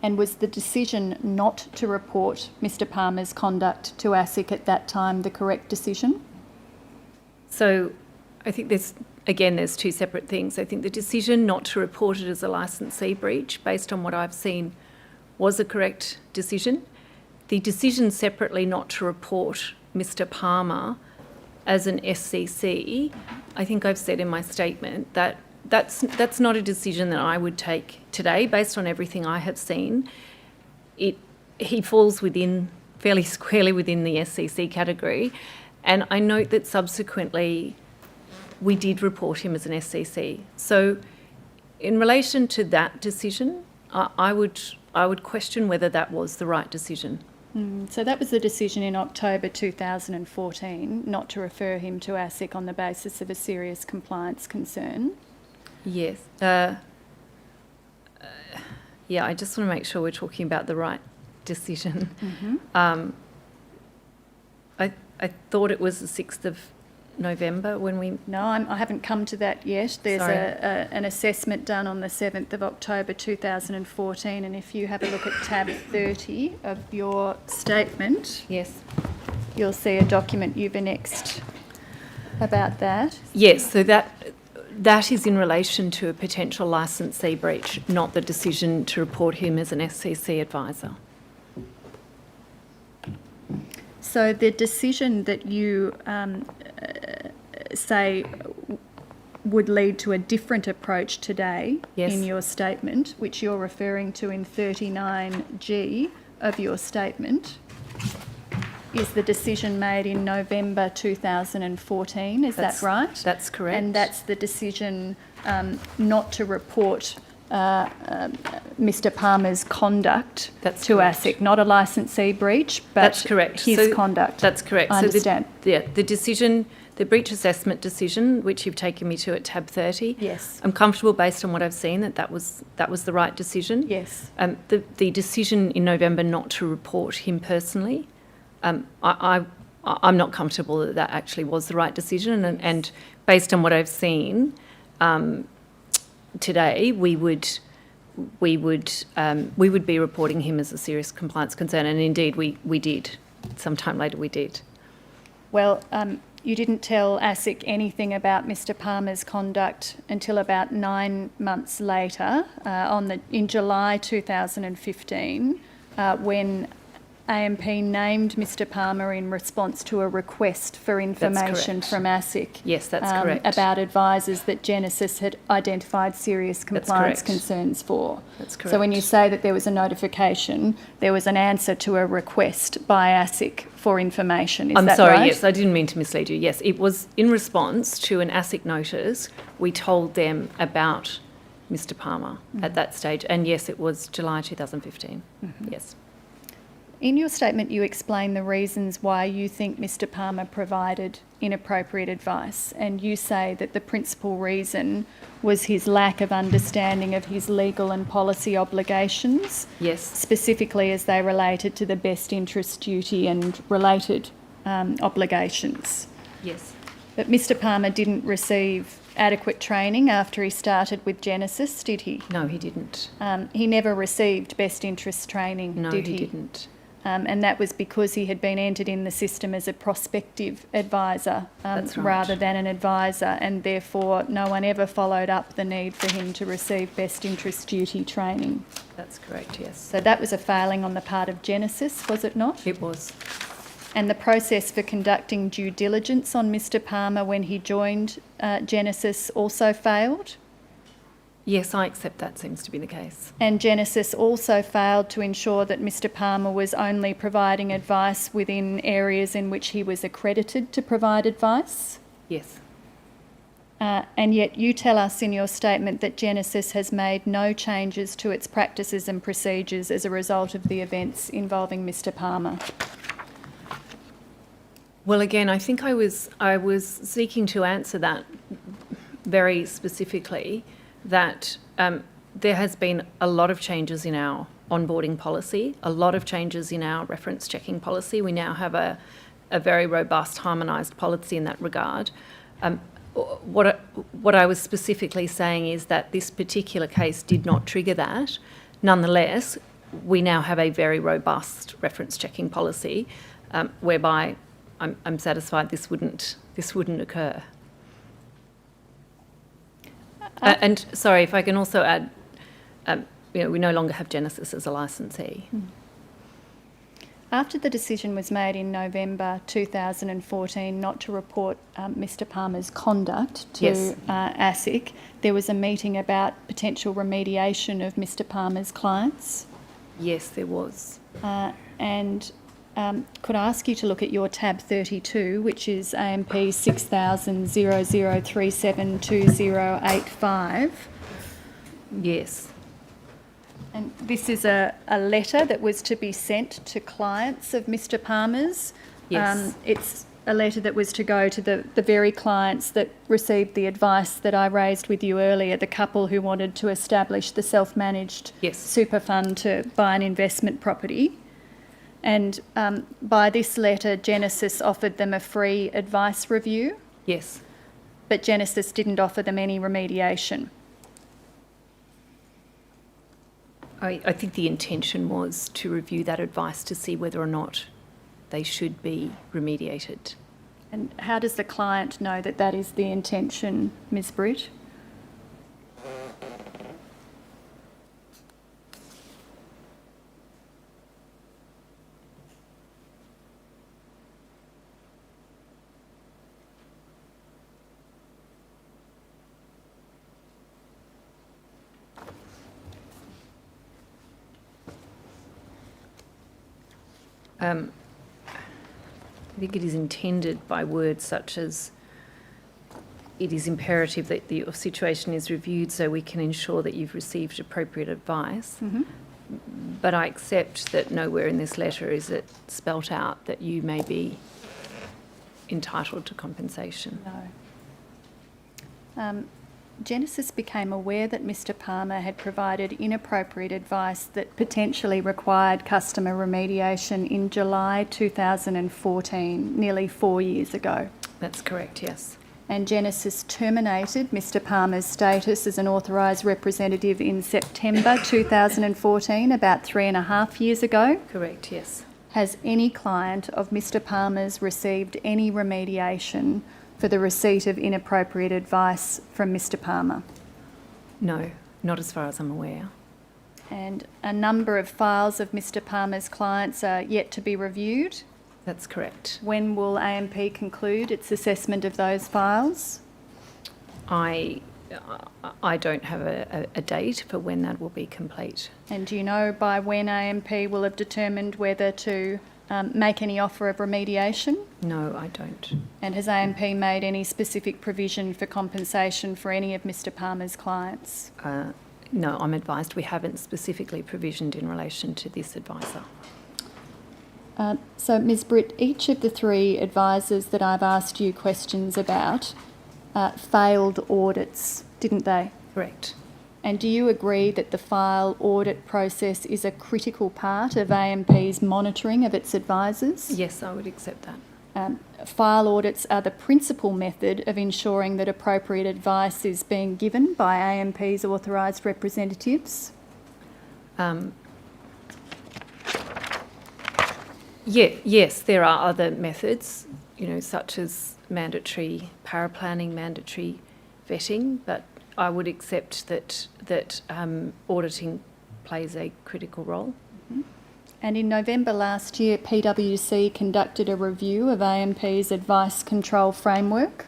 And was the decision not to report Mr Palmer's conduct to ASIC at that time the correct decision? So I think there's two separate things. I think the decision not to report it as a licensee breach, based on what I've seen, was a correct decision. The decision separately not to report Mr Palmer as an SCC, I think I've said in my statement that that's not a decision that I would take today based on everything I have seen. He falls fairly squarely within the SCC category, and I note that subsequently we did report him as an SCC. So in relation to that decision, I would question whether that was the right decision. So that was the decision in October 2014, not to refer him to ASIC on the basis of a serious compliance concern. Yes. Yeah, I just want to make sure we're talking about the right decision. I thought it was the 6th of November when we... No, I haven't come to that yet. There's Sorry. an assessment done on the 7th of October 2014, and if you have a look at tab 30 of your statement, Yes. you'll see a document you've annexed about that. Yes, so that is in relation to a potential licensee breach, not the decision to report him as an SCC advisor. So the decision that you say would lead to a different approach today Yes. in your statement, which you're referring to in 39G of your statement, is the decision made in November 2014. Is that right? That's correct. And that's the decision not to report Mr. Palmer's conduct That's to correct. ASIC, not a licensee breach, but That's correct. his So conduct. That's correct. I So understand. the decision, the breach assessment decision, which you've taken me to at tab 30. Yes. I'm comfortable based on what I've seen that was the right decision. Yes. The decision in November not to report him personally, I'm not comfortable that actually was the right decision, and based on what I've seen today, we would be reporting him as a serious compliance concern, and indeed we did. Sometime later we did. Well, you didn't tell ASIC anything about Mr. Palmer's conduct until about 9 months later, in July 2015, when AMP named Mr. Palmer in response to a request for information correct. from ASIC. Yes, that's correct. About advisors that Genesis had identified serious compliance correct. concerns for. That's So when you correct. say that there was a notification, there was an answer to a request by ASIC for information. Is I'm that sorry, right? yes, I didn't mean to mislead you. Yes, it was in response to an ASIC notice. We told them about Mr. Palmer at that stage, and yes, it was July 2015. Yes. In your statement, you explain the reasons why you think Mr. Palmer provided inappropriate advice, and you say that the principal reason was his lack of understanding of his legal and policy obligations, Yes. specifically as they related to the best interest duty and related obligations. Yes. But Mr. Palmer didn't receive adequate training after he started with Genesis, did he? No, he didn't. He never received best interest training, No, did he didn't. And that was because he had been entered in the system as a prospective advisor That's right. rather than an advisor, and therefore no one ever followed up the need for him to receive best interest duty training. That's correct, yes. So that was a failing on the part of Genesis, was it not? It was. And the process for conducting due diligence on Mr. Palmer when he joined Genesis also failed? Yes, I accept that seems to be the case. And Genesis also failed to ensure that Mr. Palmer was only providing advice within areas in which he was accredited to provide advice. Yes. And yet you tell us in your statement that Genesis has made no changes to its practices and procedures as a result of the events involving Mr. Palmer. Well, again, I think I was seeking to answer that very specifically, that there has been a lot of changes in our onboarding policy, a lot of changes in our reference checking policy. We now have a very robust, harmonised policy in that regard. What I was specifically saying is that this particular case did not trigger that. Nonetheless, we now have a very robust reference checking policy, whereby I'm satisfied this wouldn't occur. And sorry, if I can also add, we no longer have Genesis as a licensee. After the decision was made in November 2014 not to report Mr. Palmer's conduct to Yes. ASIC, there was a meeting about potential remediation of Mr. Palmer's clients. Yes, there was. And could I ask you to look at your tab 32, which is AMP 600000372085. Yes. And this is a letter that was to be sent to clients of Mr. Palmer's. Yes. It's a letter that was to go to the very clients that received the advice that I raised with you earlier, the couple who wanted to establish the self-managed Yes. super fund to buy an investment property. And by this letter, Genesis offered them a free advice review, Yes. but Genesis didn't offer them any remediation. I think the intention was to review that advice to see whether or not they should be remediated. And how does the client know that that is the intention, Ms. Britt? I think it is intended by words such as, it is imperative that your situation is reviewed so we can ensure that you've received appropriate advice. But I accept that nowhere in this letter is it spelt out that you may be entitled to compensation. No. Genesis became aware that Mr. Palmer had provided inappropriate advice that potentially required customer remediation in July 2014, nearly 4 years ago. That's correct, yes. And Genesis terminated Mr. Palmer's status as an authorised representative in September 2014, about 3.5 years ago. Correct, yes. Has any client of Mr. Palmer's received any remediation for the receipt of inappropriate advice from Mr. Palmer? No, not as far as I'm aware. And a number of files of Mr. Palmer's clients are yet to be reviewed. That's correct. When will AMP conclude its assessment of those files? I don't have a date for when that will be complete. And do you know by when AMP will have determined whether to make any offer of remediation? No, I don't. And has AMP made any specific provision for compensation for any of Mr. Palmer's clients? No, I'm advised we haven't specifically provisioned in relation to this advisor. So, Ms. Britt, each of the 3 advisors that I've asked you questions about failed audits, didn't they? Correct. And do you agree that the file audit process is a critical part of AMP's monitoring of its advisors? Yes, I would accept that. File audits are the principal method of ensuring that appropriate advice is being given by AMP's authorised representatives. Yes, there are other methods, such as mandatory paraplanning, mandatory vetting, but I would accept that auditing plays a critical role. And in November last year, PwC conducted a review of AMP's advice control framework.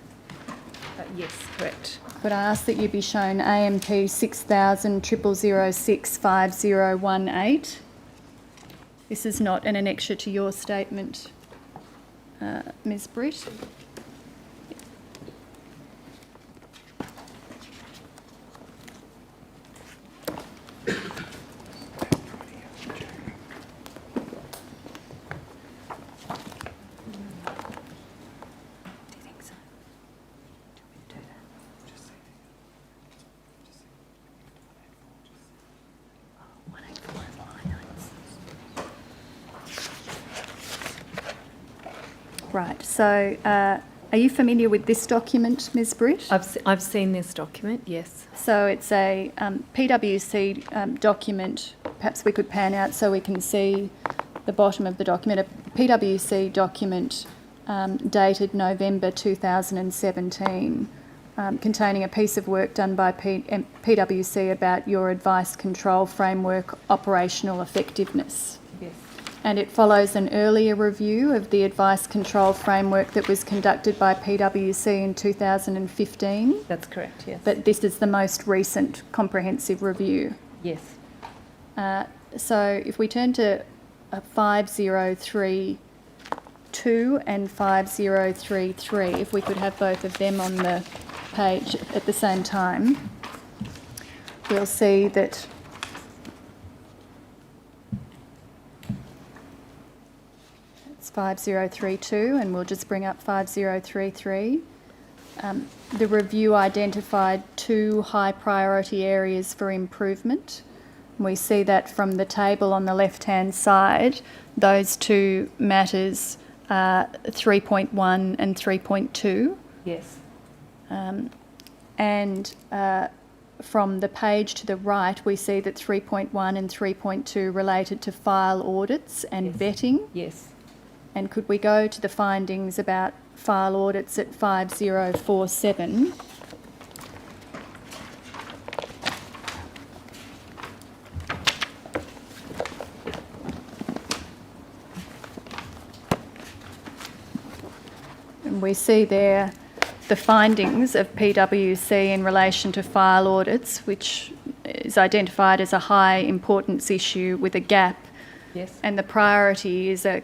Yes, correct. Could I ask that you be shown AMP 600000065018? This is not an annexure to your statement, Ms. Britt. Right, so are you familiar with this document, Ms. Britt? I've seen this document, yes. So it's a PwC document. Perhaps we could pan out so we can see the bottom of the document. A PwC document dated November 2017, containing a piece of work done by PwC about your advice control framework operational effectiveness. Yes. And it follows an earlier review of the advice control framework that was conducted by PwC in 2015. That's correct, yes. But this is the most recent comprehensive review. Yes. So if we turn to 5032 and 5033, if we could have both of them on the page at the same time, we'll see that 5032, and we'll just bring up 5033. The review identified 2 high priority areas for improvement. We see that from the table on the left-hand side. Those 2 matters are 3.1 and 3.2. Yes. And from the page to the right, we see that 3.1 and 3.2 related to file audits and vetting. Yes. And could we go to the findings about file audits at 5047? And we see there the findings of PwC in relation to file audits, which is identified as a high importance issue with a gap. Yes. And the priority is a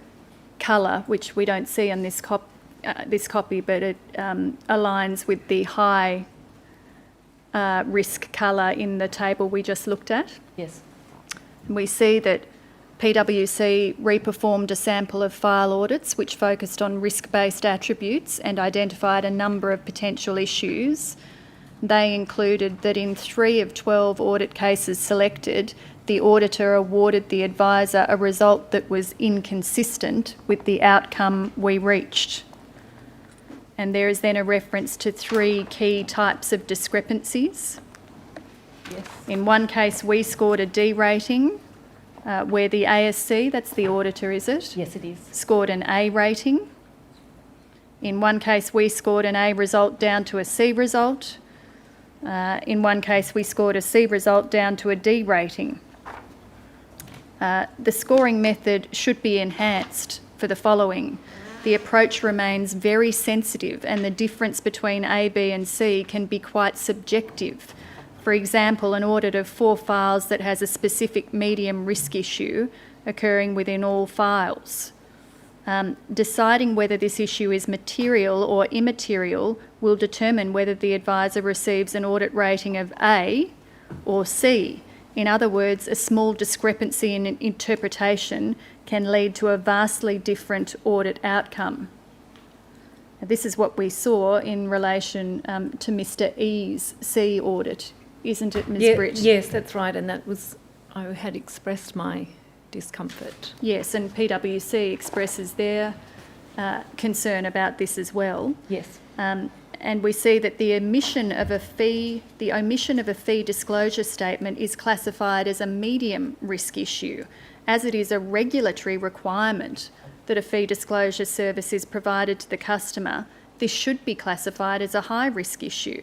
colour, which we don't see on this copy, but it aligns with the high risk colour in the table we just looked at. Yes. We see that PwC reperformed a sample of file audits which focused on risk-based attributes and identified a number of potential issues. They included that in 3 of 12 audit cases selected, the auditor awarded the advisor a result that was inconsistent with the outcome we reached. And there is then a reference to 3 key types of discrepancies. Yes. In one case, we scored a D rating, where the ASC, that's the auditor, is it? Yes, it is. Scored an A rating. In one case, we scored an A result down to a C result. In one case, we scored a C result down to a D rating. The scoring method should be enhanced for the following. The approach remains very sensitive, and the difference between A, B and C can be quite subjective. For example, an audit of 4 files that has a specific medium risk issue occurring within all files. Deciding whether this issue is material or immaterial will determine whether the advisor receives an audit rating of A or C. In other words, a small discrepancy in interpretation can lead to a vastly different audit outcome. This is what we saw in relation to Mr E's C audit, isn't it, Ms Britt? Yes, that's right, and that was, I had expressed my discomfort. Yes, and PwC expresses their concern about this as well. Yes. And we see that the omission of a fee disclosure statement is classified as a medium risk issue, as it is a regulatory requirement that a fee disclosure service is provided to the customer. This should be classified as a high risk issue.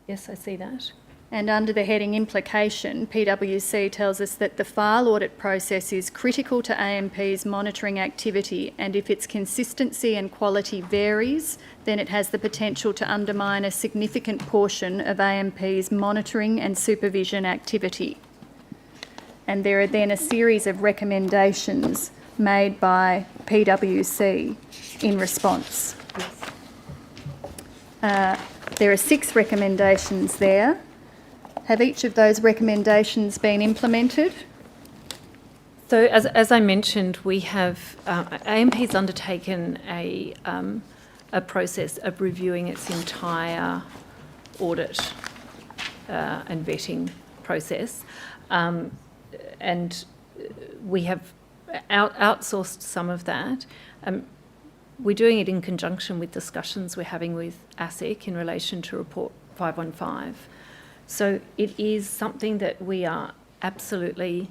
Yes, I see that. And under the heading implication, PwC tells us that the file audit process is critical to AMP's monitoring activity, and if its consistency and quality varies, then it has the potential to undermine a significant portion of AMP's monitoring and supervision activity. And there are then a series of recommendations made by PwC in response. There are 6 recommendations there. Have each of those recommendations been implemented? So as I mentioned, we have, AMP's undertaken a process of reviewing its entire audit and vetting process. And we have outsourced some of that. We're doing it in conjunction with discussions we're having with ASIC in relation to Report 515. So it is something that we are absolutely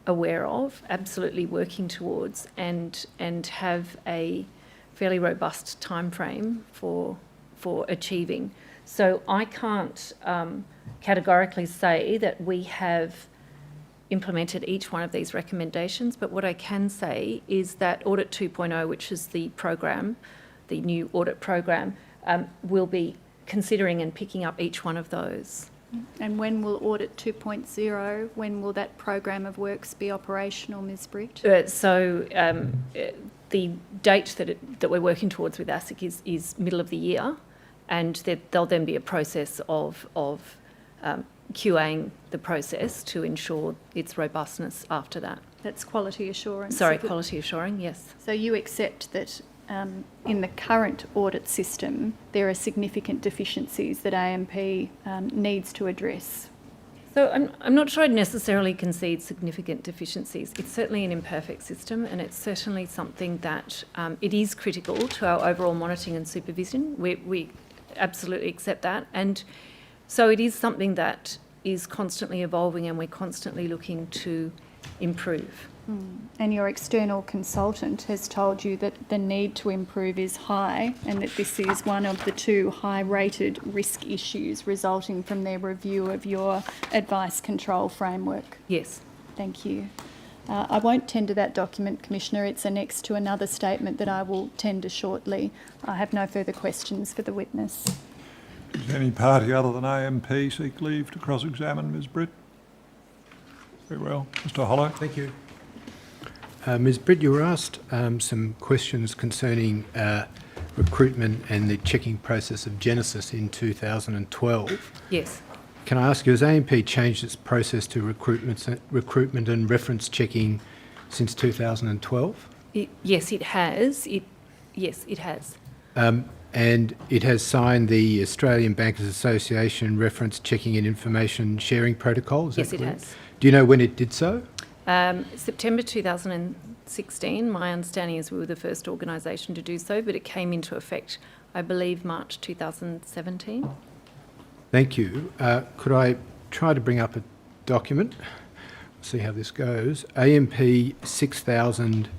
aware of, absolutely working towards, and have a fairly robust timeframe for achieving. So I can't categorically say that we have implemented each one of these recommendations, but what I can say is that Audit 2.0, which is the program, the new audit program, will be considering and picking up each one of those. And when will Audit 2.0, when will that program of works be operational, Ms Britt? The date that we're working towards with ASIC is middle of the year, and there'll then be a process of QAing the process to ensure its robustness after that. That's quality assurance. Sorry, quality assuring, yes. So you accept that in the current audit system, there are significant deficiencies that AMP needs to address. So I'm not sure I'd necessarily concede significant deficiencies. It's certainly an imperfect system, and it's certainly something that it is critical to our overall monitoring and supervision. We absolutely accept that. And so it is something that is constantly evolving, and we're constantly looking to improve. And your external consultant has told you that the need to improve is high and that this is one of the 2 high-rated risk issues resulting from their review of your advice control framework. Yes. Thank you. I won't tender that document, Commissioner. It's annexed to another statement that I will tender shortly. I have no further questions for the witness. Does any party other than AMP seek leave to cross-examine Ms Britt? Very well. Mr Hollow. Thank you. Ms Britt, you were asked some questions concerning recruitment and the checking process of Genesis in 2012. Yes. Can I ask you, has AMP changed its process to recruitment and reference checking since 2012? Yes, it has. Yes, it has. And it has signed the Australian Bankers Association Reference Checking and Information Sharing Protocol, is that Yes, it correct? has. Do you know when it did so? September 2016, my understanding is we were the first organisation to do so, but it came into effect, I believe, March 2017. Thank you. Could I try to bring up a document? See how this goes. AMP 6000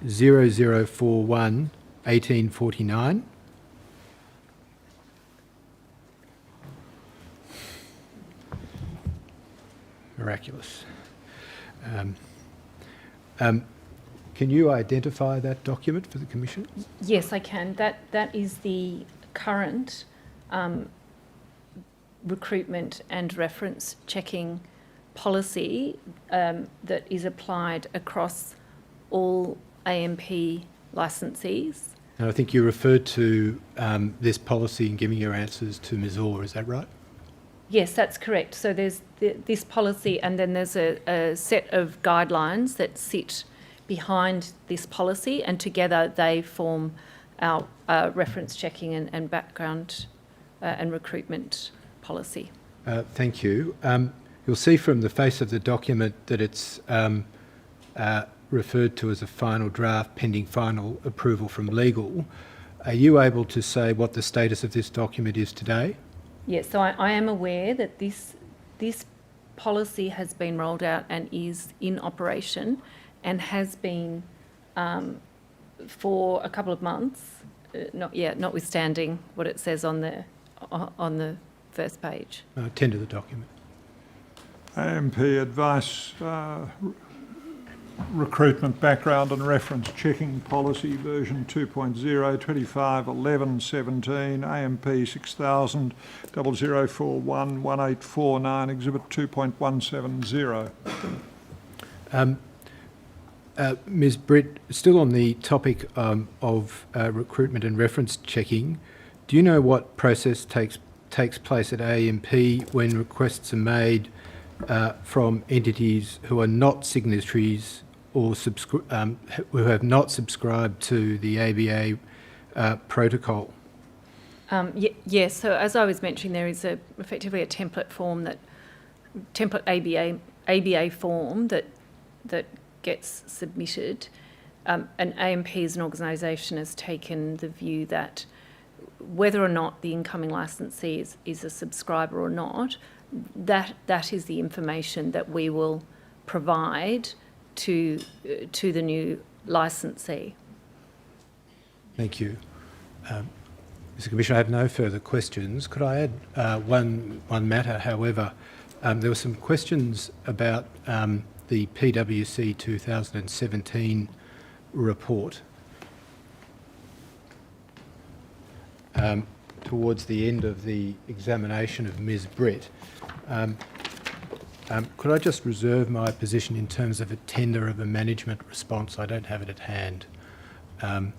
0041 1849. Miraculous. Can you identify that document for the Commission? Yes, I can. That is the current recruitment and reference checking policy that is applied across all AMP licensees. And I think you referred to this policy in giving your answers to Ms Orr, is that right? Yes, that's correct. So there's this policy, and then there's a set of guidelines that sit behind this policy, and together they form our reference checking and background and recruitment policy. Thank you. You'll see from the face of the document that it's referred to as a final draft pending final approval from legal. Are you able to say what the status of this document is today? Yes, so I am aware that this policy has been rolled out and is in operation, and has been for a couple of months. Notwithstanding what it says on the first page. Tender the document. AMP advice, recruitment background and reference checking policy version 2.0, 25 11 17, AMP 6000 0041 1849, exhibit 2.170. Ms Britt, still on the topic of recruitment and reference checking, do you know what process takes place at AMP when requests are made from entities who are not signatories or who have not subscribed to the ABA protocol? Yes, so as I was mentioning, there is effectively a template ABA form that gets submitted. And AMP as an organisation has taken the view that whether or not the incoming licensee is a subscriber or not, that is the information that we will provide to the new licensee. Thank you. Mr Commissioner, I have no further questions. Could I add one matter, however? There were some questions about the PwC 2017 report. Towards the end of the examination of Ms Britt, could I just reserve my position in terms of a tender of a management response? I don't have it at hand. I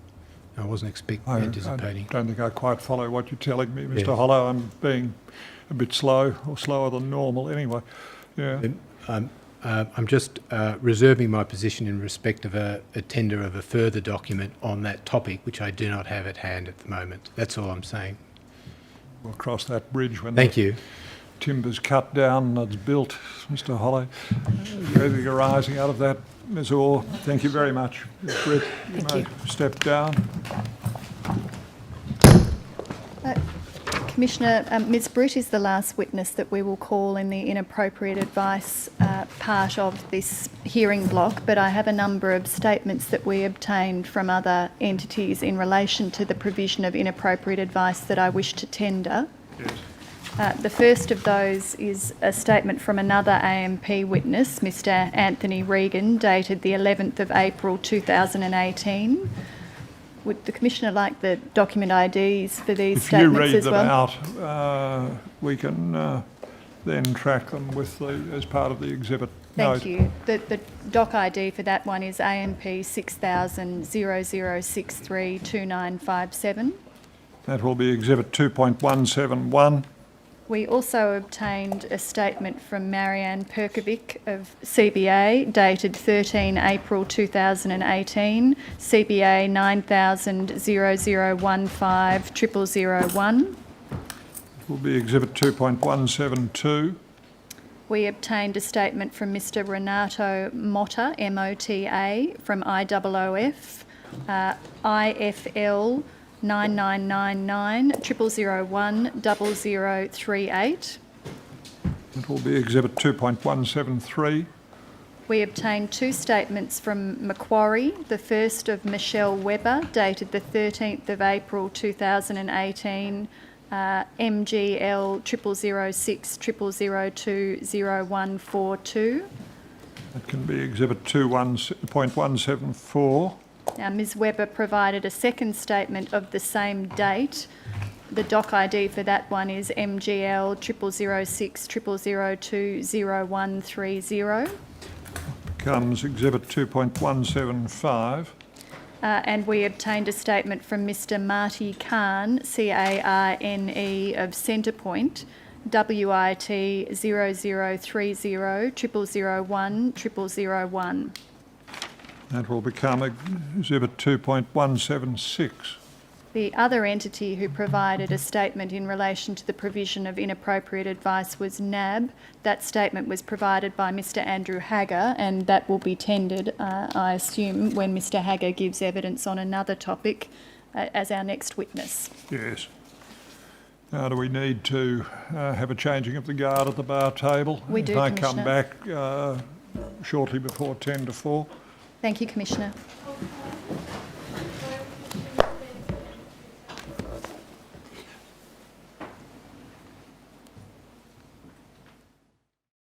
wasn't anticipating. I don't think I quite follow what you're telling me, Mr. Yes. Hollow. I'm being a bit slow, or slower than normal anyway. Yeah. I'm just reserving my position in respect of a tender of a further document on that topic, which I do not have at hand at the moment. That's all I'm saying. We'll cross that bridge when Thank the you. timber's cut down and it's built. Mr. Holly, anything arising out of that, Ms. Orr? Thank you very much. Brett, you may step down. Commissioner, Ms Britt is the last witness that we will call in the inappropriate advice part of this hearing block, but I have a number of statements that we obtained from other entities in relation to the provision of inappropriate advice that I wish to tender. Yes. The first of those is a statement from another AMP witness, Mr Anthony Regan, dated the 11th of April 2018. Would the Commissioner like the document IDs for these If you statements read as them well? out, we can then track them with as part of the exhibit note. Thank you. The doc ID for that one is AMP 600000632957. That will be exhibit 2.171. We also obtained a statement from Marianne Perkovic of CBA dated 13 April 2018, CBA 900000150001. It will be exhibit 2.172. We obtained a statement from Mr Renato Motta, MOTA, from IOOF, IFL 9999 001 0038. It will be exhibit 2.173. We obtained two statements from Macquarie, the first of Michelle Webber, dated the 13th of April 2018, MGL 0006 002 0142. That can be exhibit 2.174. Now, Ms Webber provided a second statement of the same date. The doc ID for that one is MGL 0006 002 0130. Becomes exhibit 2.175. And we obtained a statement from Mr Marty Khan, CARNE of Centrepoint, WIT 0030 0001 0001. That will become exhibit 2.176. The other entity who provided a statement in relation to the provision of inappropriate advice was NAB. That statement was provided by Mr Andrew Hagger, and that will be tendered, I assume, when Mr Hagger gives evidence on another topic as our next witness. Yes. Now, do we need to have a changing of the guard at the bar table? We do, If I come Commissioner. back shortly before 10 to 4. Thank you, Commissioner.